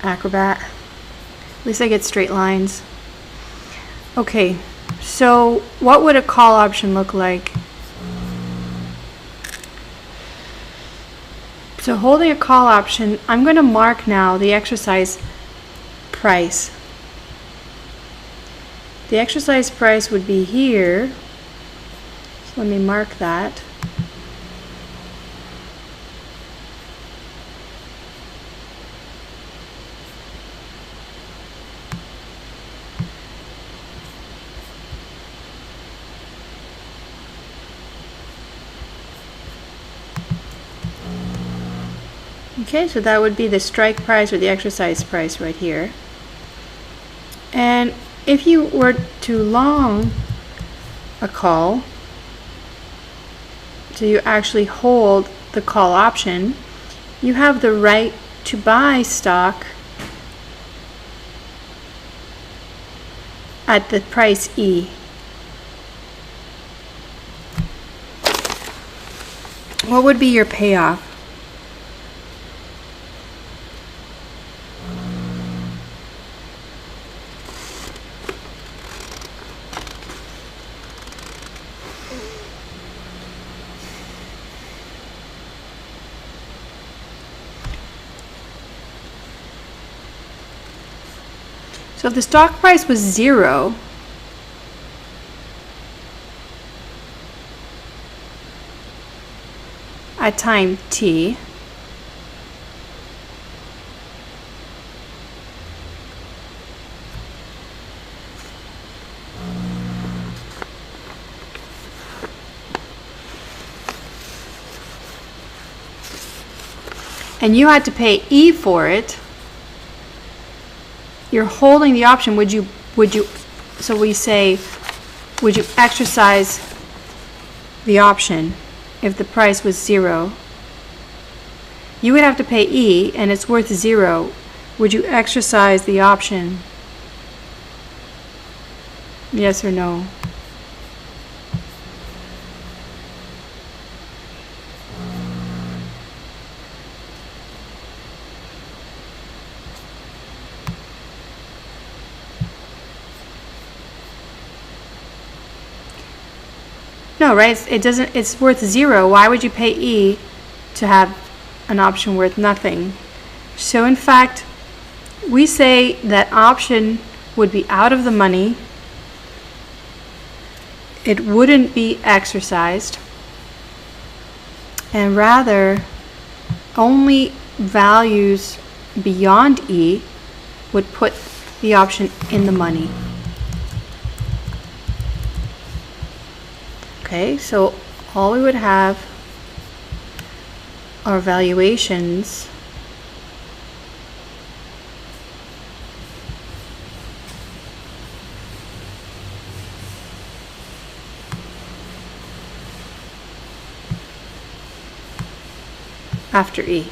Acrobat. At least I get straight lines. Okay, so what would a call option look like? So holding a call option, I'm going to mark now the exercise price. The exercise price would be here. So let me mark that. Okay, so that would be the strike price or the exercise price right here. And if you were to long a call, so you actually hold the call option, you have the right to buy stock at the price E. What would be your payoff? So if the stock price was 0, at time t, and you had to pay E for it, you're holding the option. Would you, so we say, would you exercise the option if the price was 0? You would have to pay E and it's worth 0. Would you exercise the option? Yes or no? No, right? It doesn't. It's worth 0. Why would you pay E to have an option worth nothing? So in fact, we say that option would be out of the money. It wouldn't be exercised, and rather only values beyond E would put the option in the money. Okay, so all we would have are valuations after E.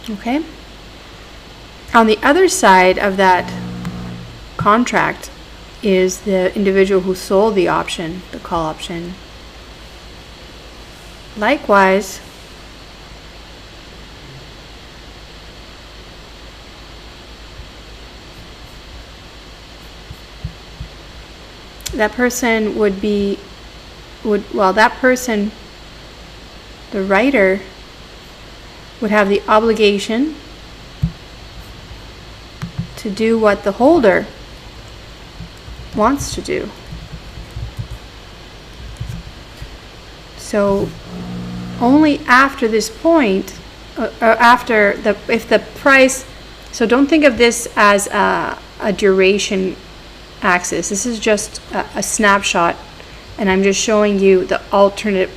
Okay? On the other side of that contract is the individual who sold the option, the call option. Likewise, that person the writer would have the obligation to do what the holder wants to do. So only after this point, if the price, so don't think of this as a duration axis. This is just a snapshot, and I'm just showing you the alternate,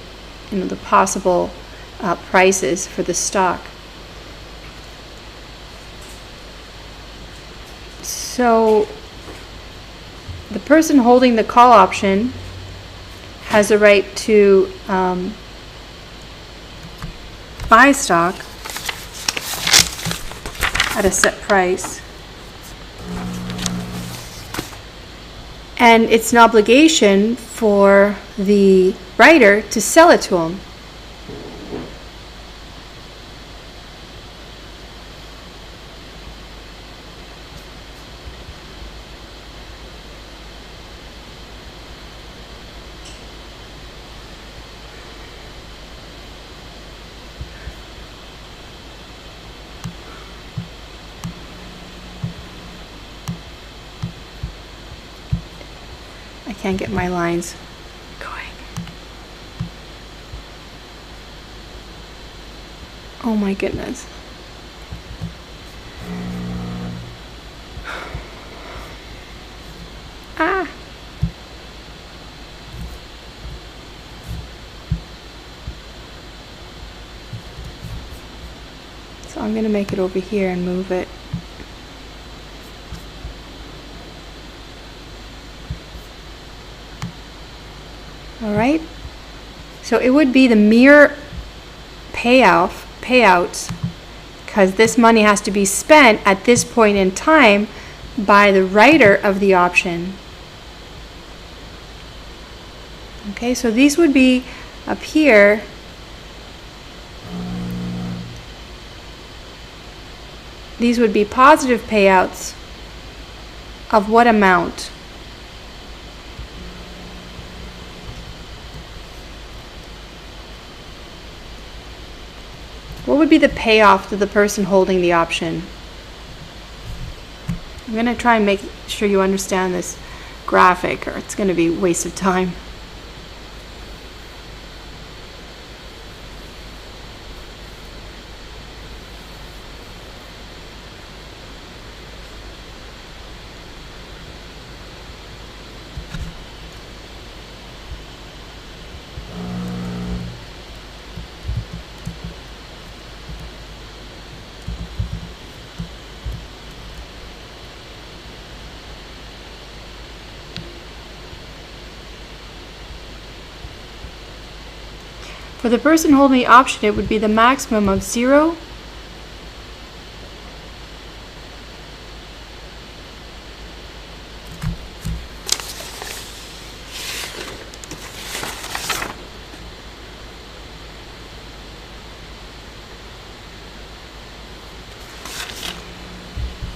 the possible prices for the stock. So the person holding the call option has a right to buy stock at a set price, and it's an obligation for the writer to sell it to him. I can't get my lines going. Oh my goodness. Ah. So I'm going to make it over here and move it. All right, so it would be the mere payouts, because this money has to be spent at this point in time by the writer of the option. Okay, so these would be up here. These would be positive payouts of what amount? What would be the payoff to the person holding the option? I'm going to try and make sure you understand this graphic, or it's going to be a waste of time. For the person holding the option, it would be the maximum of 0,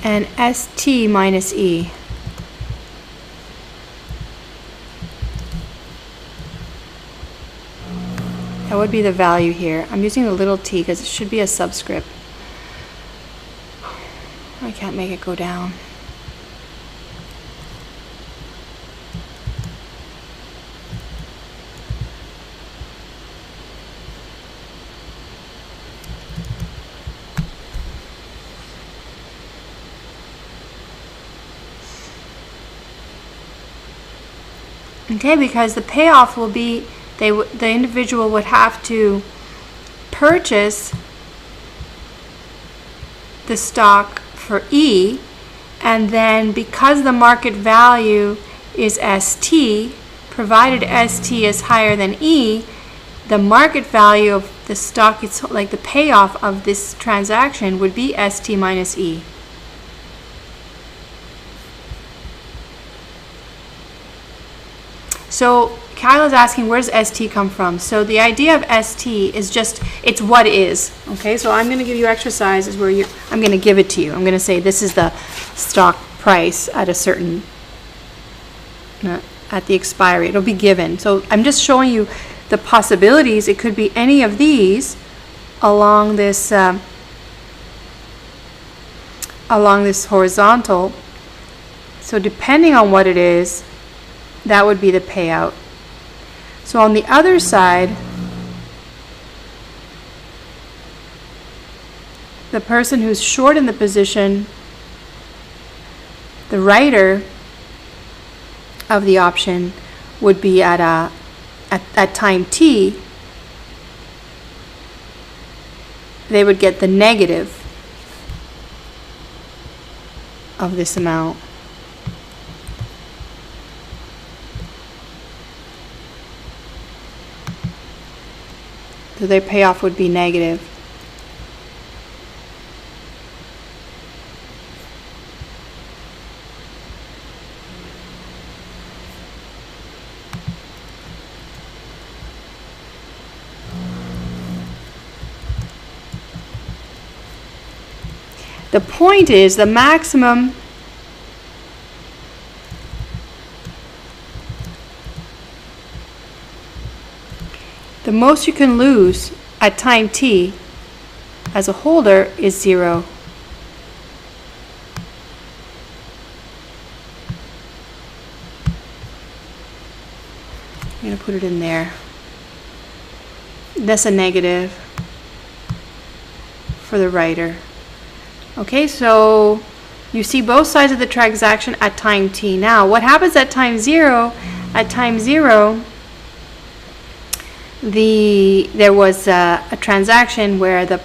and ST minus E. That would be the value here. I'm using a little t because it should be a subscript. I can't make it go down. Okay, because the payoff will be the individual would have to purchase the stock for E, and then because the market value is ST, provided ST is higher than E, the market value of the stock, it's like the payoff of this transaction would be ST minus E. So Kyle is asking, where does ST come from? So the idea of ST is just, it's what is. Okay, so I'm going to give you exercises where I'm going to give it to you. I'm going to say this is the stock price at a certain, at the expiry. It'll be given. So I'm just showing you the possibilities. It could be any of these along this horizontal. So depending on what it is, that would be the payout. So on the other side, the person who's short in the position, the writer of the option, would be at time t, they would get the negative of this amount. So their payoff would be negative. The point is the maximum the most you can lose at time t as a holder is 0. I'm going to put it in there. That's a negative for the writer. Okay, so you see both sides of the transaction at time t. Now, what happens at time 0? At time 0, there was a transaction where the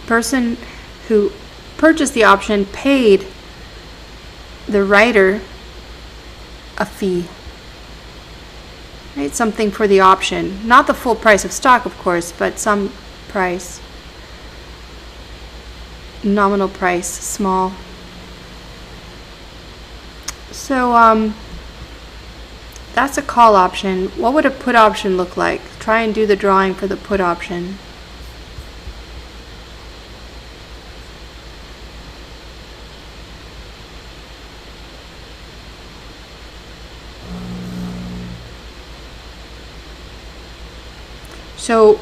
person who purchased the option paid the writer a fee, right? Something for the option, not the full price of stock, of course, but some price, nominal price, small. So that's a call option. What would a put option look like? Try and do the drawing for the put option. So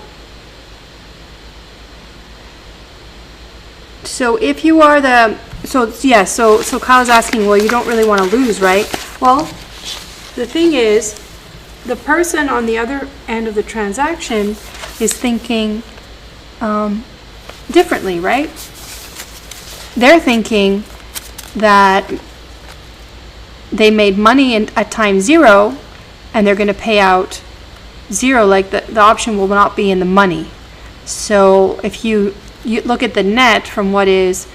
if you are so Kyle's asking, well, you don't really want to lose, right? Well, the thing is, the person on the other end of the transaction is thinking differently, right? They're thinking that they made money at time 0 and they're going to pay out 0, like the option will not be in the money. So if you look at the net from what is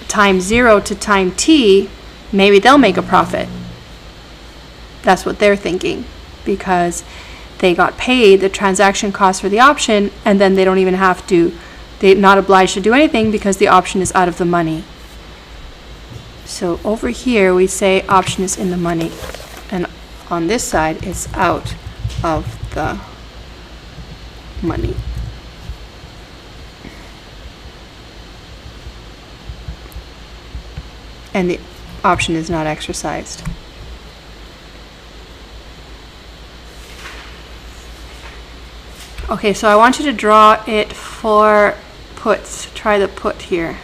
time 0 to time t, maybe they'll make a profit. That's what they're thinking, because they got paid the transaction cost for the option, and then they don't even have to, they're not obliged to do anything because the option is out of the money. So over here we say option is in the money, and on this side it's out of the money. And the option is not exercised. Okay, so I want you to draw it for puts. Try the put here.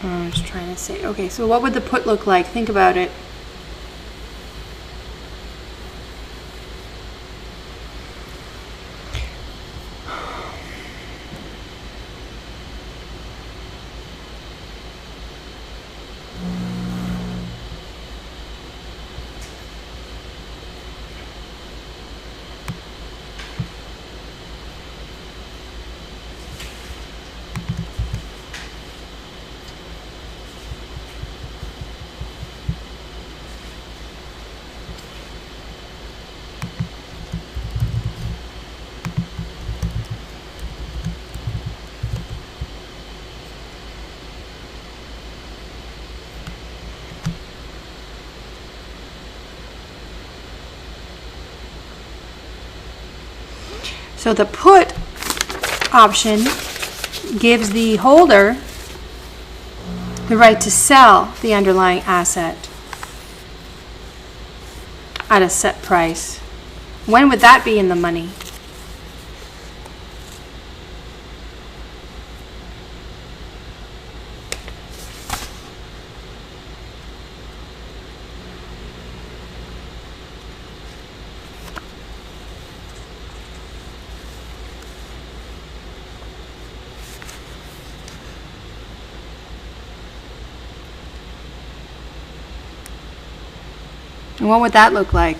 I'm just trying to say, okay, so what would the put look like? Think about it. So the put option gives the holder the right to sell the underlying asset at a set price. When would that be in the money? And what would that look like?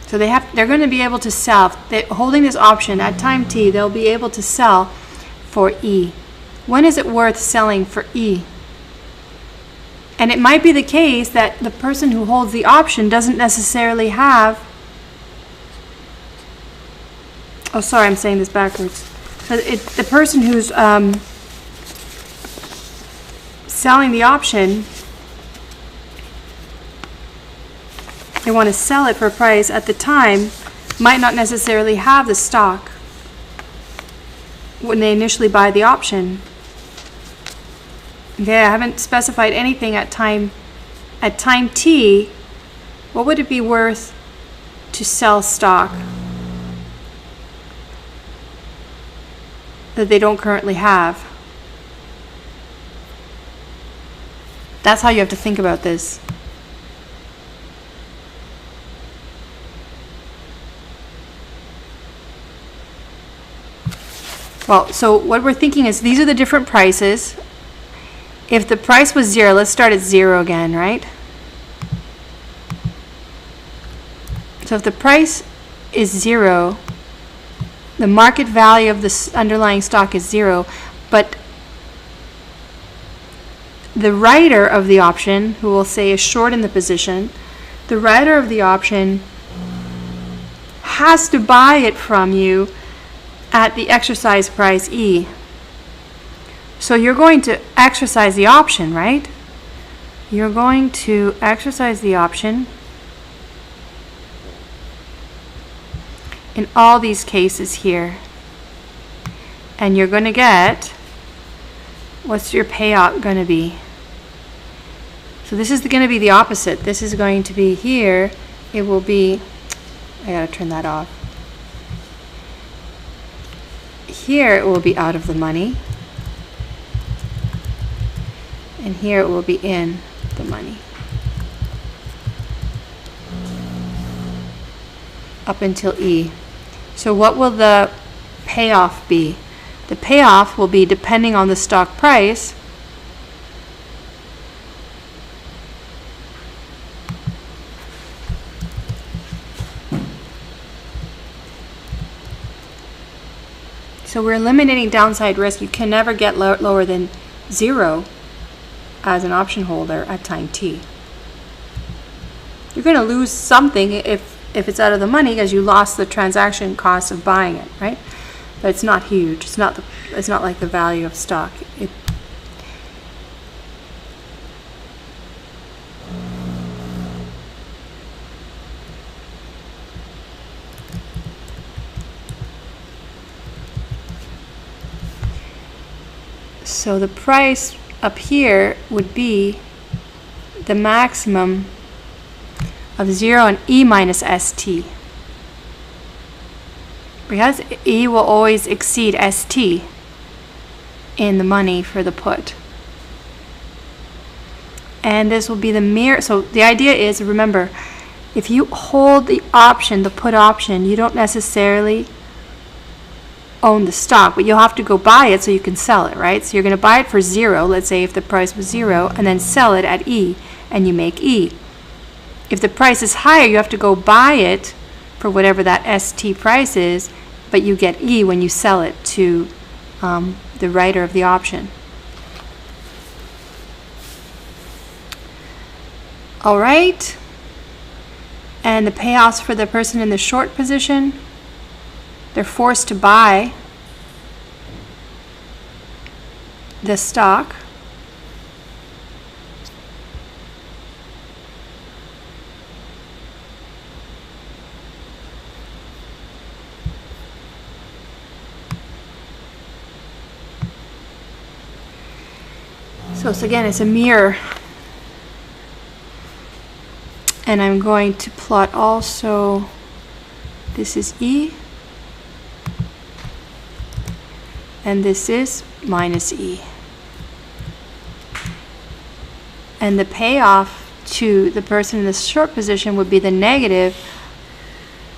So they're going to be able to sell, holding this option at time t, they'll be able to sell for E. When is it worth selling for E? And it might be the case that the person who holds the option doesn't necessarily have, oh sorry, I'm saying this backwards. So the person who's selling the option, they want to sell it for a price at the time, might not necessarily have the stock when they initially buy the option. Okay, I haven't specified anything at time t. What would it be worth to sell stock that they don't currently have? That's how you have to think about this. Well, so what we're thinking is these are the different prices. If the price was 0, let's start at 0 again, right? So if the price is 0, the market value of the underlying stock is 0, but the writer of the option, who will say is short in the position, the writer of the option has to buy it from you at the exercise price E. So you're going to exercise the option, right? You're going to exercise the option in all these cases here. And you're going to get, what's your payout going to be? So this is going to be the opposite. This is going to be here. It will be, I gotta turn that off. Here it will be out of the money, and here it will be in the money. Up until E. So what will the payoff be? The payoff will be, depending on the stock price, so we're eliminating downside risk. You can never get lower than 0 as an option holder at time t. You're going to lose something if it's out of the money because you lost the transaction cost of buying it, right? But it's not huge. It's not like the value of stock. So the price up here would be the maximum of 0 and E minus ST. Because E will always exceed ST in the money for the put. And this will be the mirror. So the idea is, remember, if you hold the option, the put option, you don't necessarily own the stock, but you'll have to go buy it so you can sell it, right? So you're going to buy it for 0, let's say if the price was 0, and then sell it at E, and you make E. If the price is higher, you have to go buy it for whatever that ST price is, but you get E when you sell it to the writer of the option. All right. And the payoffs for the person in the short position, they're forced to buy the stock So it's a mirror. And I'm going to plot also, this is E, and this is minus E. And the payoff to the person in the short position would be the negative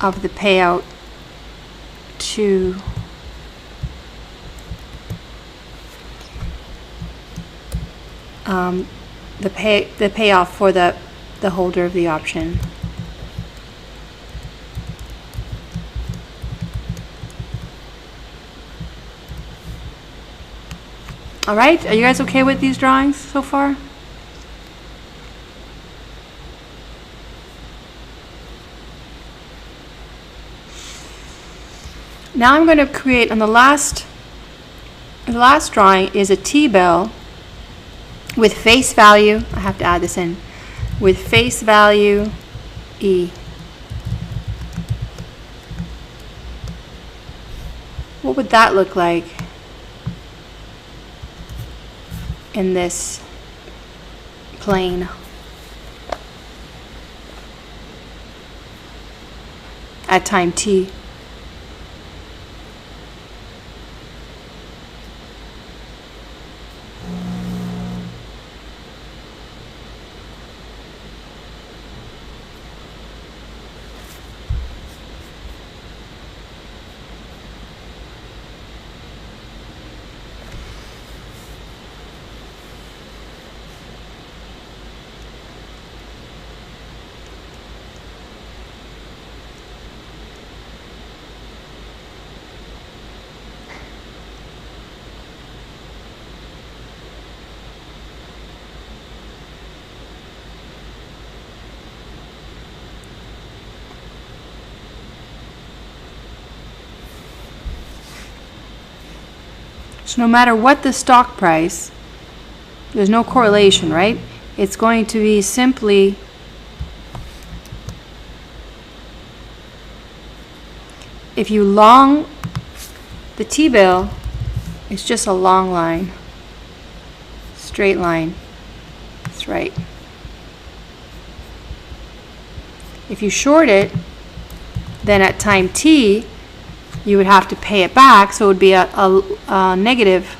of the payout to the payoff for the holder of the option. All right, are you guys okay with these drawings so far? Now I'm going to create, on the last drawing is a T-bill with face value, I have to add this in, with face value E. What would that look like in this plane at time T? So no matter what the stock price, there's no correlation, right? It's going to be simply if you long the T-bill, it's just a long line, straight line. That's right. If you short it, then at time T, you would have to pay it back, so it would be a negative.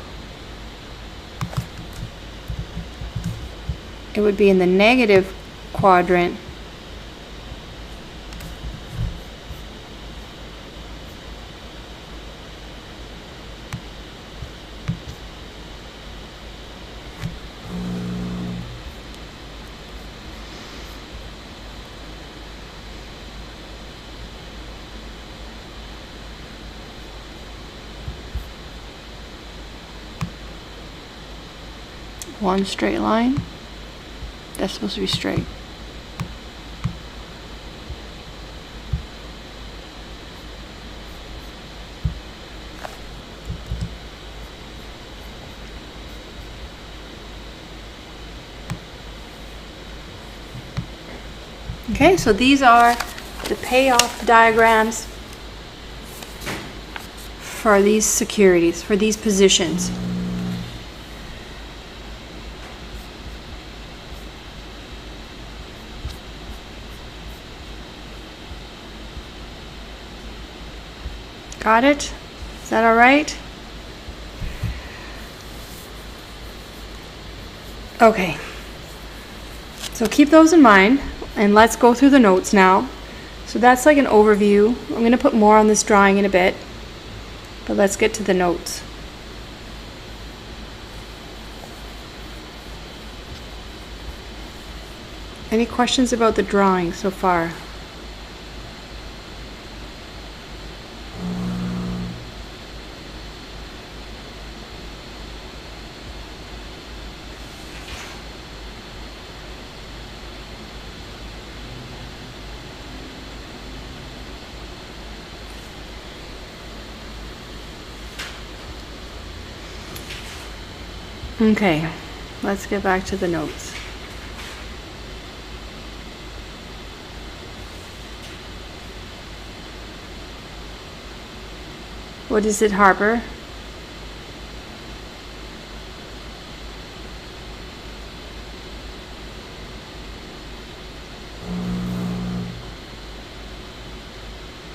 It would be in the negative quadrant. One straight line. That's supposed to be straight. Okay, so these are the payoff diagrams for these securities, for these positions. Got it? Is that all right? Okay. So keep those in mind, and let's go through the notes now. So that's like an overview. I'm going to put more on this drawing in a bit, but let's get to the notes. Any questions about the drawing so far? Okay, let's get back to the notes. What is it, Harper?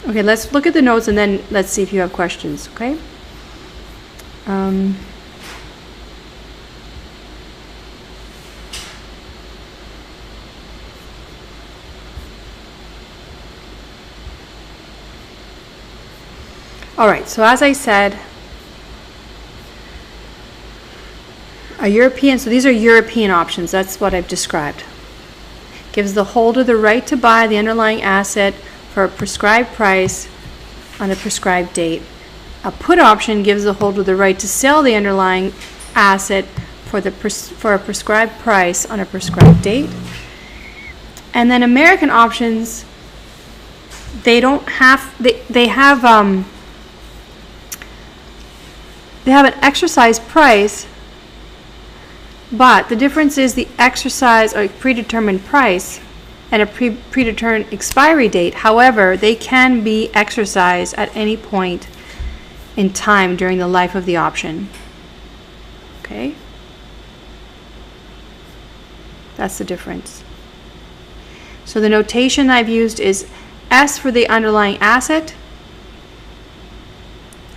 Okay, let's look at the notes and then let's see if you have questions, okay? All right, so as I said, so these are European options. That's what I've described. Gives the holder the right to buy the underlying asset for a prescribed price on a prescribed date. A put option gives the holder the right to sell the underlying asset for a prescribed price on a prescribed date. And then American options, they have an exercise price, but the difference is the exercise or predetermined price and a predetermined expiry date. However, they can be exercised at any point in time during the life of the option. Okay? That's the difference. So the notation I've used is S for the underlying asset.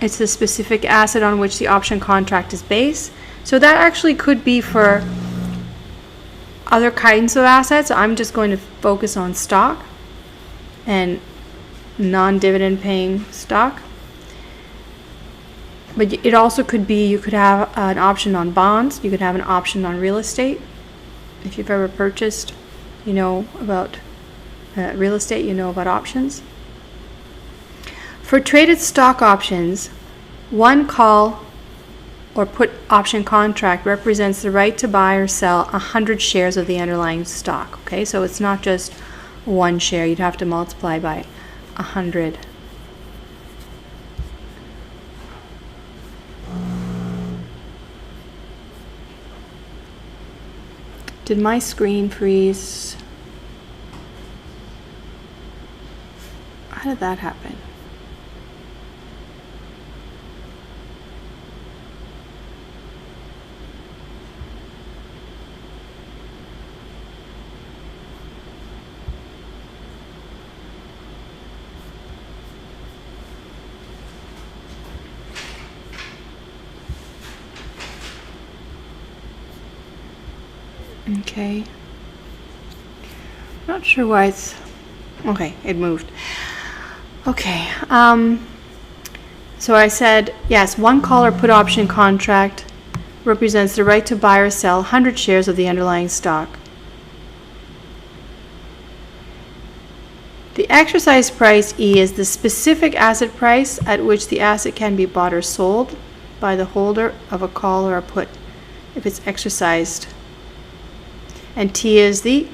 It's the specific asset on which the option contract is based. So that actually could be for other kinds of assets. I'm just going to focus on stock and non-dividend paying stock. But it also could be, you could have an option on bonds, you could have an option on real estate. If you've ever purchased, you know about real estate, you know about options. For traded stock options, one call or put option contract represents the right to buy or sell 100 shares of the underlying stock. Okay, so it's not just one share. You'd have to multiply by 100. Did my screen freeze? How did that happen? Okay. Not sure why it's okay, it moved. Okay. So I said, yes, one call or put option contract represents the right to buy or sell 100 shares of the underlying stock. The exercise price E is the specific asset price at which the asset can be bought or sold by the holder of a call or a put if it's exercised. And T is the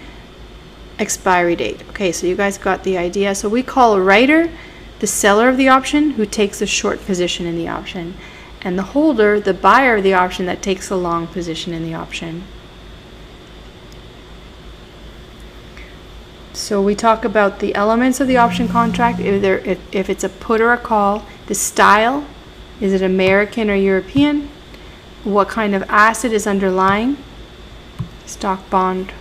expiry date. Okay, so you guys got the idea. So we call a writer the seller of the option who takes a short position in the option, and the holder the buyer of the option that takes a long position in the option. So we talk about the elements of the option contract, if it's a put or a call, the style, is it American or European, what kind of asset is underlying, stock, bond,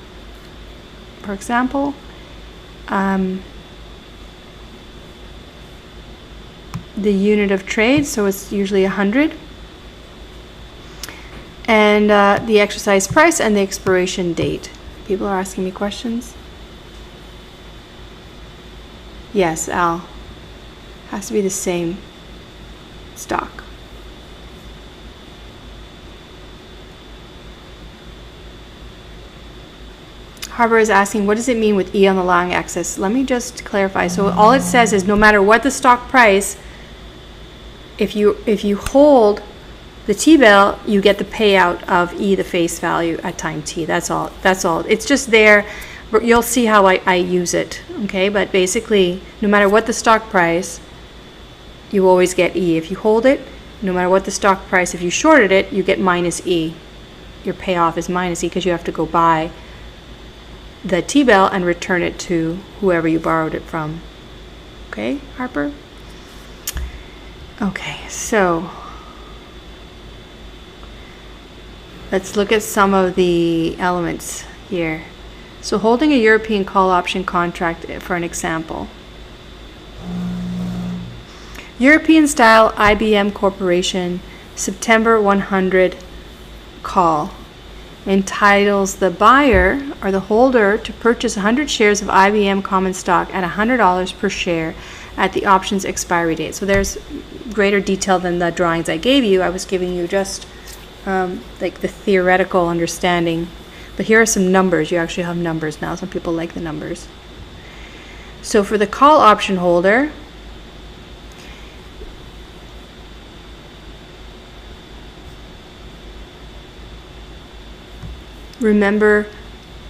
for example, the unit of trade, so it's usually 100, and the exercise price and the expiration date. People are asking me questions. Yes, Al, has to be the same stock. Harbor is asking, what does it mean with E on the long axis? Let me just clarify. So all it says is no matter what the stock price, if you hold the T-bill, you get the payout of E, the face value at time T. That's all. That's all. It's just there. You'll see how I use it. Okay, but basically, no matter what the stock price, you always get E. If you hold it, no matter what the stock price, if you shorted it, you get minus E. Your payoff is minus E because you have to go buy the T-bill and return it to whoever you borrowed it from. Okay, Harper? Okay, so let's look at some of the elements here. So holding a European call option contract for an example. European Style IBM Corporation, September 100 call. Entitles the buyer or the holder to purchase 100 shares of IBM common stock at $100 per share at the option's expiry date. So there's greater detail than the drawings I gave you. I was giving you just like the theoretical understanding. But here are some numbers. You actually have numbers now. Some people like the numbers. So for the call option holder, remember,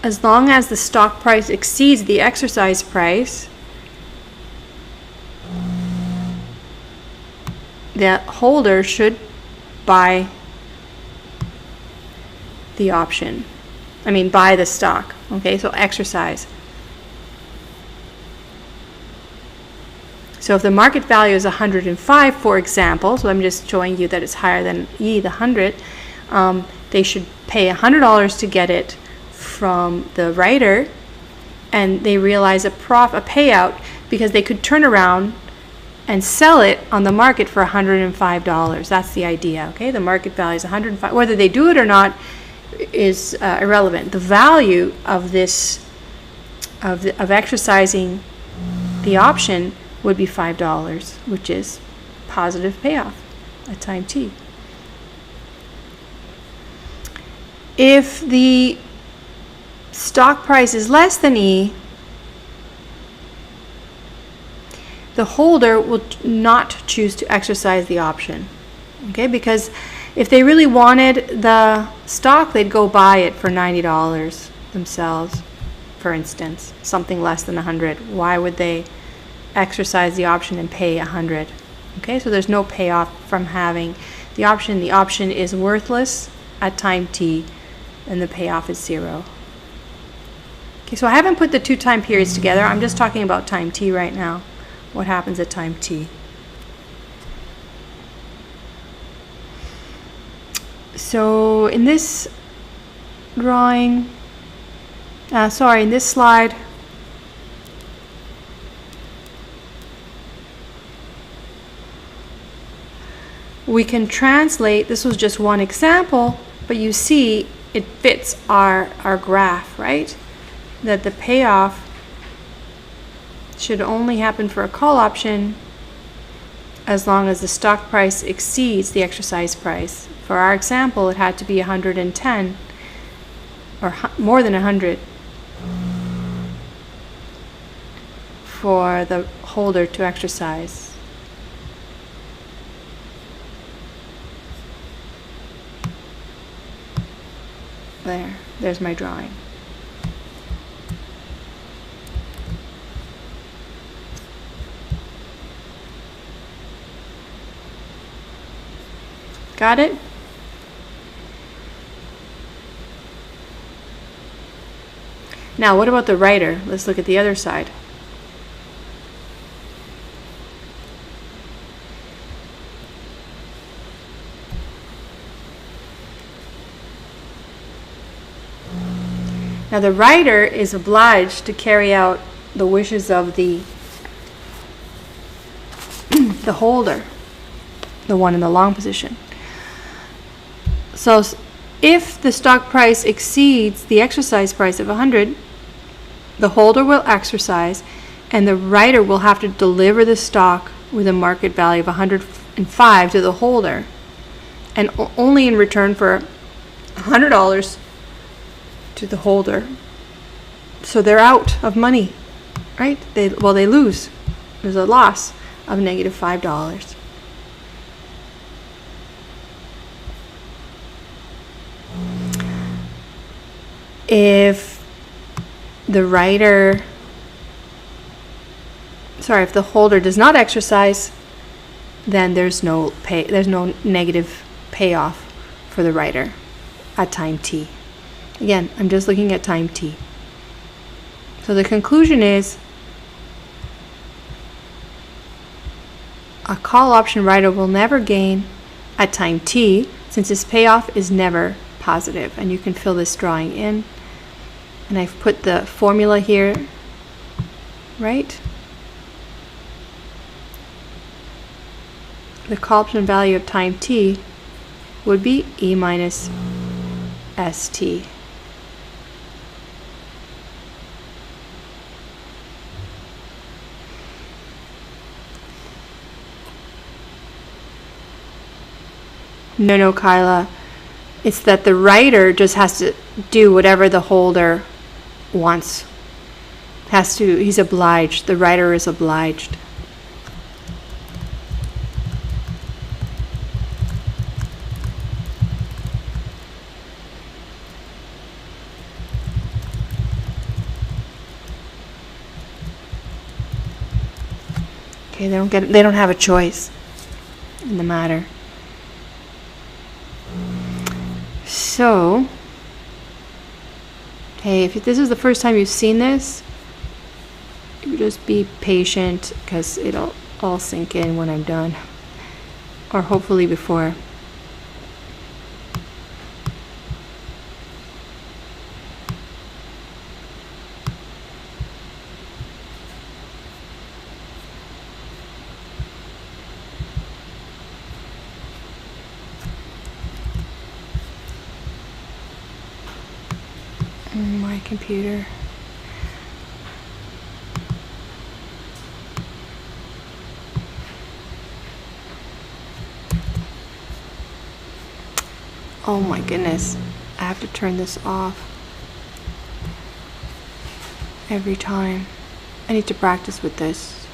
as long as the stock price exceeds the exercise price, the holder should buy the option. Buy the stock. Okay, so exercise. So if the market value is 105, for example, so I'm just showing you that it's higher than the 100, they should pay $100 to get it from the writer, and they realize a payout because they could turn around and sell it on the market for $105. That's the idea. Okay, the market value is 105. Whether they do it or not is irrelevant. The value of this of exercising the option would be $5, which is positive payoff at time t. If the stock price is less than E, the holder will not choose to exercise the option. Okay, because if they really wanted the stock, they'd go buy it for $90 themselves, for instance, something less than 100. Why would they exercise the option and pay 100? Okay, so there's no payoff from having the option. The option is worthless at time t, and the payoff is 0. Okay, so I haven't put the two time periods together. I'm just talking about time t right now. What happens at time t? So in this drawing, in this slide, we can translate, this was just one example, but you see it fits our graph, right? That the payoff should only happen for a call option as long as the stock price exceeds the exercise price. For our example, it had to be 110 or more than 100 for the holder to exercise. There's my drawing. Got it? Now, what about the writer? Let's look at the other side. Now, the writer is obliged to carry out the wishes of the holder, the one in the long position. So if the stock price exceeds the exercise price of 100, the holder will exercise, and the writer will have to deliver the stock with a market value of 105 to the holder, and only in return for $100 to the holder. So they're out of money, right? They lose. There's a loss of negative $5. If the holder does not exercise, then there's no negative payoff for the writer at time t. Again, I'm just looking at time t. So the conclusion is a call option writer will never gain at time t, since his payoff is never positive. And you can fill this drawing in. And I've put the formula here, right? the call option value of time t would be E minus ST. No, Kyla. It's that the writer just has to do whatever the holder wants. He's obliged. The writer is obliged. Okay, they don't have a choice in the matter. So, hey, if this is the first time you've seen this, you just be patient because it'll all sink in when I'm done, or hopefully before. My computer. Oh my goodness, I have to turn this off every time. I need to practice with this.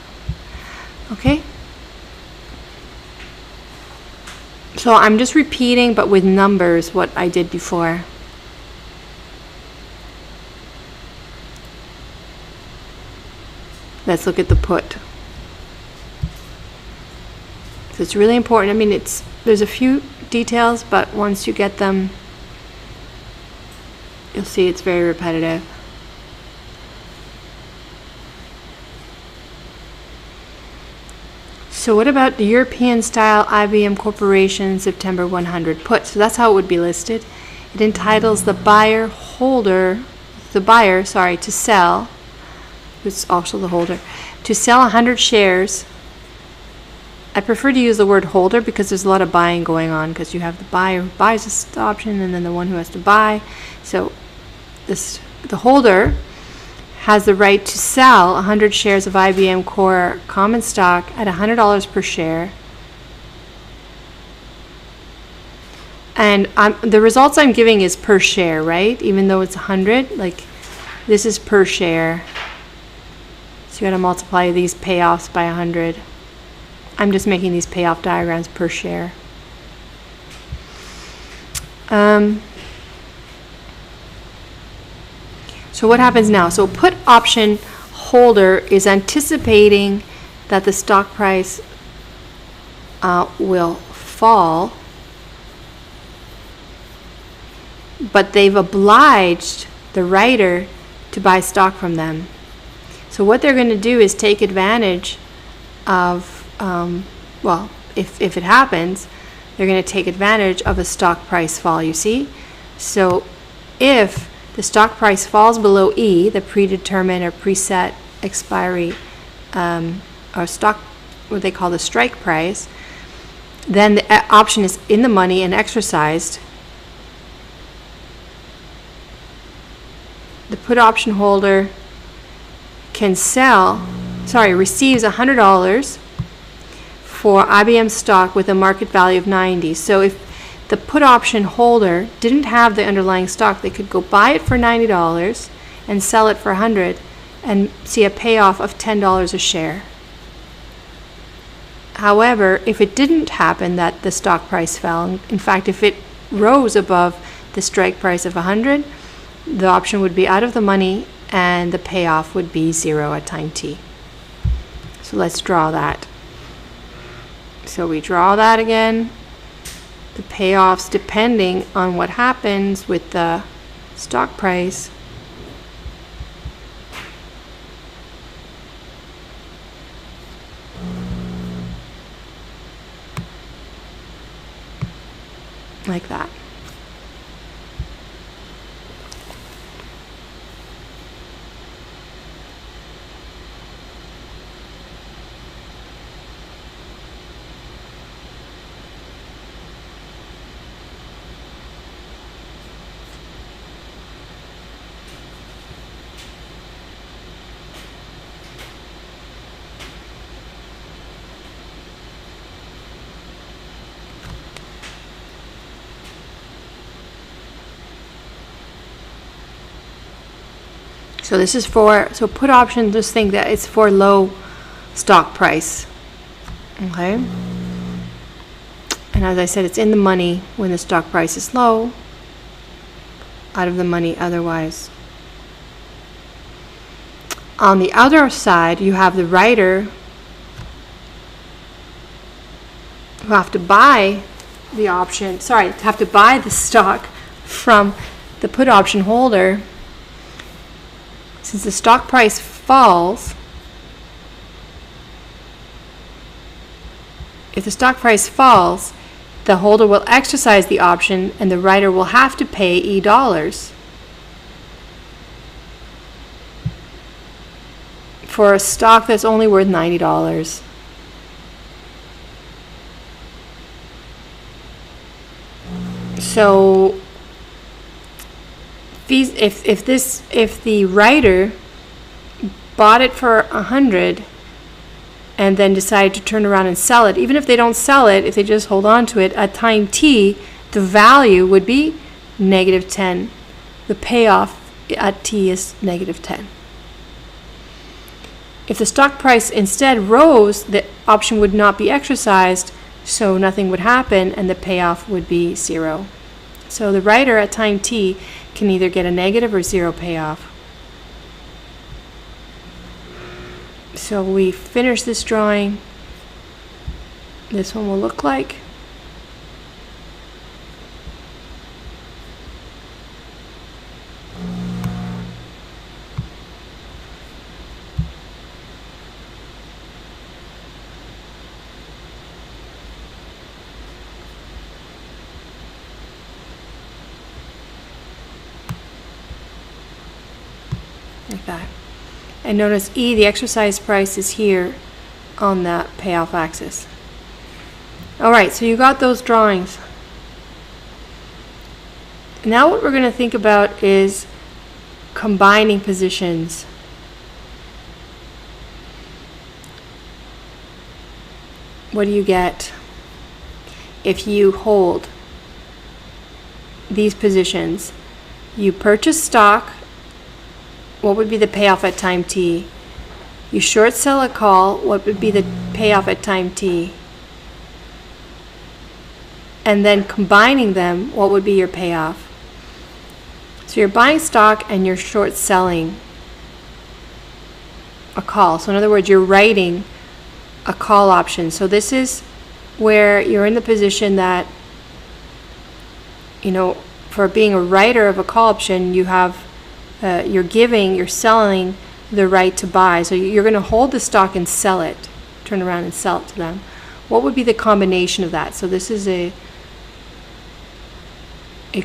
Okay? So I'm just repeating, but with numbers, what I did before. Let's look at the put. So it's really important. I mean, there's a few details, but once you get them, you'll see it's very repetitive. So what about the European style IBM Corporation September 100 put? So that's how it would be listed. It entitles the buyer to sell, who's also the holder, to sell 100 shares. I prefer to use the word holder because there's a lot of buying going on, because you have the buyer who buys this option and then the one who has to buy. So the holder has the right to sell 100 shares of IBM Core common stock at $100 per share. And the results I'm giving is per share, right? Even though it's 100, like this is per share. So you got to multiply these payoffs by 100. I'm just making these payoff diagrams per share. So what happens now? So put option holder is anticipating that the stock price will fall, but they've obliged the writer to buy stock from them. So what they're going to do is take advantage of, well, if it happens, they're going to take advantage of a stock price fall, you see? So if the stock price falls below E, the predetermined or preset expiry, or stock, what they call the strike price, then the option is in the money and exercised. The put option holder receives $100 for IBM stock with a market value of 90. So if the put option holder didn't have the underlying stock, they could go buy it for $90 and sell it for $100 and see a payoff of $10 a share. However, if it didn't happen that the stock price fell, in fact, if it rose above the strike price of 100, the option would be out of the money and the payoff would be 0 at time t. So let's draw that. So we draw that again. The payoffs, depending on what happens with the stock price, like that. So this is for, so put option, just think that it's for low stock price. Okay. And as I said, it's in the money when the stock price is low, out of the money otherwise. On the other side, you have the writer who have to buy the option, have to buy the stock from the put option holder. Since the stock price falls, if the stock price falls, the holder will exercise the option and the writer will have to pay E dollars for a stock that's only worth $90. So if the writer bought it for 100 and then decide to turn around and sell it, even if they don't sell it, if they just hold on to it, at time t, the value would be -10. The payoff at t is -10. If the stock price instead rose, the option would not be exercised, so nothing would happen and the payoff would be 0. So the writer at time t can either get a negative or 0 payoff. So we finish this drawing. This one will look like. Like that. And notice E, the exercise price, is here on that payoff axis. Alright, so you got those drawings. Now what we're going to think about is combining positions. What do you get if you hold these positions? You purchase stock. What would be the payoff at time t? You short sell a call. What would be the payoff at time t? And then combining them, what would be your payoff? So you're buying stock and you're short selling a call. So in other words, you're writing a call option. So this is where you're in the position that, you know, for being a writer of a call option, you have you're selling the right to buy. So you're going to hold the stock and sell it, turn around and sell it to them. What would be the combination of that? So this is a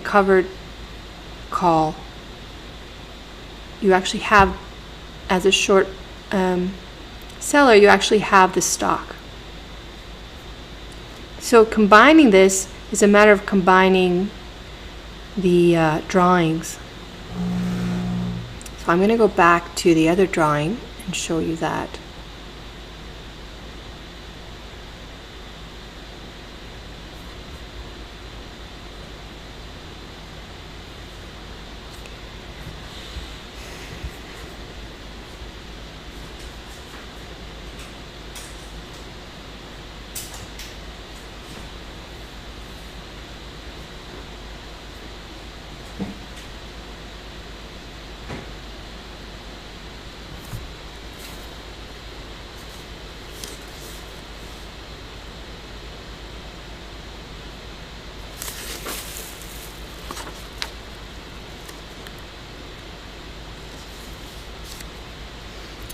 covered call. You actually have, as a short seller, you actually have the stock. So combining this is a matter of combining the drawings. So I'm going to go back to the other drawing and show you that.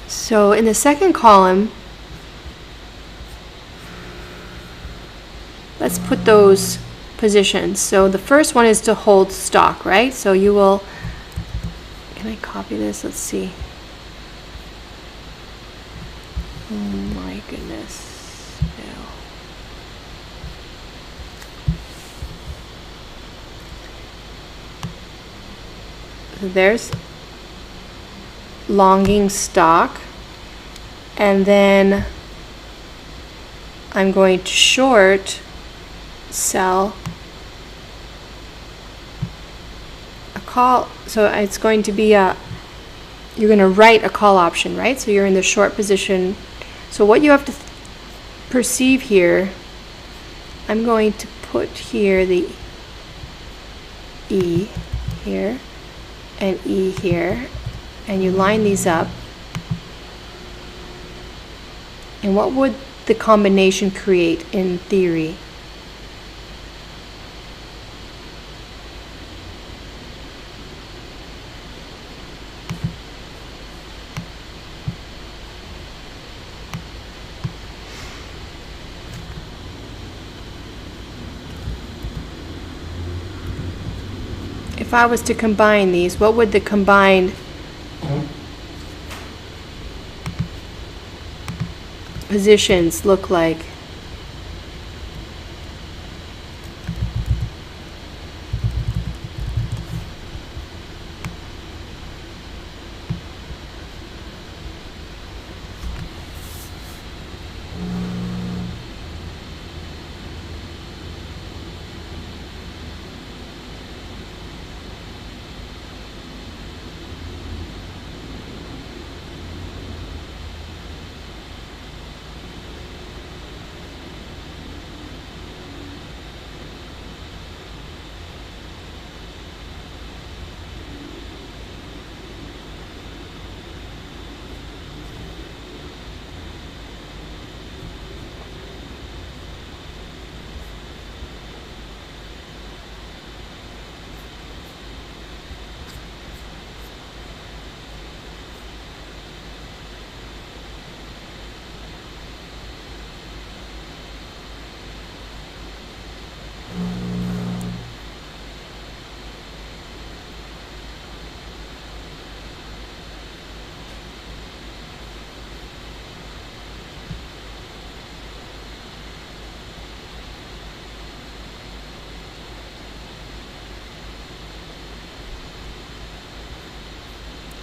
So in the second column, let's put those positions. So the first one is to hold stock, right? So you will, can I copy this? Let's see. Oh my goodness. No. So there's longing stock. And then I'm going to short sell a call. So it's going to be a you're going to write a call option, right? So you're in the short position. So what you have to perceive here, I'm going to put here the E here and E here, and you line these up. And what would the combination create in theory? If I was to combine these, what would the combined positions look like?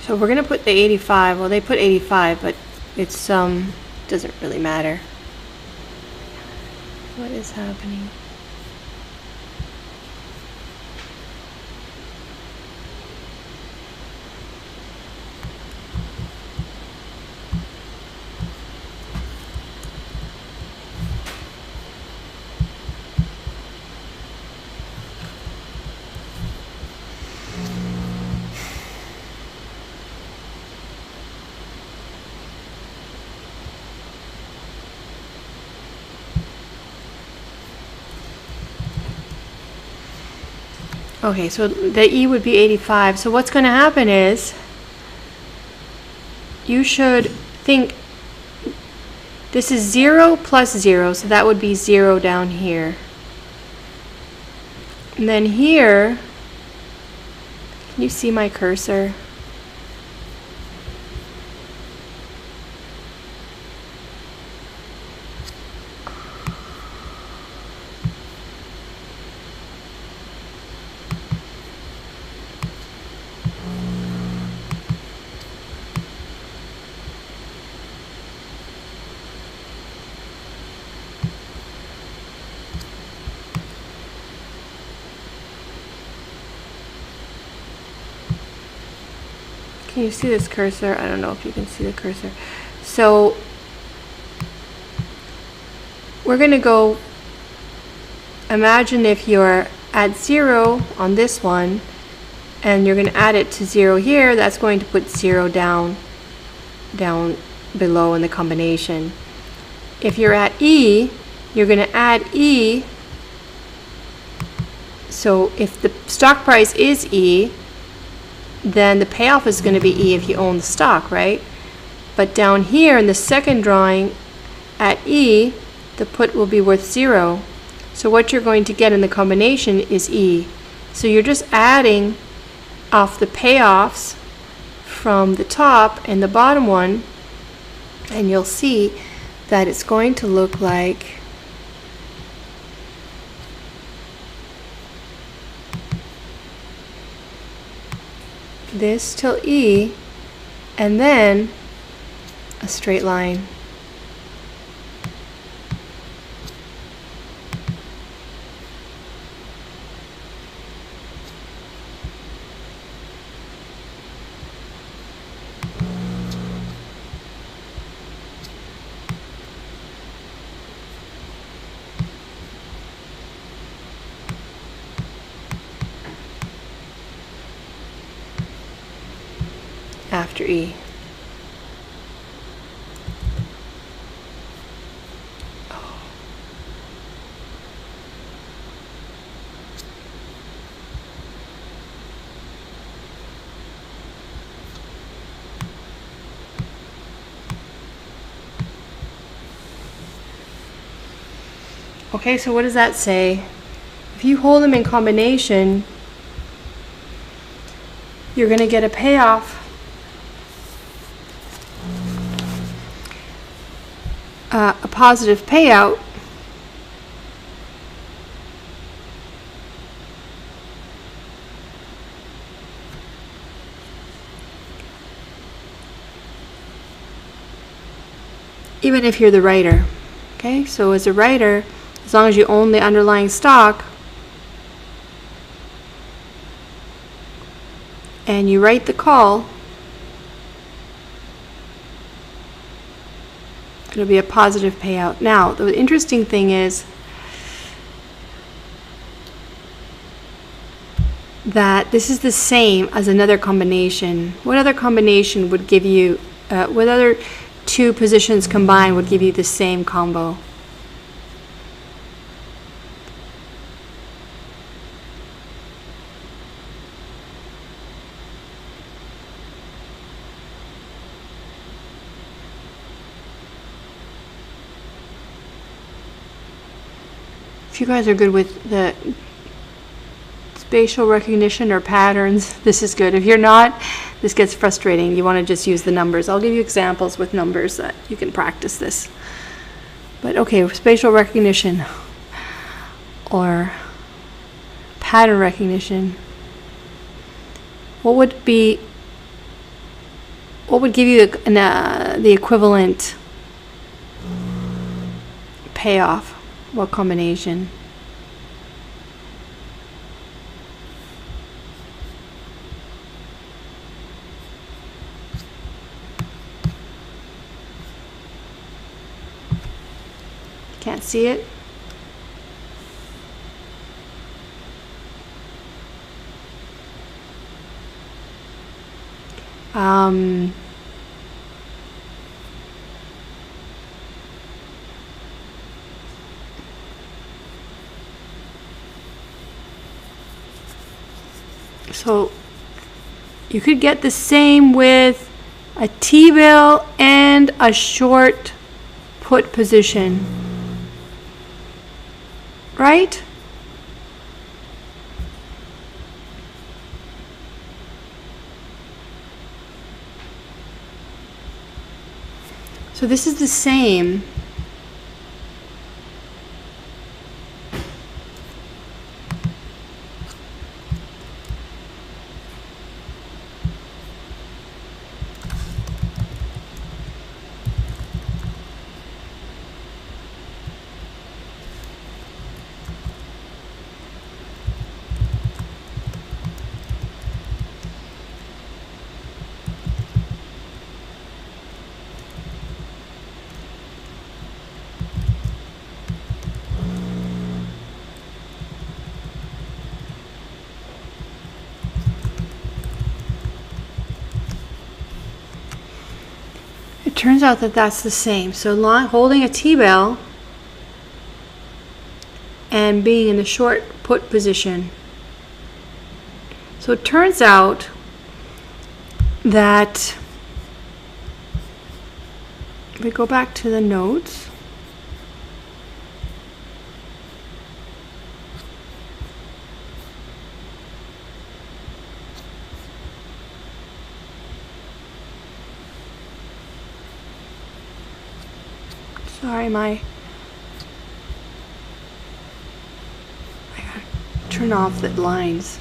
So we're going to put the 85. Well, they put 85, but it's doesn't really matter. What is happening? Okay, so the E would be 85. So what's going to happen is you should think this is 0 plus 0, so that would be 0 down here. And then here, can you see my cursor? Can you see this cursor? I don't know if you can see the cursor. So we're going to go, imagine if you're at 0 on this one and you're going to add it to 0 here, that's going to put 0 down below in the combination. If you're at E, you're going to add E. So if the stock price is E, then the payoff is going to be E if you own the stock, right? But down here in the second drawing at E, the put will be worth 0. So what you're going to get in the combination is E. So you're just adding off the payoffs from the top and the bottom one, and you'll see that it's going to look like this till E, and then a straight line. after E. Okay, so what does that say? If you hold them in combination, you're going to get a payoff, a positive payout even if you're the writer. Okay, so as a writer, as long as you own the underlying stock and you write the call, it'll be a positive payout. Now, the interesting thing is that this is the same as another combination. What other combination would give you, what other two positions combined would give you the same combo? If you guys are good with the spatial recognition or patterns, this is good. If you're not, this gets frustrating. You want to just use the numbers. I'll give you examples with numbers that you can practice this. But okay, spatial recognition or pattern recognition. What would give you the equivalent payoff? What combination? Can't see it. So you could get the same with a T-bill and a short put position, right? So this is the same. Turns out that that's the same. So holding a T-bill and being in the short put position. So it turns out that if we go back to the notes, sorry, I gotta turn off the lines.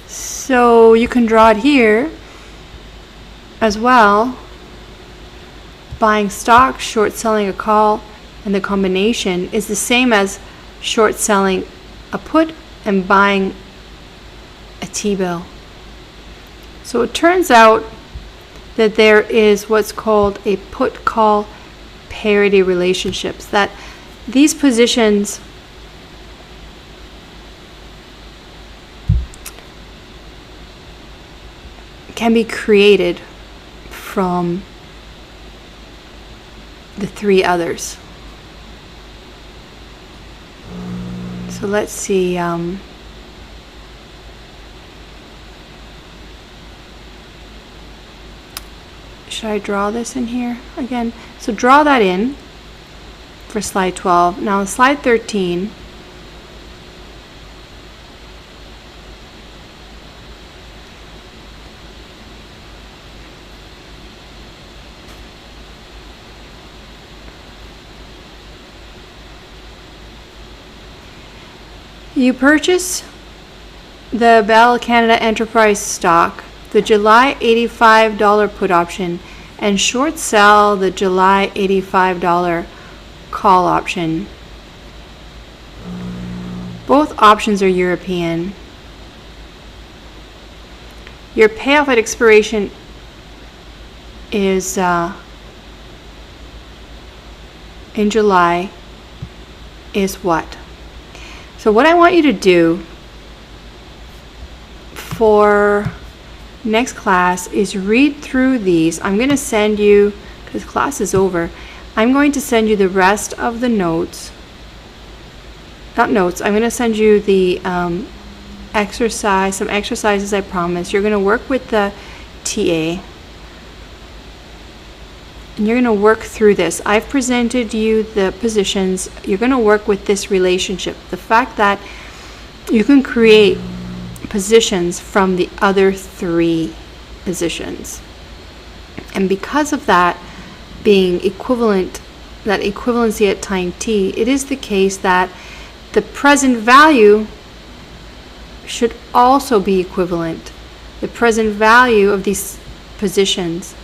So you can draw it here as well. Buying stock, short selling a call, and the combination is the same as short selling a put and buying a T-bill. So it turns out that there is what's called a put-call parity relationships, that these positions can be created from the three others. So let's see. Should I draw this in here again? So draw that in for slide 12. Now slide 13. You purchase the Bell Canada Enterprise stock, the July $85 put option, and short sell the July $85 call option. Both options are European. Your payoff at expiration is in July is what? So what I want you to do for next class is read through these. I'm going to send you, because class is over, I'm going to send you the rest of the notes. Not notes, I'm going to send you the some exercises I promised. You're going to work with the TA. And you're going to work through this. I've presented you the positions. You're going to work with this relationship. The fact that you can create positions from the other three positions. And because of that being equivalent, that equivalency at time t, it is the case that the present value should also be equivalent. The present value of these positions.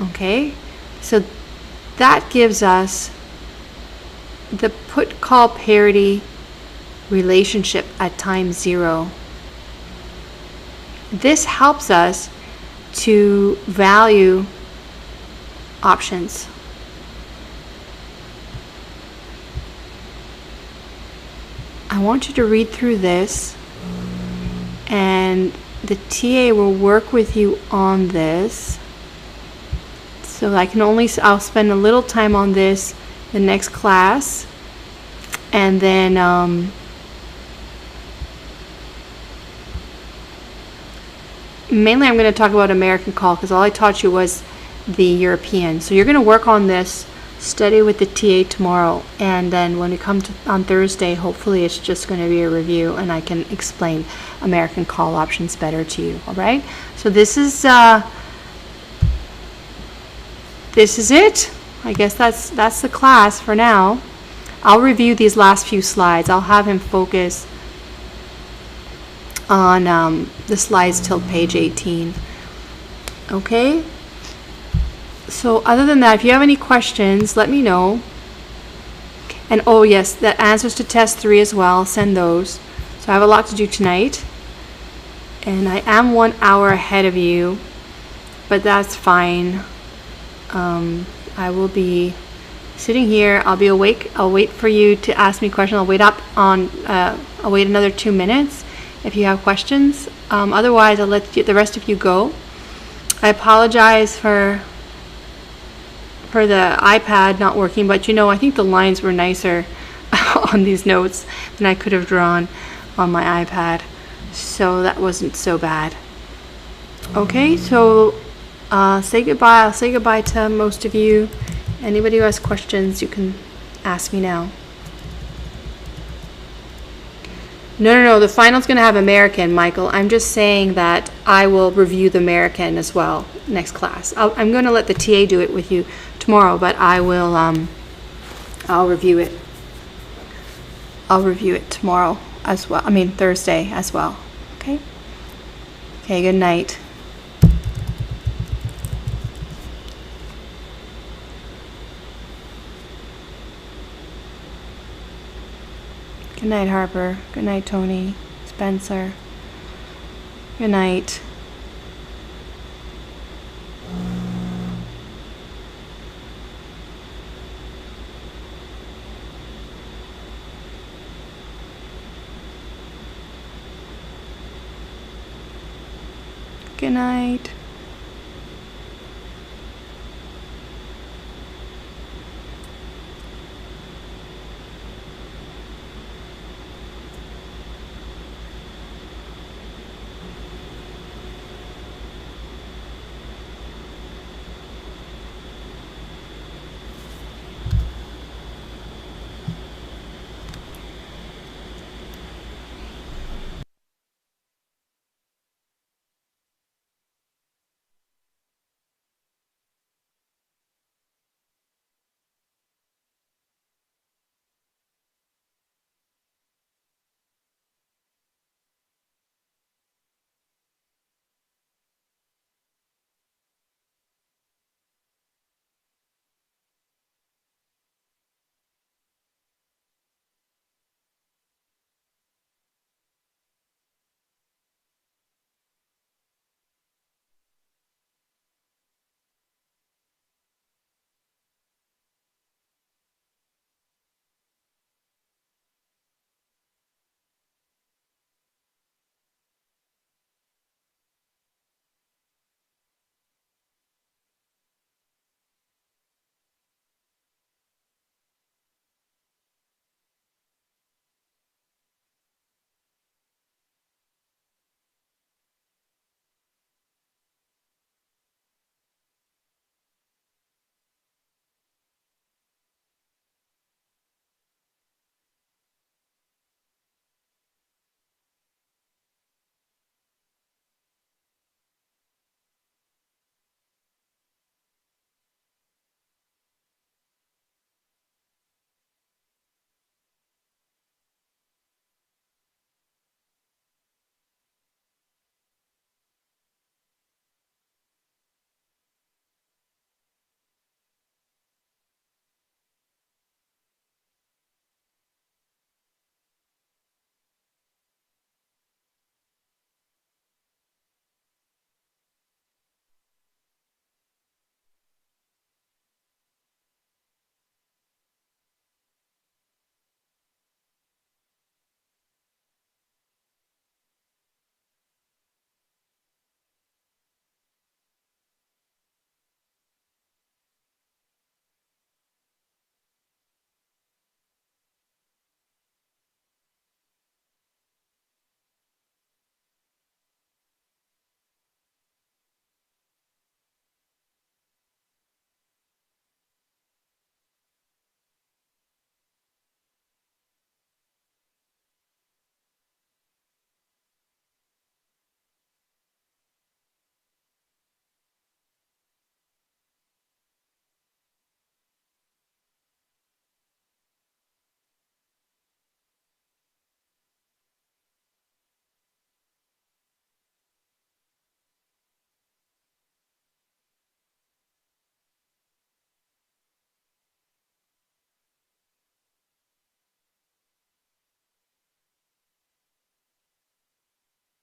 Okay, so that gives us the put-call parity relationship at time 0. This helps us to value options. I want you to read through this, and the TA will work with you on this. So I'll spend a little time on this the next class, and then mainly I'm going to talk about American call, because all I taught you was the European. So you're going to work on this, study with the TA tomorrow, and then when we come on Thursday, hopefully it's just going to be a review and I can explain American call options better to you. All right, so this is it. I guess that's the class for now. I'll review these last few slides. I'll have him focus on the slides till page 18. Okay? So other than that, if you have any questions, let me know. And oh yes, the answers to test 3 as well, send those. So I have a lot to do tonight. And I am 1 hour ahead of you, but that's fine. I will be sitting here. I'll be awake. I'll wait for you to ask me questions. I'll wait another 2 minutes if you have questions. Otherwise, I'll let the rest of you go. I apologize for the iPad not working, but I think the lines were nicer on these notes than I could have drawn on my iPad, so that wasn't so bad. Okay, so say goodbye. I'll say goodbye to most of you. Anybody who has questions, you can ask me now. No, the final's going to have American, Michael. I'm just saying that I will review the American as well next class. I'm going to let the TA do it with you tomorrow, but I will, I'll review it. I'll review it tomorrow as well. I mean, Thursday as well. Okay? Okay, good night. Good night, Harper. Good night, Tony. Spencer. Good night. Good Good night.